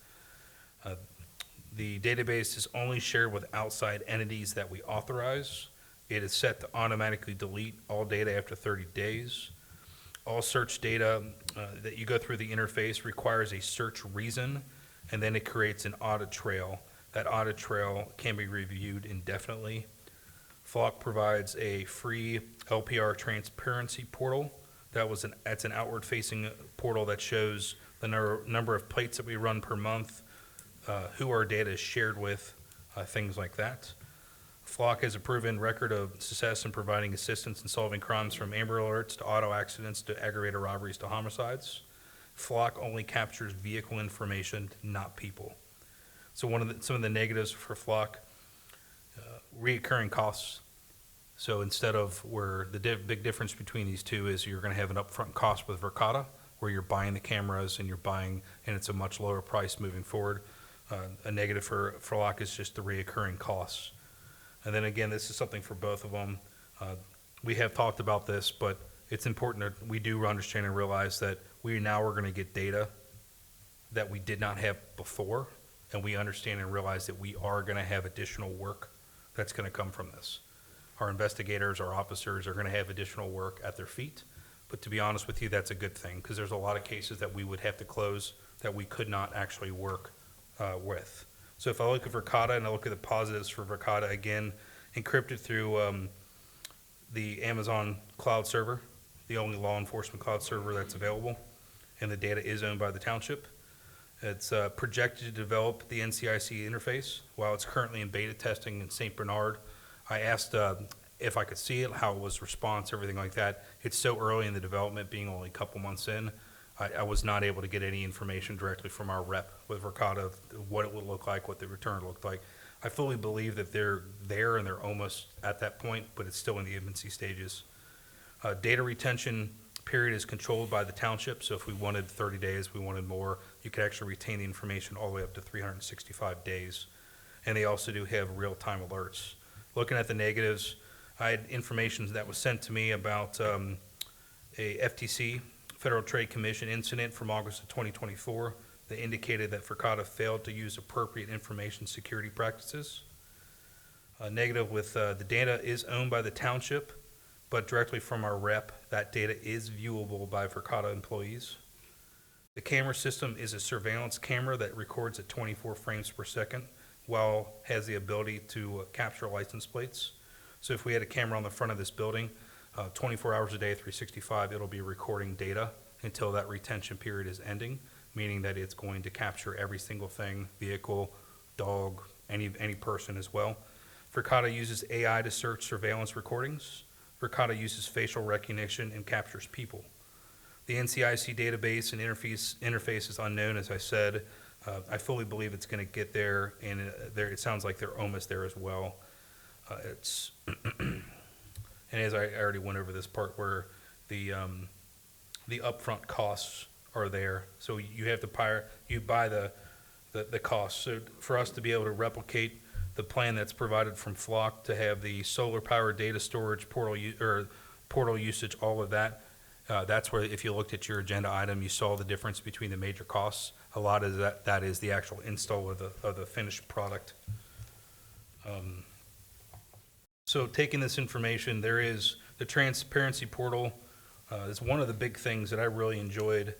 The database is only shared with outside entities that we authorize. It is set to automatically delete all data after 30 days. All search data that you go through the interface requires a search reason, and then it creates an audit trail. That audit trail can be reviewed indefinitely. Flock provides a free LPR transparency portal. That's an outward-facing portal that shows the number of plates that we run per month, who our data is shared with, things like that. Flock has a proven record of success in providing assistance in solving crimes, from Amber Alerts to auto accidents to aggravated robberies to homicides. Flock only captures vehicle information, not people. So some of the negatives for Flock, reoccurring costs. So instead of where the big difference between these two is you're going to have an upfront cost with Verkada, where you're buying the cameras and it's a much lower price moving forward. A negative for Flock is just the reoccurring costs. And then again, this is something for both of them. We have talked about this, but it's important that we do understand and realize that we now are going to get data that we did not have before, and we understand and realize that we are going to have additional work that's going to come from this. Our investigators, our officers are going to have additional work at their feet, but to be honest with you, that's a good thing, because there's a lot of cases that we would have to close that we could not actually work with. So if I look at Verkada and I look at the positives for Verkada, again, encrypted through the Amazon cloud server, the only law enforcement cloud server that's available, and the data is owned by the township. It's projected to develop the NCIC interface while it's currently in beta testing in St. Bernard. I asked if I could see it, how it was response, everything like that. It's so early in the development, being only a couple months in, I was not able to get any information directly from our rep with Verkada of what it would look like, what the return looked like. I fully believe that they're there and they're almost at that point, but it's still in the infancy stages. Data retention period is controlled by the township, so if we wanted 30 days, we wanted more, you could actually retain the information all the way up to 365 days. And they also do have real-time alerts. Looking at the negatives, I had information that was sent to me about a FTC, Federal Trade Commission incident from August of 2024 that indicated that Verkada failed to use appropriate information security practices. Negative with the data is owned by the township, but directly from our rep, that data is viewable by Verkada employees. The camera system is a surveillance camera that records at 24 frames per second, while has the ability to capture license plates. So if we had a camera on the front of this building, 24 hours a day, 365, it'll be recording data until that retention period is ending, meaning that it's going to capture every single thing, vehicle, dog, any person as well. Verkada uses AI to search surveillance recordings. Verkada uses facial recognition and captures people. The NCIC database and interface is unknown, as I said. I fully believe it's going to get there, and it sounds like they're almost there as well. And as I already went over this part where the upfront costs are there, so you have to buy the costs. So for us to be able to replicate the plan that's provided from Flock, to have the solar power data storage portal usage, all of that, That's where, if you looked at your agenda item, you saw the difference between the major costs. A lot of that is the actual install of the finished product. So taking this information, there is the transparency portal. Is one of the big things that I really enjoyed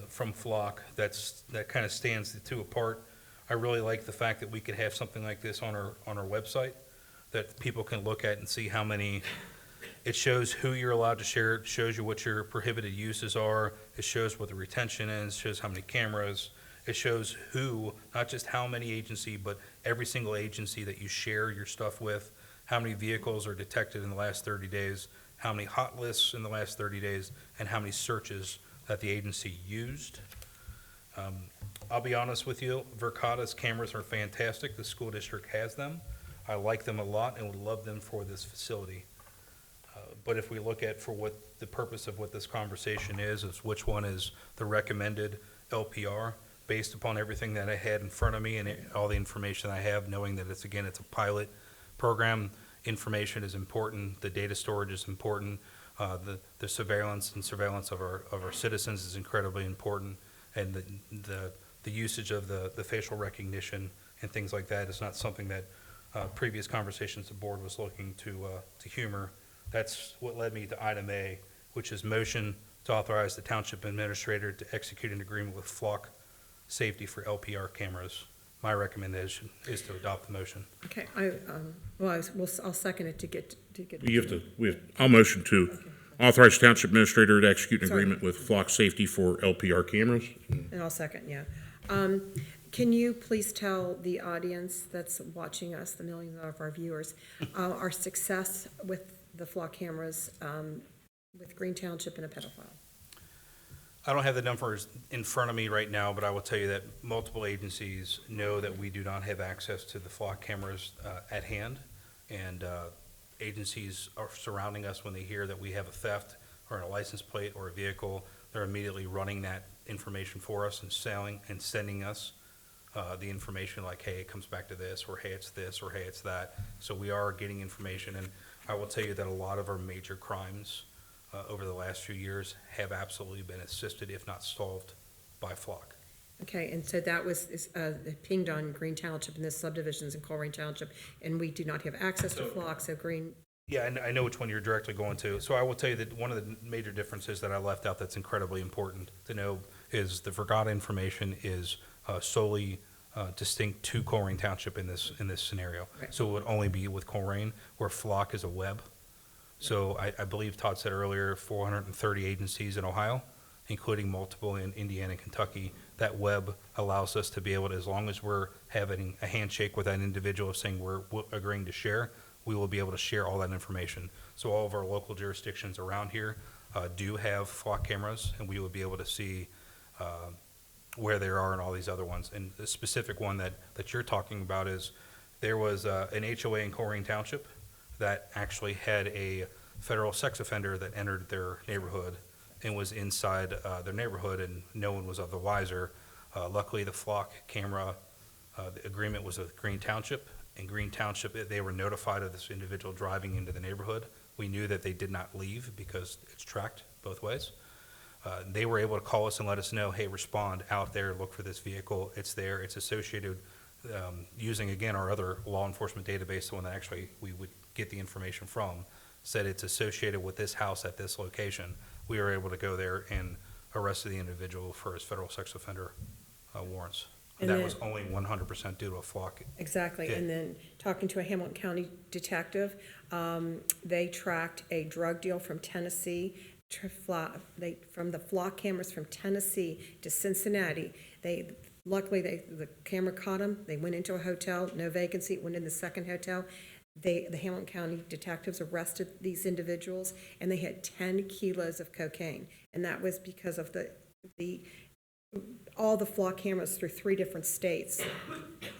from Flock. That kind of stands the two apart. I really like the fact that we could have something like this on our website that people can look at and see how many. It shows who you're allowed to share. It shows you what your prohibited uses are. It shows what the retention is. It shows how many cameras. It shows who, not just how many agency, but every single agency that you share your stuff with, how many vehicles are detected in the last 30 days, how many hot lists in the last 30 days, and how many searches that the agency used. I'll be honest with you, Verkada's cameras are fantastic. The school district has them. I like them a lot and would love them for this facility. But if we look at for what the purpose of what this conversation is which one is the recommended LPR, based upon everything that I had in front of me and all the information I have, knowing that it's a pilot program. Information is important. The data storage is important. The surveillance of our citizens is incredibly important, and the usage of the facial recognition and things like that is not something that previous conversations the board was looking to humor. That's what led me to item A, which is motion to authorize the township administrator to execute an agreement with Flock Safety for LPR cameras. My recommendation is to adopt the motion. Okay, I'll second it to get. I'll motion to authorize the township administrator to execute an agreement with Flock Safety for LPR cameras. And I'll second, yeah. Can you please tell the audience that's watching us, the millions of our viewers, our success with the Flock cameras with Green Township and a pedophile? I don't have the numbers in front of me right now, but I will tell you that multiple agencies know that we do not have access to the Flock cameras at hand, and agencies are surrounding us when they hear that we have a theft or a license plate or a vehicle. They're immediately running that information for us and sending us the information like, hey, it comes back to this, or hey, it's this, or hey, it's that. So we are getting information, and I will tell you that a lot of our major crimes over the last few years have absolutely been assisted, if not solved, by Flock. Okay, and so that was pinged on Green Township and the subdivisions in Colerain Township, and we do not have access to Flock, so Green. Yeah, and I know which one you're directly going to. So I will tell you that one of the major differences that I left out that's incredibly important to know is the Vergata information is solely distinct to Colerain Township in this scenario. Right. So it would only be with Colerain, where Flock is a web. So I believe Todd said earlier, 430 agencies in Ohio, including multiple in Indiana and Kentucky. That web allows us to be able to, as long as we're having a handshake with that individual of saying we're agreeing to share, we will be able to share all that information. So all of our local jurisdictions around here do have Flock cameras, and we will be able to see where they are and all these other ones. And the specific one that you're talking about is there was an HOA in Colerain Township that actually had a federal sex offender that entered their neighborhood and was inside their neighborhood, and no one was of the wiser. Luckily, the Flock camera, the agreement was with Green Township, and Green Township, they were notified of this individual driving into the neighborhood. We knew that they did not leave because it's tracked both ways. They were able to call us and let us know, hey, respond out there, look for this vehicle. It's there. It's associated using, again, our other law enforcement database, the one that actually we would get the information from, said it's associated with this house at this location. We were able to go there and arrest the individual for his federal sex offender warrants. And that was only 100% due to a Flock. Exactly. hit. And then talking to a Hamilton County detective, they tracked a drug deal from Tennessee, from the Flock cameras from Tennessee to Cincinnati. Luckily, the camera caught them. They went into a hotel, no vacancy, went in the second hotel. The Hamilton County detectives arrested these individuals, and they had 10 kilos of cocaine. And that was because of all the Flock cameras through 3 different states.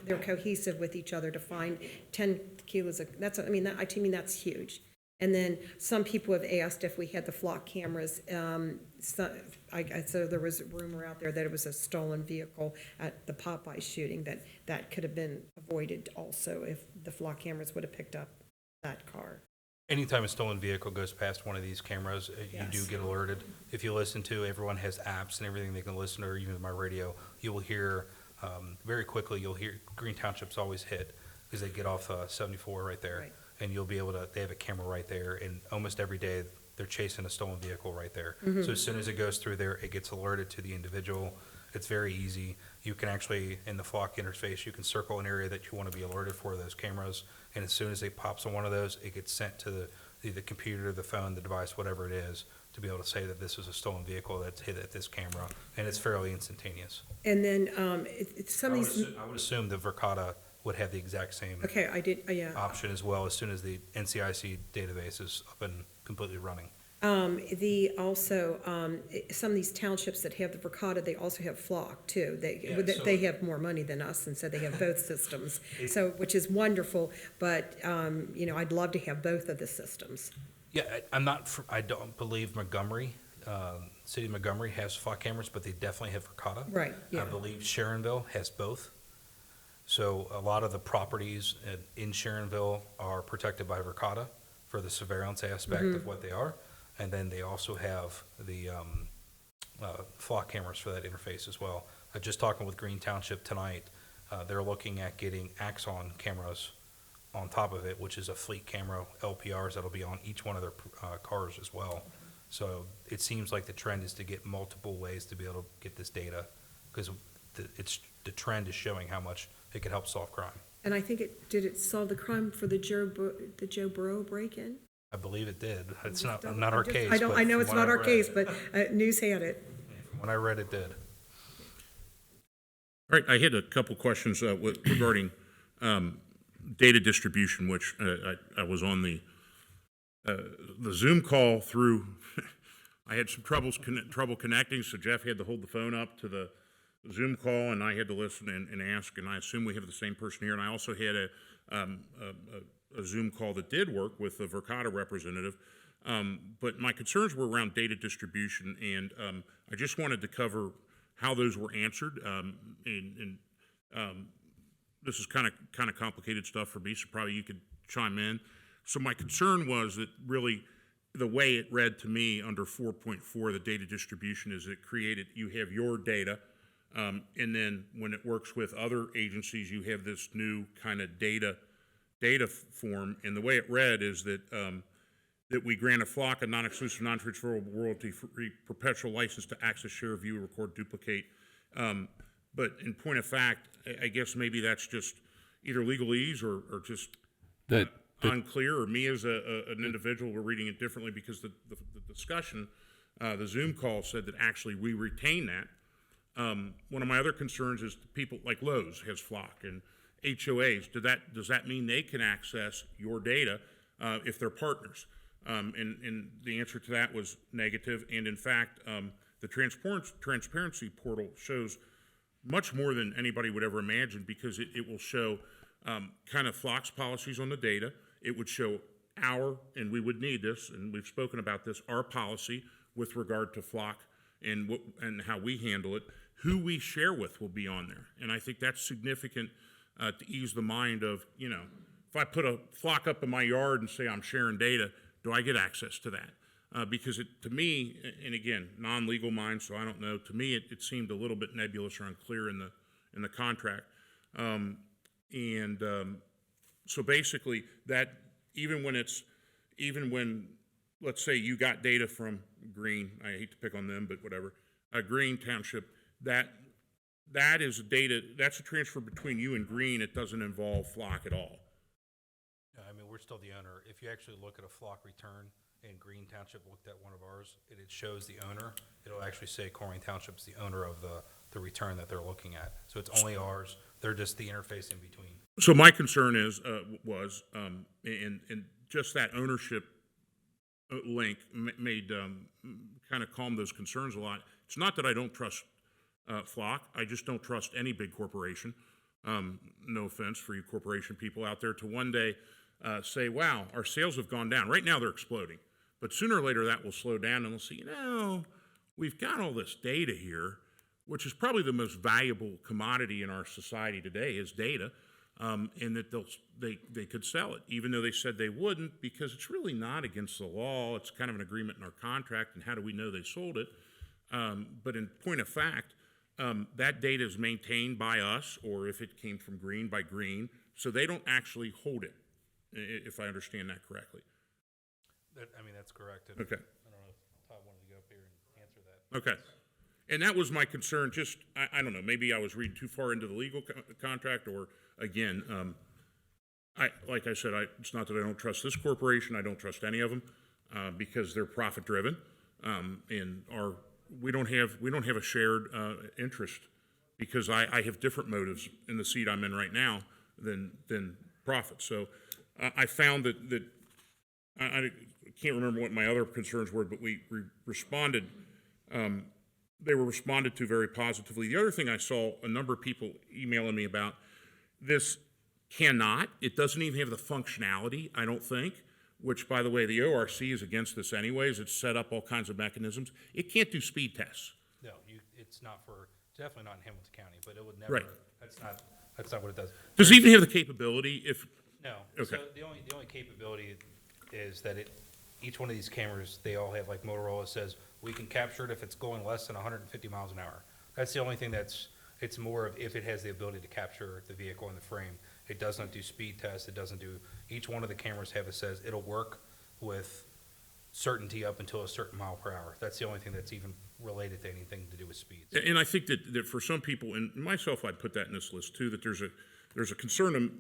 They're cohesive with each other to find 10 kilos of, to me, that's huge. And then some people have asked if we had the Flock cameras. So there was a rumor out there that it was a stolen vehicle at the Popeye shooting, that could have been avoided also if the Flock cameras would have picked up that car. Anytime a stolen vehicle goes past one of these cameras, you do Yes. get alerted. If you listen to, everyone has apps and everything they can listen to, or even my radio, you will hear, very quickly, you'll hear, Green Township's always hit, because they get off 74 right there. Right. And you'll be able to, they have a camera right there, and almost every day, they're chasing a stolen vehicle right there. Mhm. So as soon as it goes through there, it gets alerted to the individual. It's very easy. You can actually, in the flock interface, you can circle an area that you want to be alerted for those cameras, and as soon as it pops on one of those, it gets sent to the computer, the phone, the device, whatever it is, to be able to say that this is a stolen vehicle that's hit at this camera, and it's fairly instantaneous. And then, some I of would these, assume, I would assume that Verkada would have the exact same okay, I did, yeah. option as well, as soon as the NCIC database is up and completely running. Some of these townships that have the Verkada, they also have Flock too. Yeah, They have more money than us, and so they have both systems. So, which is wonderful, but, I'd love to have both of the systems. Yeah, I don't believe Montgomery, City of Montgomery has flock cameras, but they definitely have Verkada. Right, yeah. I believe Sharonville has both. So a lot of the properties in Sharonville are protected by Verkada for the surveillance aspect of what they are. And then they also have the flock cameras for that interface as well. Just talking with Green Township tonight, they're looking at getting Axon cameras on top of it, which is a fleet camera, LPRs that'll be on each one of their cars as well. So it seems like the trend is to get multiple ways to be able to get this data, because the trend is showing how much it could help solve crime. And I think did it solve the crime for the Joe Burrow break-in? I believe it did. It's Just not our case. I but know from it's what not I our read- case, but news had it. When I read, it did. All right, I had a couple questions regarding data distribution, which I was on the Zoom call through. I had some trouble connecting, so Jeff had to hold the phone up to the Zoom call, and I had to listen and ask, and I assume we have the same person here. And I also had a Zoom call that did work with the Verkada representative. But my concerns were around data distribution, and I just wanted to cover how those were answered. This is kind of complicated stuff for me, so probably you could chime in. So my concern was that really the way it read to me under 4.4, the data distribution, is it created, you have your data, and then when it works with other agencies, you have this new kind of data form. And the way it read is that that we grant a flock a non-exclusive, non-transferable, royalty-free perpetual license to access, share, view, record, duplicate. But in point of fact, I guess maybe that's just either legalese or just unclear, or me as an individual, we're reading it differently, because the discussion, the Zoom call said that actually we retain that. One of my other concerns is people like Lowe's has flock, and HOAs. Does that mean they can access your data if they're partners? And the answer to that was negative. And in fact, the transparency portal shows much more than anybody would ever imagine, because it will show kind of Flock's policies on the data. It would show and we would need this, and we've spoken about this, our policy with regard to Flock and how we handle it. Who we share with will be on there. And I think that's significant to ease the mind of, if I put a flock up in my yard and say I'm sharing data, do I get access to that? Because to me, and again, non-legal mind, so I don't know, to me it seemed a little bit nebulous or unclear in the contract. So basically that even when, let's say you got data from Green, I hate to pick on them, but whatever, Green Township, that is data, that's a transfer between you and Green. It doesn't involve Flock at all. I mean, we're still the owner. If you actually look at a flock return, and Green Township looked at one of ours, and it shows the owner, it'll actually say Colerain Township's the owner of the return that they're looking at. So it's only ours. They're just the interface in between. So my concern was just that ownership link made kind of calm those concerns a lot. It's not that I don't trust Flock. I just don't trust any big corporation. No offense for you corporation people out there, to one day say, wow, our sales have gone down. Right now they're exploding. But sooner or later that will slow down, and they'll see, we've got all this data here, which is probably the most valuable commodity in our society today is data. and that they could sell it, even though they said they wouldn't, because it's really not against the law. It's kind of an agreement in our contract, and how do we know they sold it? But in point of fact, that data is maintained by us, or if it came from Green, by Green, so they don't actually hold it, if I understand that correctly. That's correct. And Okay. I don't know if Todd wanted to go up here and answer that. Okay. And that was my concern, just, I don't know, maybe I was reading too far into the legal contract, or, again, like I said, it's not that I don't trust this corporation, I don't trust any of them, because they're profit-driven, and we don't have a shared interest, because I have different motives in the seat I'm in right now than profit. So I found that I can't remember what my other concerns were, but we responded. They were responded to very positively. The other thing I saw a number of people emailing me about, this it doesn't even have the functionality, I don't think, which, by the way, the ORC is against this anyways. It's set up all kinds of mechanisms. It can't do speed tests. No, it's definitely not in Hamilton County, but it would never. Right. That's not what it does. Does it even have the capability if? No. Okay. So the only capability is that each one of these cameras, they all have, like Motorola says, we can capture it if it's going less than 150 miles an hour. That's the only thing it's more of if it has the ability to capture the vehicle in the frame. It does not do speed tests. It doesn't do, each one of the cameras says it'll work with certainty up until a certain mile per hour. That's the only thing that's even related to anything to do with speeds. And I think that for some people, and myself, I'd put that in this list too, that there's a concern of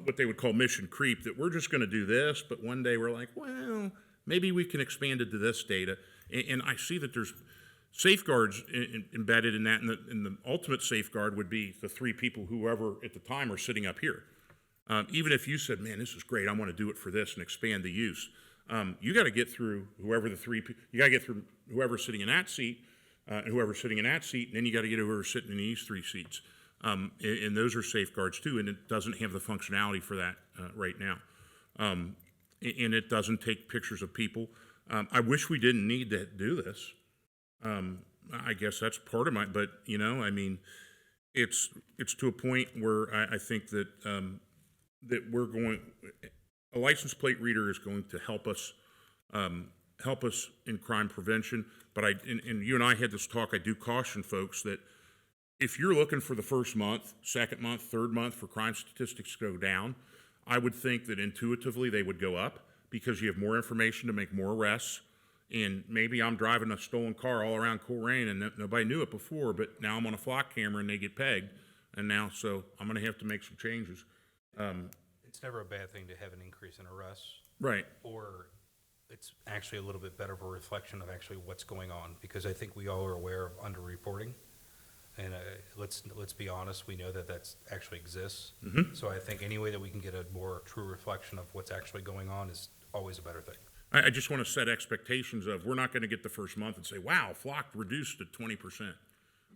what they would call mission creep, that we're just going to do this, but one day we're like, well, maybe we can expand it to this data. And I see that there's safeguards embedded in that, and the ultimate safeguard would be the three people, whoever at the time are sitting up here. Even if you said, man, this is great, I want to do it for this and expand the use, you got to get through you got to get through whoever's sitting in that seat, and whoever's sitting in that seat, and then you got to get whoever's sitting in these three seats. And those are safeguards too, and it doesn't have the functionality for that right now. And it doesn't take pictures of people. I wish we didn't need to do this. I guess that's part of but it's to a point where I think that that a license plate reader is going to help us in crime prevention. But and you and I had this talk. I do caution folks that if you're looking for the first month, second month, third month for crime statistics to go down, I would think that intuitively they would go up, because you have more information to make more arrests. And maybe I'm driving a stolen car all around Colerain and nobody knew it before, but now I'm on a flock camera and they get pegged. And now, so I'm going to have to make some changes. It's never a bad thing to have an increase in arrests. Right. Or it's actually a little bit better of a reflection of actually what's going on, because I think we all are aware of underreporting. And let's be honest, we know that actually exists. Mm-hmm. So I think any way that we can get a more true reflection of what's actually going on is always a better thing. I just want to set expectations of, we're not going to get the first month and say, wow, flock reduced to 20%.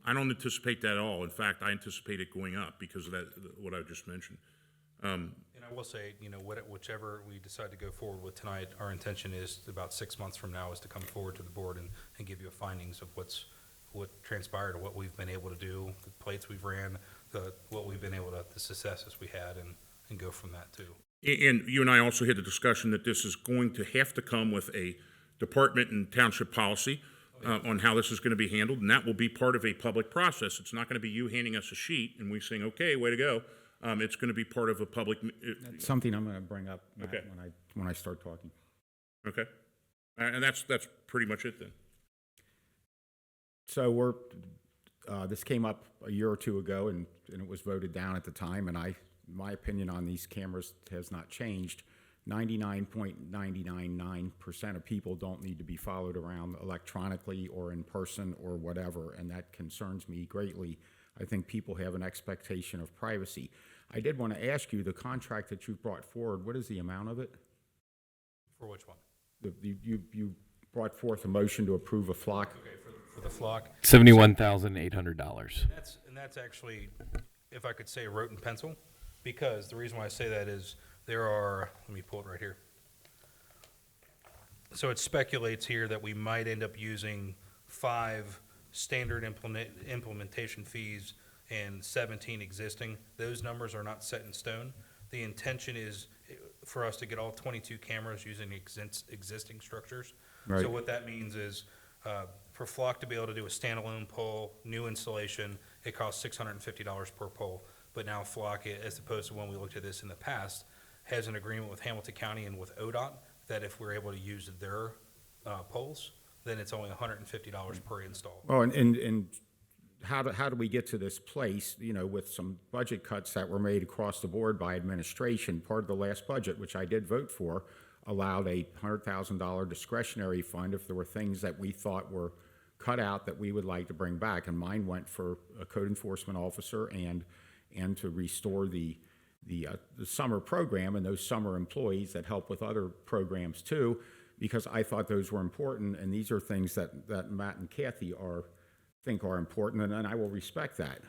I don't anticipate that at all. In fact, I anticipate it going up because of what I just mentioned. And I will say, whichever we decide to go forward with tonight, our intention is about 6 months from now is to come forward to the board and give you findings of what transpired, or what we've been able to do, the plates we've ran, what we've been able to, the successes we had, and go from that too. And you and I also had the discussion that this is going to have to come with a department and township policy on how this is going to be handled, and that will be part of a public process. It's not going to be you handing us a sheet and we saying, okay, way to go. It's going to be part of a public. That's something I'm going to bring up, Matt, okay, when I start talking. Okay, and that's pretty much it then. So this came up a year or two ago, and it was voted down at the time, and my opinion on these cameras has not changed. 99.999% of people don't need to be followed around electronically or in person or whatever, and that concerns me greatly. I think people have an expectation of privacy. I did want to ask you, the contract that you brought forward, what is the amount of it? For which one? You brought forth a motion to approve a flock. Okay, for the flock. $71,800. And that's actually, if I could say, wrote in pencil, because the reason why I say that is there are, let me pull it right here. So it speculates here that we might end up using 5 standard implementation fees and 17 existing. Those numbers are not set in stone. The intention is for us to get all 22 cameras using existing structures. Right. So what that means is for Flock to be able to do a standalone pole, new installation, it costs $650 per pole. But now Flock, as opposed to when we looked at this in the past, has an agreement with Hamilton County and with ODOT that if we're able to use their poles, then it's only $150 per install. Well, and how do we get to this place, with some budget cuts that were made across the board by administration? Part of the last budget, which I did vote for, allowed a $100,000 discretionary fund if there were things that we thought were cut out that we would like to bring back. And mine went for a code enforcement officer and to restore the summer program and those summer employees that help with other programs too, because I thought those were important, and these are things that Matt and Kathy think are important, and I will respect that.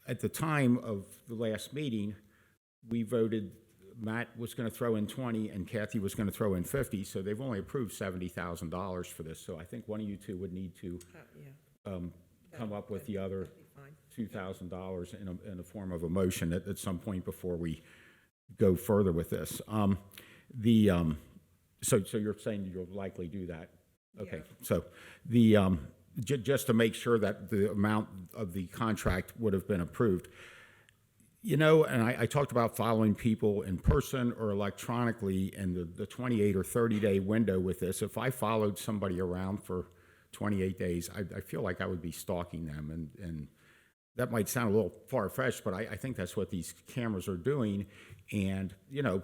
At the time of the last meeting, we voted Matt was going to throw in 20 and Kathy was going to throw in 50, so they've only approved $70,000 for this. So I think one of you two would need to come up with the other $2,000 in a form of a motion at some point before we go further with this. So you're saying you'll likely do that? Okay. Yeah. So just to make sure that the amount of the contract would have been approved. And I talked about following people in person or electronically, and the 28 or 30-day window with this. If I followed somebody around for 28 days, I feel like I would be stalking them, and that might sound a little far-fetched, but I think that's what these cameras are doing. And,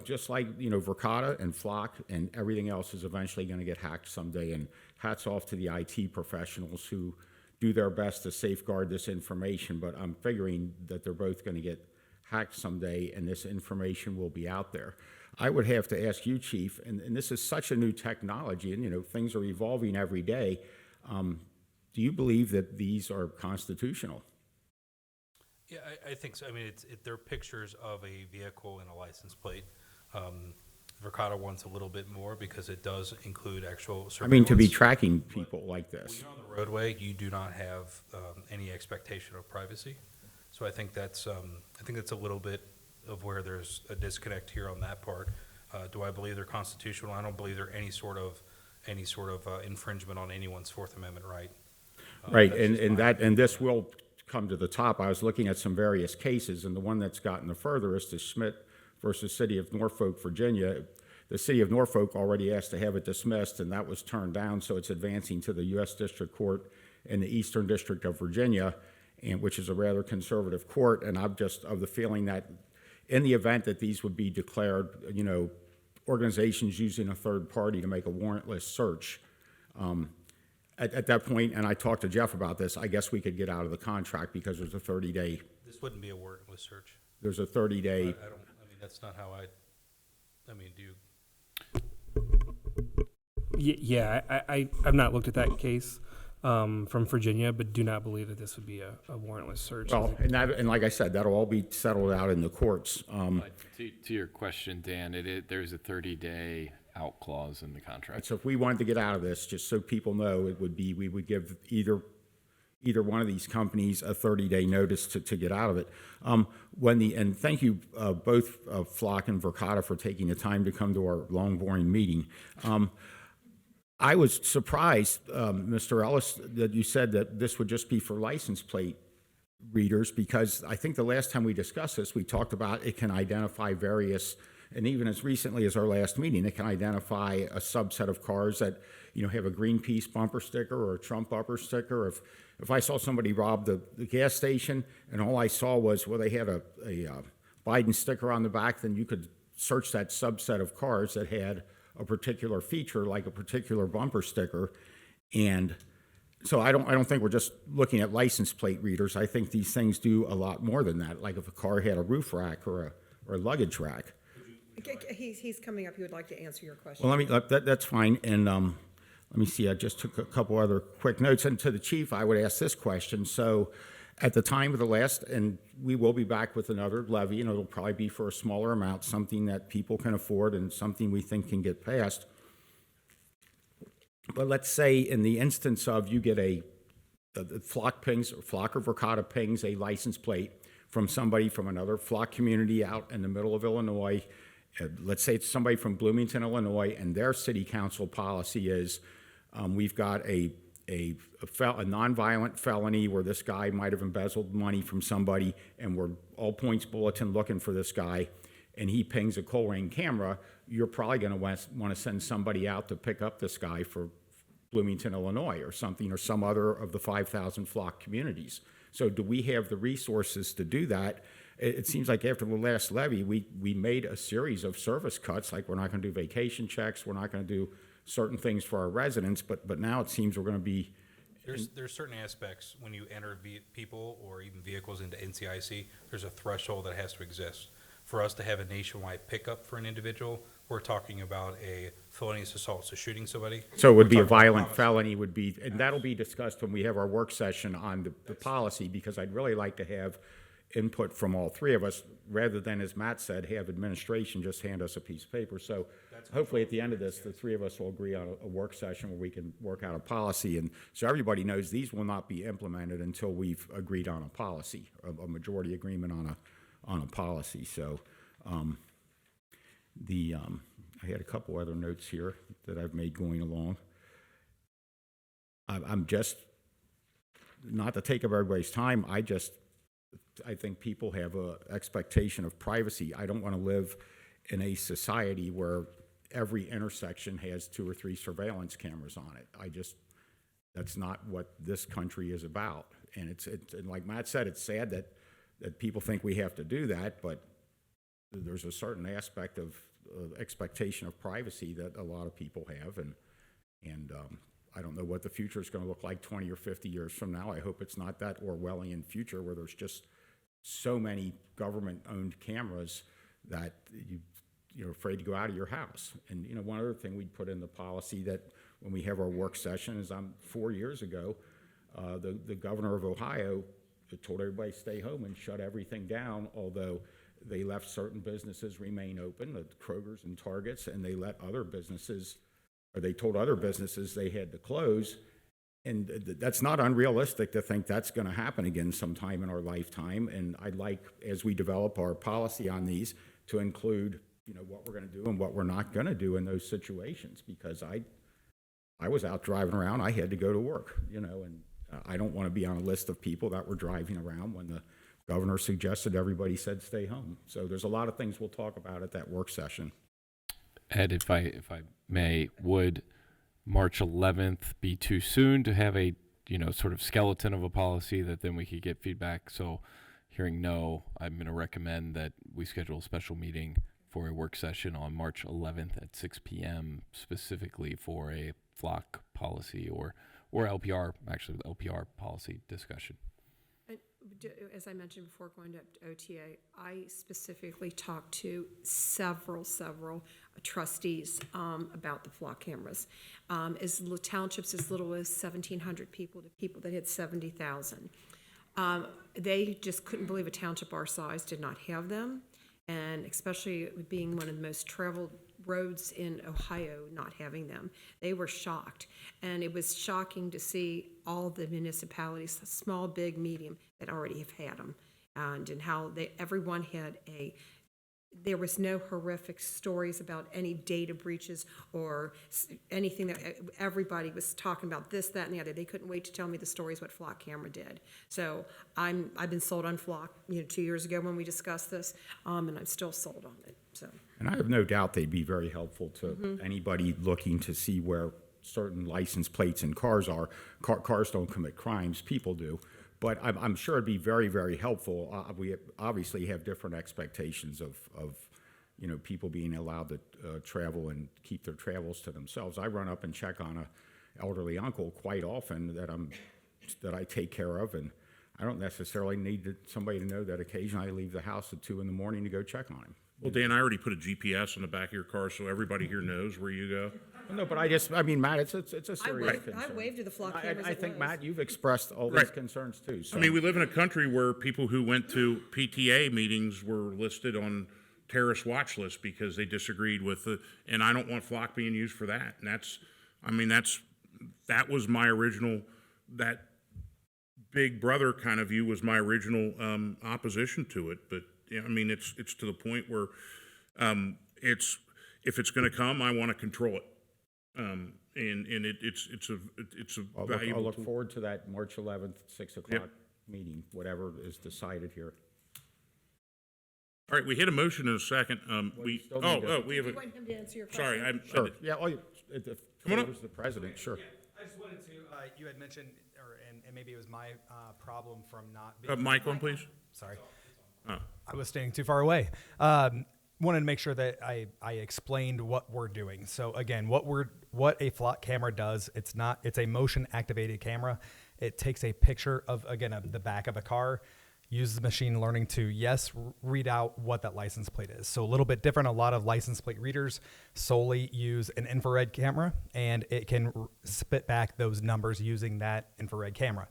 just like, Verkada and Flock and everything else is eventually going to get hacked someday. And hats off to the IT professionals who do their best to safeguard this information. But I'm figuring that they're both going to get hacked someday, and this information will be out there. I would have to ask you, Chief, and this is such a new technology, and, things are evolving every day. Do you believe that these are constitutional? Yeah, I think so. I mean, they're pictures of a vehicle and a license plate. Verkada wants a little bit more because it does include actual surveillance. I mean, to be tracking people like this. When you're on the roadway, you do not have any expectation of privacy. So I think that's a little bit of where there's a disconnect here on that part. Do I believe they're constitutional? I don't believe they're any sort of infringement on anyone's Fourth Amendment right. Right, and this will come to the top. I was looking at some various cases, and the one that's gotten the furthest is Schmidt versus City of Norfolk, Virginia. The City of Norfolk already asked to have it dismissed, and that was turned down, so it's advancing to the U.S. District Court in the Eastern District of Virginia, which is a rather conservative court. And I'm just of the feeling that in the event that these would be declared, organizations using a third party to make a warrantless search, at that point, and I talked to Jeff about this, I guess we could get out of the contract because there's a 30-day. This wouldn't be a warrantless search. There's a 30-day. I mean, that's not how do you? Yeah, I've not looked at that case from Virginia, but do not believe that this would be a warrantless search. Well, and like I said, that'll all be settled out in the courts. To your question, Dan, there's a 30-day out clause in the contract. So if we wanted to get out of this, just so people know, it would be we would give either one of these companies a 30-day notice to get out of it. And thank you both Flock and Verkada for taking the time to come to our long, boring meeting. I was surprised, Mr. Ellis, that you said that this would just be for license plate readers, because I think the last time we discussed this, we talked about it can identify various, and even as recently as our last meeting, it can identify a subset of cars that, have a Greenpeace bumper sticker or a Trump bumper sticker. If I saw somebody rob the gas station and all I saw was, they had a Biden sticker on the back, then you could search that subset of cars that had a particular feature, like a particular bumper sticker. And so I don't think we're just looking at license plate readers. I think these things do a lot more than that. Like if a car had a roof rack or a luggage rack. He's coming up. He would like to answer your question. Well, that's fine. And let me see. I just took a couple other quick notes. And to the chief, I would ask this question. So at the time of the last, and we will be back with another levy, and it'll probably be for a smaller amount, something that people can afford and something we think can get passed. But let's say in the instance of you get a the flock pings, flock or Verkada pings a license plate from somebody from another flock community out in the middle of Illinois. Let's say it's somebody from Bloomington, Illinois, and their city council policy is we've got a nonviolent felony where this guy might have embezzled money from somebody, and we're all points bulletin looking for this guy, and he pings a Colerain camera. You're probably going to want to send somebody out to pick up this guy for Bloomington, Illinois, or something, or some other of the 5,000 flock communities. So do we have the resources to do that? It seems like after the last levy, we made a series of service cuts, like we're not going to do vacation checks, we're not going to do certain things for our residents, but now it seems we're going to be. There's certain aspects when you enter people or even vehicles into NCIC, there's a threshold that has to exist. For us to have a nationwide pickup for an individual, we're talking about a felonious assault, so shooting somebody. So it would be a violent felony would be, and that'll be discussed when we have our work session on the policy, because I'd really like to have input from all three of us, rather than, as Matt said, have administration just hand us a piece of paper. So hopefully at the end of this, the three of us will agree on a work session where we can work out a policy. And so everybody knows these will not be implemented until we've agreed on a policy, a majority agreement on a policy. So I had a couple other notes here that I've made going along. I'm just, not to take up everybody's time, I think people have an expectation of privacy. I don't want to live in a society where every intersection has 2 or 3 surveillance cameras on it. That's not what this country is about. And and like Matt said, it's sad that people think we have to do that, but there's a certain aspect of expectation of privacy that a lot of people have, and I don't know what the future is going to look like 20 or 50 years from now. I hope it's not that Orwellian future where there's just so many government-owned cameras that you're afraid to go out of your house. And one other thing we'd put in the policy that when we have our work session is 4 years ago, the governor of Ohio told everybody to stay home and shut everything down, although they left certain businesses remain open, the Kroger's and Targets, and they let other businesses, or they told other businesses they had to close. And that's not unrealistic to think that's going to happen again sometime in our lifetime. And I'd like, as we develop our policy on these, to include, what we're going to do and what we're not going to do in those situations. Because I was out driving around, I had to go to work, and I don't want to be on a list of people that were driving around when the governor suggested everybody said stay home. So there's a lot of things we'll talk about at that work session. Ed, if I may, would March 11th be too soon to have a, sort of skeleton of a policy that then we could get feedback? So hearing no, I'm going to recommend that we schedule a special meeting for a work session on March 11th at 6 p.m. specifically for a flock policy or LPR, actually the LPR policy discussion. As I mentioned before going to OTA, I specifically talked to several trustees about the flock cameras. Townships as little as 1,700 people to people that had 70,000. They just couldn't believe a township our size did not have them, and especially being one of the most traveled roads in Ohio not having them. They were shocked, and it was shocking to see all the municipalities, small, big, medium, that already have had them, and how everyone had there was no horrific stories about any data breaches or anything that everybody was talking about this, that, and the other. They couldn't wait to tell me the stories what Flock Camera did. So I've been sold on Flock, 2 years ago when we discussed this, and I'm still sold on it. So. And I have no doubt they'd be very helpful to anybody looking to see where certain license plates in cars are. Cars don't commit crimes, people do. But I'm sure it'd be very, very helpful. We obviously have different expectations of people being allowed to travel and keep their travels to themselves. I run up and check on a elderly uncle quite often that I take care of, and I don't necessarily need somebody to know that occasionally I leave the house at 2 a.m. to go check on him. Well, Dan, I already put a GPS on the back of your car so everybody here knows where you go. No, but Matt, it's a serious concern. I waved to the flock cameras. I think, Matt, you've expressed all these concerns too. So. We live in a country where people who went to PTA meetings were listed on terrorist watch lists because they disagreed with and I don't want flock being used for that. And that was my original, big brother kind of view was my original opposition to it. But yeah, I mean, it's to the point where it's if it's going to come, I want to control it. And it's a I'll valuable look tool. forward to that March 11th, 6 o'clock meeting, whatever is decided here. All right, we hit a motion in a second. we still need to- We have Do a. you want him to answer your Sorry, question? Sure, yeah, if Come on up. favors the president, sure. I just wanted to, you had mentioned, and maybe it was my problem from not being. Mic on, please. Sorry. Oh. I was standing too far away. Wanted to make sure that I explained what we're doing. So again, what a flock camera does, it's a motion activated camera. It takes a picture of the back of a car, uses machine learning to read out what that license plate is. So a little bit different. A lot of license plate readers solely use an infrared camera, and it can spit back those numbers using that infrared camera.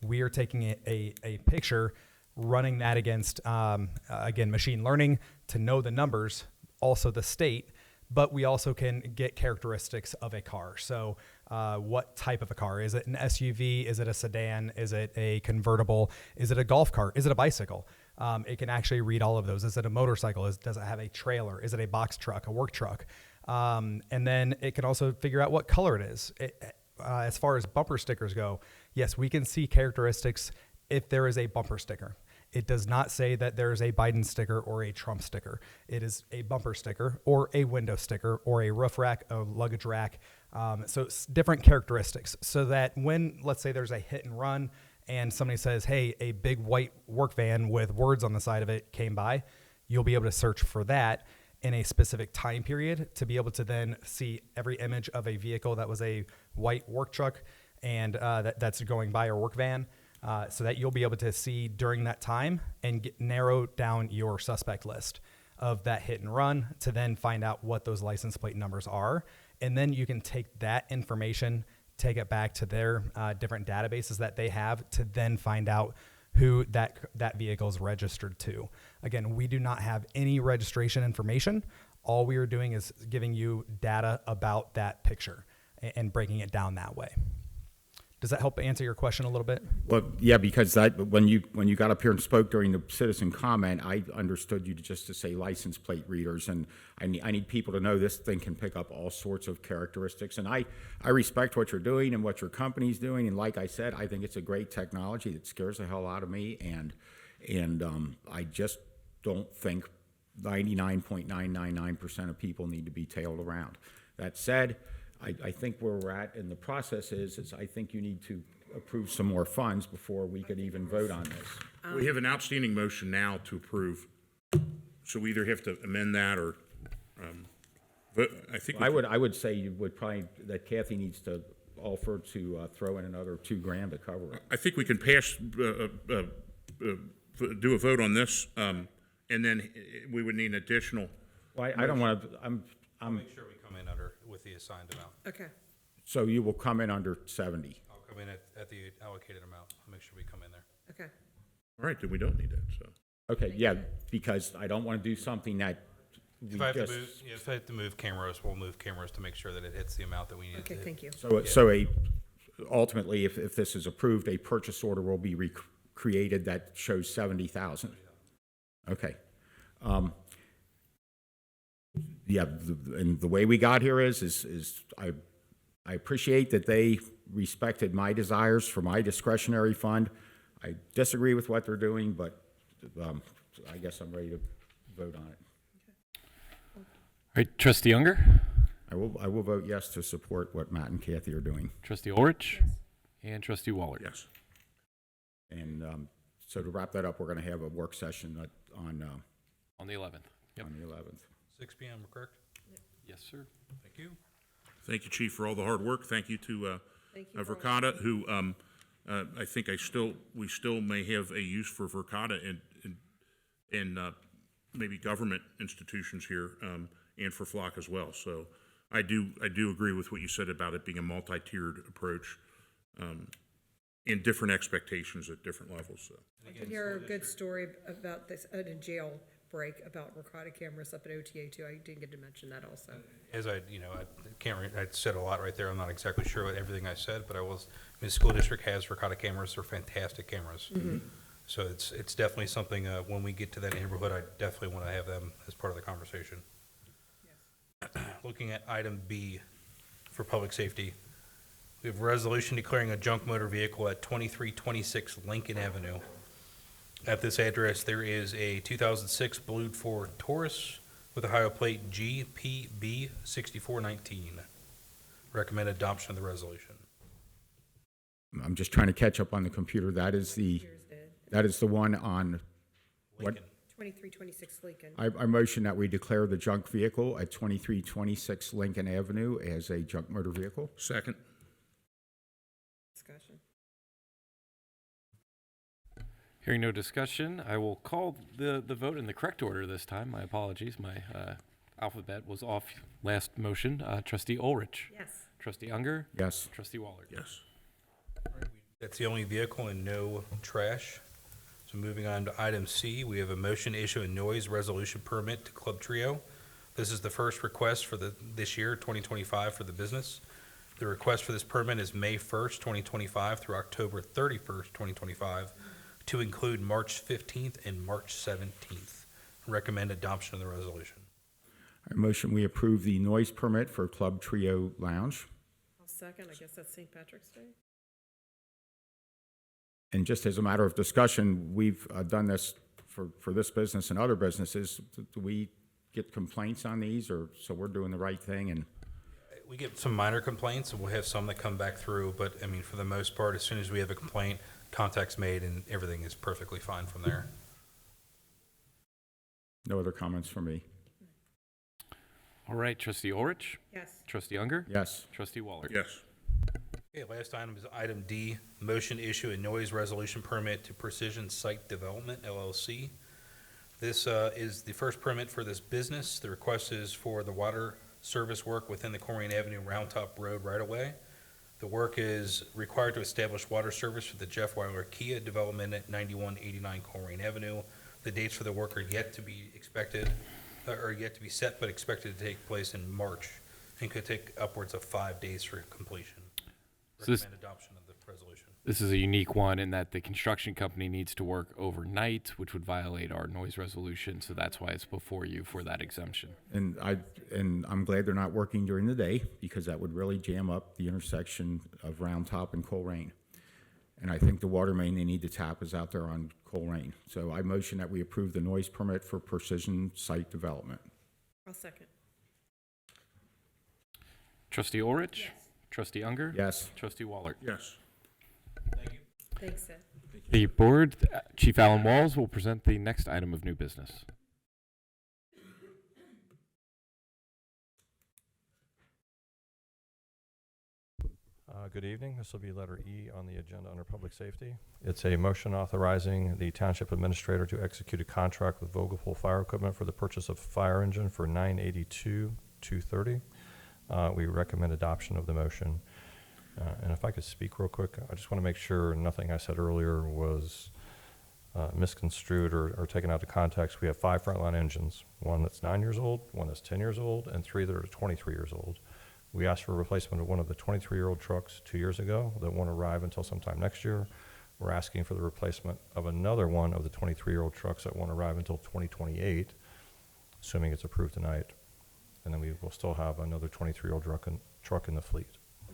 We are taking a picture, running that against, machine learning to know the numbers, also the state, but we also can get characteristics of a car. So what type of a car? Is it an SUV? Is it a sedan? Is it a convertible? Is it a golf cart? Is it a bicycle? It can actually read all of those. Is it a motorcycle? Does it have a trailer? Is it a box truck, a work truck? And then it can also figure out what color it is. As far as bumper stickers go, yes, we can see characteristics if there is a bumper sticker. It does not say that there is a Biden sticker or a Trump sticker. It is a bumper sticker or a window sticker or a roof rack, a luggage rack. So it's different characteristics so that when, let's say there's a hit and run and somebody says, hey, a big white work van with words on the side of it came by, you'll be able to search for that in a specific time period to be able to then see every image of a vehicle that was a white work truck and that's going by, or work van. So that you'll be able to see during that time and narrow down your suspect list of that hit and run to then find out what those license plate numbers are. And then you can take that information, take it back to their different databases that they have to then find out who that vehicle is registered to. Again, we do not have any registration information. All we are doing is giving you data about that picture and breaking it down that way. Does that help answer your question a little bit? Well, yeah, because when you got up here and spoke during the citizen comment, I understood you just to say license plate readers, and I need people to know this thing can pick up all sorts of characteristics. And I respect what you're doing and what your company's doing, and like I said, I think it's a great technology that scares the hell out of me, and I just don't think 99.999% of people need to be tailed around. That said, I think where we're at in the process is I think you need to approve some more funds before we could even vote on this. We have an outstanding motion now to approve, so we either have to amend that or vote. I think I would say you would probably, that Kathy needs to offer to throw in another $2,000 to cover it. I think we can pass, do a vote on this, and then we would need an additional. Well, I don't want to, I'll make sure we come in under with the assigned amount. Okay. So you will come in under 70. I'll come in at the allocated amount. I'll make sure we come in there. Okay. All right, then we don't need that, so. Okay, yeah, because I don't want to do something that we If I have just. if I have to move cameras, we'll move cameras to make sure that it hits the amount that we need to Okay, hit. thank you. So ultimately, if this is approved, a purchase order will be created that shows 70,000. Okay. Yeah, and the way we got here is I appreciate that they respected my desires for my discretionary fund. I disagree with what they're doing, but I guess I'm ready to vote on it. All right, Trustee Unger, I will vote yes to support what Matt and Kathy are doing. Trustee Ulrich, and Trustee Waller. Yes. And so to wrap that up, we're going to have a work session on the 11th. Yep. On the 11th. 6 p.m., correct? Yes, sir. Thank you. Thank you, Chief, for all the hard work. Thank you to Verkada, who I think we still may have a use for Verkada in maybe government institutions here, and for Flock as well. So I do agree with what you said about it being a multi-tiered approach. and different expectations at different levels, so. I could hear a good story about this, at a jail break about recorded cameras up at OTA too. I didn't get to mention that also. As I said a lot right there. I'm not exactly sure what everything I said, but the school district has Ricotta cameras. They're fantastic cameras. So it's definitely something, when we get to that neighborhood, I definitely want to have them as part of the conversation. Looking at item B for public safety, we have a resolution declaring a junk motor vehicle at 2326 Lincoln Avenue. At this address, there is a 2006 Blued Ford Taurus with Ohio plate GPB 6419. Recommend adoption of the resolution. I'm just trying to catch up on the computer. That is the one on what? 2326 Lincoln. I motion that we declare the junk vehicle at 2326 Lincoln Avenue as a junk motor vehicle. Second. Discussion. Hearing no discussion, I will call the vote in the correct order this time. My apologies. My alphabet was off last motion. Trustee Ulrich. Yes. Trustee Unger. Yes. Trustee Waller. Yes. That's the only vehicle and no trash. So moving on to item C, we have a motion to issue a noise resolution permit to Club Trio. This is the first request for this year, 2025, for the business. The request for this permit is May 1st, 2025 through October 31st, 2025, to include March 15th and March 17th. Recommend adoption of the resolution. I motion we approve the noise permit for Club Trio Lounge. I'll second. I guess that's St. Patrick's Day. And just as a matter of discussion, we've done this for this business and other businesses. Do we get complaints on these, or so we're doing the right thing? And We get some minor complaints, and we'll have some that come back through, but I mean, for the most part, as soon as we have a complaint, contact's made and everything is perfectly fine from there. no other comments from me. All right, Trustee Ulrich. Yes. Trustee Unger. Yes. Trustee Waller. Yes. Okay, last item is item D, motion to issue a noise resolution permit to Precision Site Development LLC. This is the first permit for this business. The request is for the water service work within the Colerain Avenue Round Top Road right-of-way. The work is required to establish water service for the Jeff Weiler Kia development at 9189 Colerain Avenue. The dates for the work are yet to be set, but expected to take place in March, and could take upwards of 5 days for completion. So Recommend adoption of the resolution. This is a unique one in that the construction company needs to work overnight, which would violate our noise resolution. So that's why it's before you for that exemption. And I'm glad they're not working during the day, because that would really jam up the intersection of Round Top and Colerain. And I think the water main they need to tap is out there on Colerain. So I motion that we approve the noise permit for Precision Site Development. I'll second. Trustee Ulrich. Yes. Trustee Unger. Yes. Trustee Waller. Yes. Thanks, Ed. The board, Chief Alan Walls, will present the next item of new business. Good evening. This will be letter E on the agenda under public safety. It's a motion authorizing the township administrator to execute a contract with Vogelpool Fire Equipment for the purchase of fire engine for $982,230. We recommend adoption of the motion. And if I could speak real quick, I just want to make sure nothing I said earlier was misconstrued or taken out of context. We have 5 frontline engines, one that's 9 years old, one that's 10 years old, and 3 that are 23 years old. We asked for a replacement of one of the 23-year-old trucks 2 years ago that won't arrive until sometime next year. We're asking for the replacement of another one of the 23-year-old trucks that won't arrive until 2028, assuming it's approved tonight. And then we will still have another 23-year-old truck in the fleet.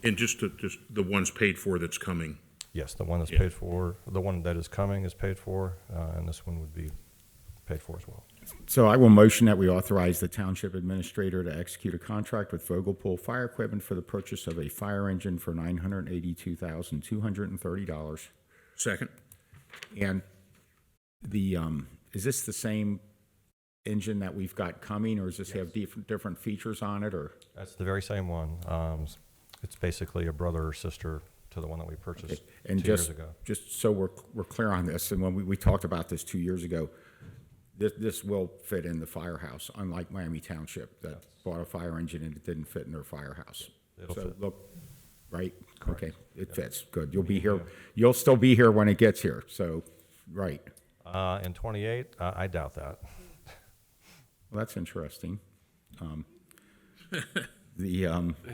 And just the ones paid for that's coming. Yes, the one that's paid for, the one that is coming is paid for, and this one would be paid for as well. So I will motion that we authorize the township administrator to execute a contract with Vogelpool Fire Equipment for the purchase of a fire engine for $982,230. Second. And the, is this the same engine that we've got coming, or does this have different features on it, or? That's the very same one. It's basically a brother or sister to the one that we purchased And 2 years ago. just so we're clear on this, and when we talked about this 2 years ago, this will fit in the firehouse, unlike Miami Township that bought a fire engine and it didn't fit in their firehouse. It'll So fit. look, right? Okay, it fits, good. You'll be here, you'll still be here when it gets here, so, right. In 28, I doubt that. Well, that's interesting.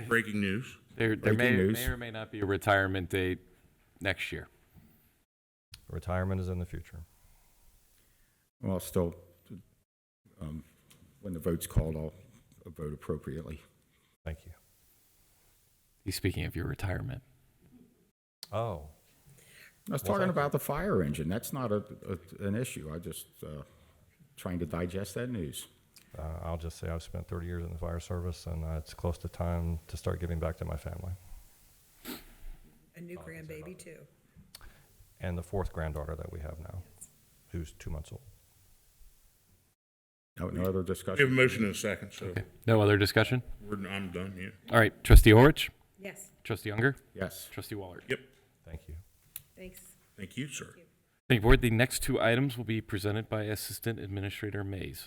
Breaking news. There Breaking may news. may or may not be a retirement date next year. Retirement is in the future. Well, still, when the vote's called, I'll vote appropriately. Thank you. He's speaking of your retirement. Oh. I was talking about the fire engine. That's not an issue. I just trying to digest that news. I'll just say I've spent 30 years in the fire service, and it's close to time to start giving back to my family. A new grandbaby too. And the 4th granddaughter that we have now, who's 2 months old. No other We discussion? have a motion in a second, so Okay. No other discussion? I'm done, yeah. All right, Trustee Orich? Yes. Trustee Unger? Yes. Trustee Waller? Yep. Thank you. Thanks. Thank you, sir. Thank you, Board. The next 2 items will be presented by Assistant Administrator Mays.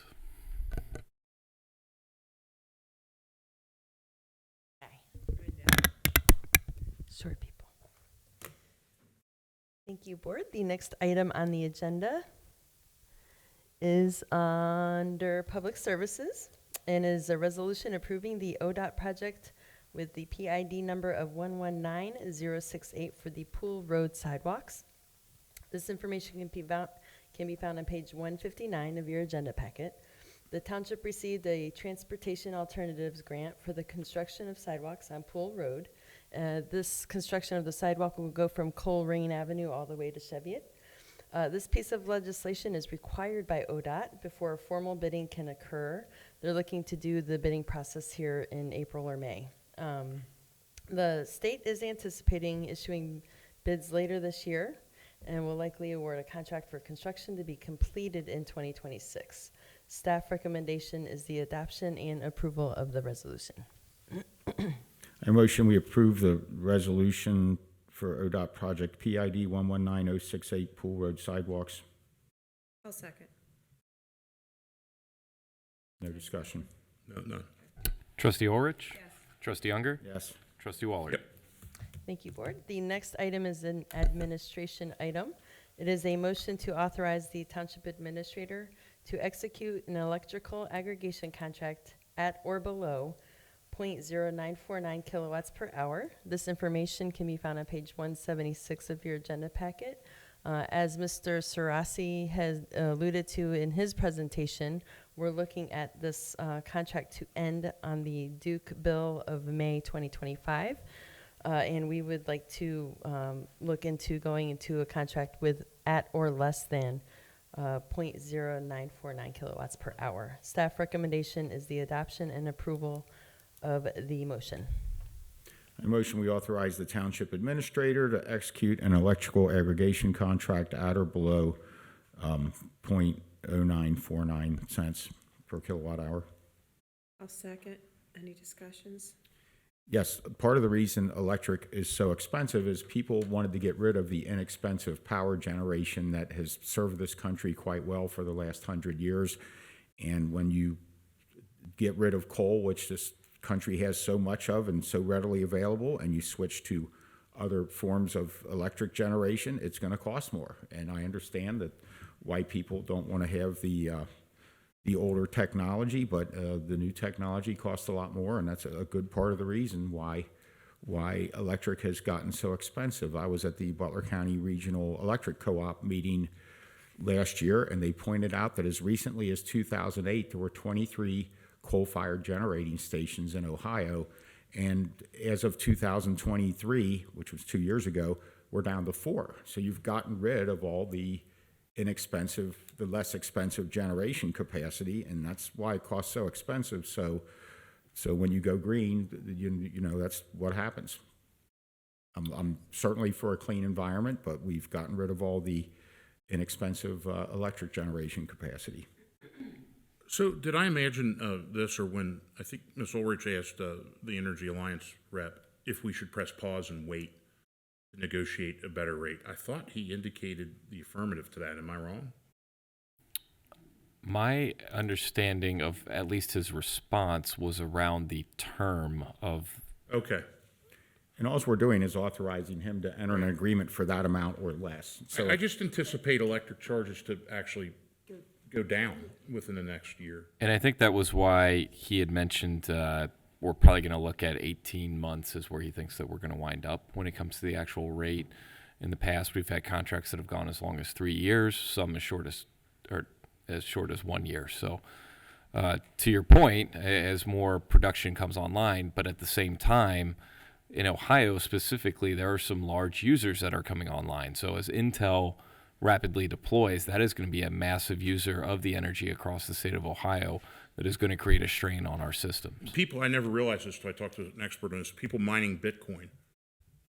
Short people. Thank you, Board. The next item on the agenda is under Public Services and is a resolution approving the ODOT project with the PID number of 119068 for the Pool Road sidewalks. This information can be found on page 159 of your agenda packet. The township received a transportation alternatives grant for the construction of sidewalks on Pool Road. This construction of the sidewalk will go from Colerain Avenue all the way to Cheviot. This piece of legislation is required by ODOT before a formal bidding can occur. They're looking to do the bidding process here in April or May. The state is anticipating issuing bids later this year and will likely award a contract for construction to be completed in 2026. Staff recommendation is the adoption and approval of the resolution. I motion we approve the resolution for ODOT project PID 119068 Pool Road sidewalks. I'll second. No discussion. No. Trustee Orich? Yes. Trustee Unger? Yes. Trustee Waller? Yep. Thank you, Board. The next item is an administration item. It is a motion to authorize the Township Administrator to execute an electrical aggregation contract at or below 0.0949 kilowatts per hour. This information can be found on page 176 of your agenda packet. As Mr. C.I.C has alluded to in his presentation, we're looking at this contract to end on the Duke bill of May 2025. And we would like to look into going into a contract with at or less than 0.0949 kilowatts per hour. Staff recommendation is the adoption and approval of the motion. I motion we authorize the township administrator to execute an electrical aggregation contract at or below 0.0949 cents per kilowatt hour. I'll second. Any discussions? Yes, part of the reason electric is so expensive is people wanted to get rid of the inexpensive power generation that has served this country quite well for the last 100 years. And when you get rid of coal, which this country has so much of and so readily available, and you switch to other forms of electric generation, it's going to cost more. And I understand that why people don't want to have the older technology, but the new technology costs a lot more, and that's a good part of the reason why electric has gotten so expensive. I was at the Butler County Regional Electric Co-op meeting last year, and they pointed out that as recently as 2008, there were 23 coal-fired generating stations in Ohio, and as of 2023, which was 2 years ago, we're down to 4. So you've gotten rid of all the less expensive generation capacity, and that's why it costs so expensive. So when you go green, you know that's what happens. I'm certainly for a clean environment, but we've gotten rid of all the inexpensive electric generation capacity. So did I imagine this, or when I think Ms. Ulrich asked the Energy Alliance rep if we should press pause and wait to negotiate a better rate? I thought he indicated the affirmative to that. Am I wrong? My understanding of at least his response was around the term of. Okay. And all we're doing is authorizing him to enter an agreement for that amount or less. So I just anticipate electric charges to actually go down within the next year. And I think that was why he had mentioned we're probably going to look at 18 months is where he thinks that we're going to wind up when it comes to the actual rate. In the past, we've had contracts that have gone as long as 3 years, some as short as 1 year. So to your point, as more production comes online, but at the same time, in Ohio specifically, there are some large users that are coming online. So as Intel rapidly deploys, that is going to be a massive user of the energy across the state of Ohio that is going to create a strain on our systems. People, I never realized this until I talked to an expert on this, people mining Bitcoin.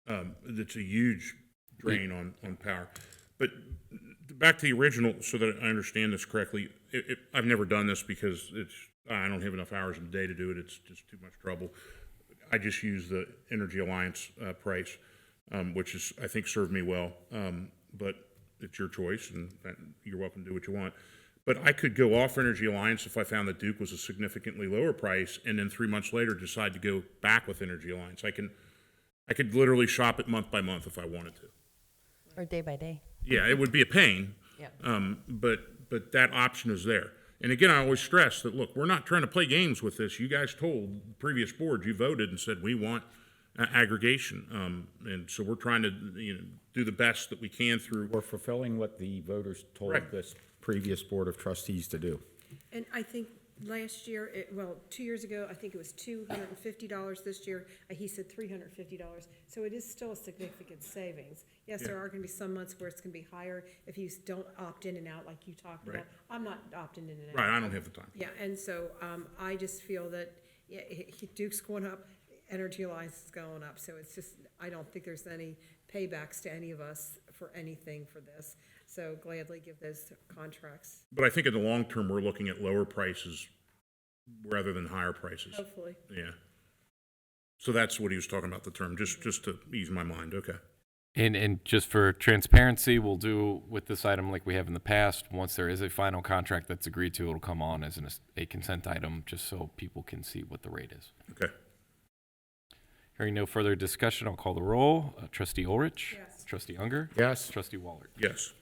That's a huge drain on power. But back to the original, so that I understand this correctly, I've never done this because I don't have enough hours in the day to do it. It's just too much trouble. I just use the Energy Alliance price, which is, I think, served me well. But it's your choice, and you're welcome to do what you want. But I could go off Energy Alliance if I found that Duke was a significantly lower price, and then 3 months later decide to go back with Energy Alliance. I could literally shop it month by month if I wanted to. Or day by day. Yeah, it would be a pain. Yeah. But that option is there. And again, I always stress that, look, we're not trying to play games with this. You guys told the previous board, you voted and said we want aggregation. And so we're trying to do the best that we can through. we're fulfilling what the voters told Right. this previous Board of Trustees to do. And I think last year, 2 years ago, I think it was $250. This year, he said $350. So it is still a significant savings. Yes, there are going to be some months where it's going to be higher if you don't opt in and out like you talked Right. about. I'm not opting in and out. Right, I don't have the time. Yeah, and so I just feel that Duke's going up, Energy Alliance is going up. So it's just, I don't think there's any paybacks to any of us for anything for this. So gladly give those contracts, But I think in the long term, we're looking at lower prices rather than higher prices. hopefully. Yeah. So that's what he was talking about, the term, just to ease my mind. Okay. And just for transparency, we'll do with this item like we have in the past. Once there is a final contract that's agreed to, it'll come on as a consent item, just so people can see what the rate is. Okay. Hearing no further discussion, I'll call the roll. Trustee Ulrich? Yes. Trustee Unger? Yes. Trustee Wallert? Yes.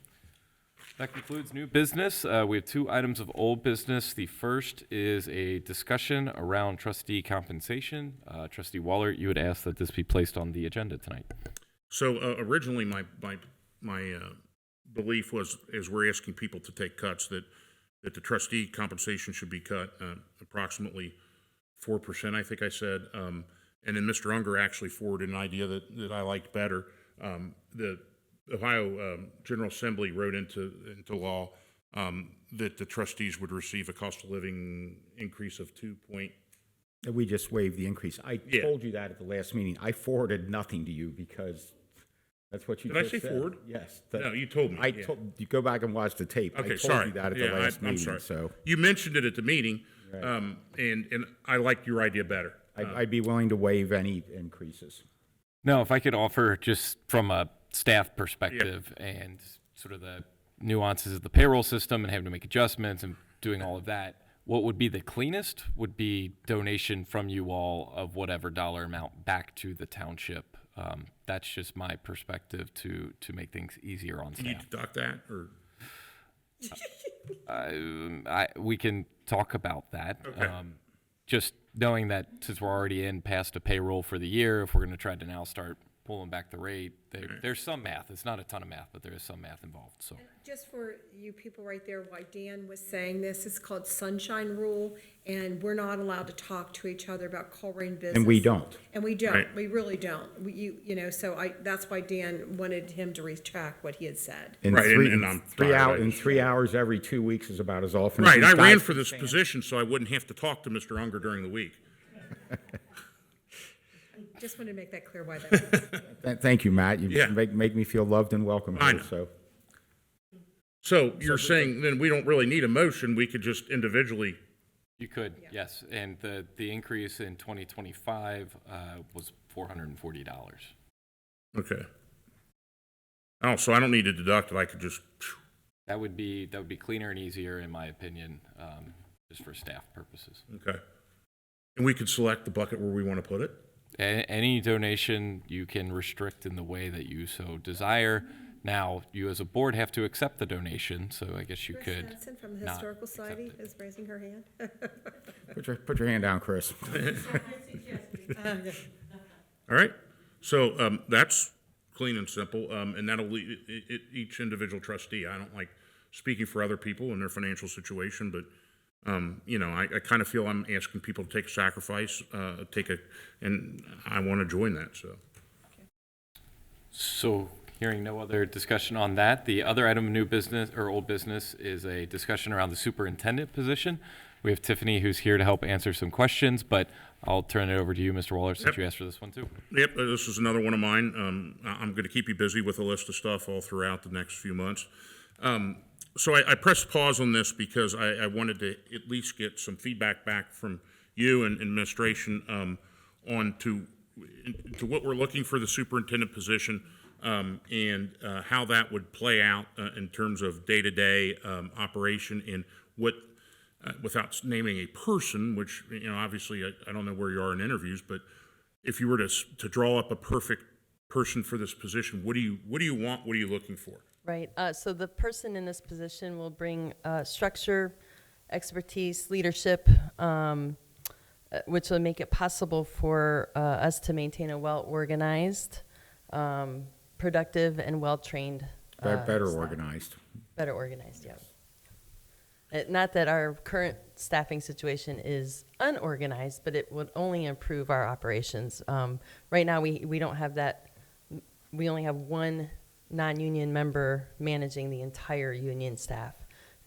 That concludes new business. We have 2 items of old business. The first is a discussion around trustee compensation. Trustee Wallert, you had asked that this be placed on the agenda tonight. So originally, my belief was, as we're asking people to take cuts, that the trustee compensation should be cut approximately 4%, I think I said. And then Mr. Unger actually forwarded an idea that I liked better. The Ohio General Assembly wrote into law that the trustees would receive a cost of living increase of 2 point. We just waived the increase. I told you that at the last meeting. I forwarded nothing to you because that's what you Did I just say said. forward? Yes. No, you told me. Yeah. You go back and watch the tape. I Okay, told sorry. you that at Yeah, the last I'm meeting. sorry. So You mentioned it at the meeting, Right. and I liked your idea better. I'd be willing to waive any increases. No, if I could offer just from a staff perspective and sort of the nuances of the payroll system and having to make adjustments and doing all of that, what would be the cleanest would be donation from you all of whatever dollar amount back to the township. That's just my perspective to make things easier on Can you staff. deduct that, or? We can talk about that. Okay. Just knowing that since we're already past a payroll for the year, if we're going to try to now start pulling back the rate, there's some math. It's not a ton of math, but there is some math involved. So Just for you people right there, why Dan was saying this, it's called Sunshine Rule, and we're not allowed to talk to each other about Colerain business. And we don't. And we don't. Right. We really don't. So that's why Dan wanted him to retract what he had said. And Right, three, and I'm three tired. out in 3 hours every 2 weeks is about as often. as Right, these I ran guys for this can position so I wouldn't have to talk to Mr. Unger during the week. Just wanted to make that clear why that was. Thank you, Matt. You Yeah. make me feel loved and welcome I here. know. So So you're saying then we don't really need a motion, we could just individually, you could, yes. And the increase in 2025 was $440. okay. Oh, so I don't need to deduct it, I could just, That would be cleaner and easier, in my opinion, just for staff purposes. okay. And we could select the bucket where we want to put it? Any donation you can restrict in the way that you so desire. Now, you as a board have to accept the donation, so I guess you Chris could Hansen from the not Historical accept Society it. is raising her hand. Put your hand down, Chris. All right, so that's clean and simple, and that'll leave each individual trustee. I don't like speaking for other people and their financial situation, but you know, I kind of feel I'm asking people to take a sacrifice, and I want to join that. So, hearing no other discussion on that, the other item of new business or old business is a discussion around the superintendent position. We have Tiffany who's here to help answer some questions, but I'll turn it over to you, Mr. Waller, since you asked for this one too. Yep, this is another one of mine. I'm going to keep you busy with a list of stuff all throughout the next few months. So I pressed pause on this because I wanted to at least get some feedback back from you and administration on to what we're looking for the superintendent position, and how that would play out in terms of day-to-day operation, and what, without naming a person, which, you know, obviously I don't know where you are in interviews, but if you were to draw up a perfect person for this position, what do you want? What are you looking for? Right. So the person in this position will bring structure, expertise, leadership, which will make it possible for us to maintain a well-organized, productive, and well-trained Better staff. organized. Better organized, yeah. Not that our current staffing situation is unorganized, but it would only improve our operations. Right now, we don't have that. We only have one non-union member managing the entire union staff.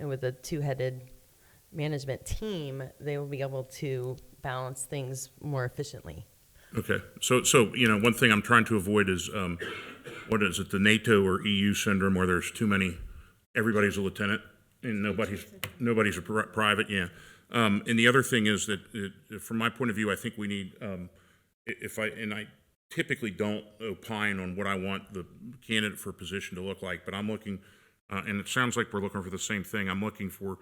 And with a two-headed management team, they will be able to balance things more efficiently. Okay, so you know, one thing I'm trying to avoid is what is it, the NATO or EU syndrome, where there's too many, everybody's a lieutenant and nobody's a private. Yeah, and the other thing is that from my point of view, I think we need I typically don't opine on what I want the candidate for a position to look like, but I'm looking, and it sounds like we're looking for the same thing. I'm looking for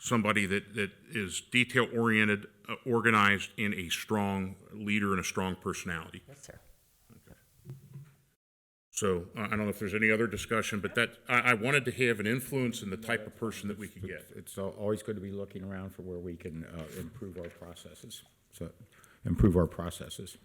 somebody that is detail-oriented, organized, and a strong leader and a strong personality. Yes, sir. Okay. So I don't know if there's any other discussion, but that I wanted to have an influence in the type of person that we can get. It's always good to be looking around for where we can improve our processes. So improve our processes.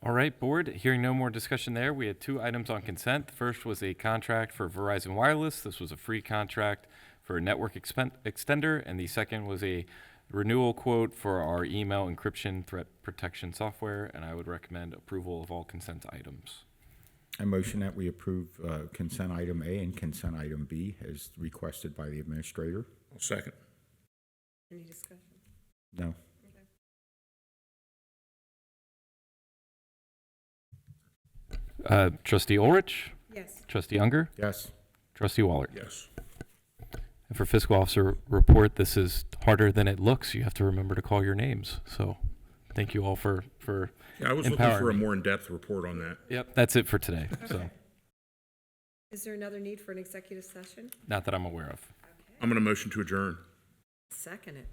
All right, board, hearing no more discussion there, we had two items on consent. The first was a contract for Verizon Wireless. This was a free contract for a network extender, and the second was a renewal quote for our email encryption threat protection software, and I would recommend approval of all consent items. I motion that we approve consent item A and consent item B as requested by the administrator. I'll second. Any discussion? No. Trustee Ulrich? Yes. Trustee Unger? Yes. Trustee Waller? Yes. And for fiscal officer report, this is harder than it looks. You have to remember to call your names. So thank you all for Yeah, I was looking empowering for a me. more in-depth report on that. Yep, that's it for today. So Is there another need for an executive session? not that I'm aware of. I'm going to motion to adjourn. Second it.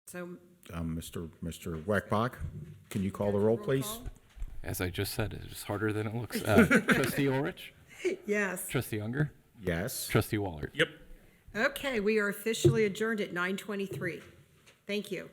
So, Mr. Weckbach, can you call the roll, please? As I just said, it's harder than it looks. Trustee Ulrich? yes. Trustee Unger? Yes. Trustee Waller? Yep. Okay, we are officially adjourned at 9:23. Thank you.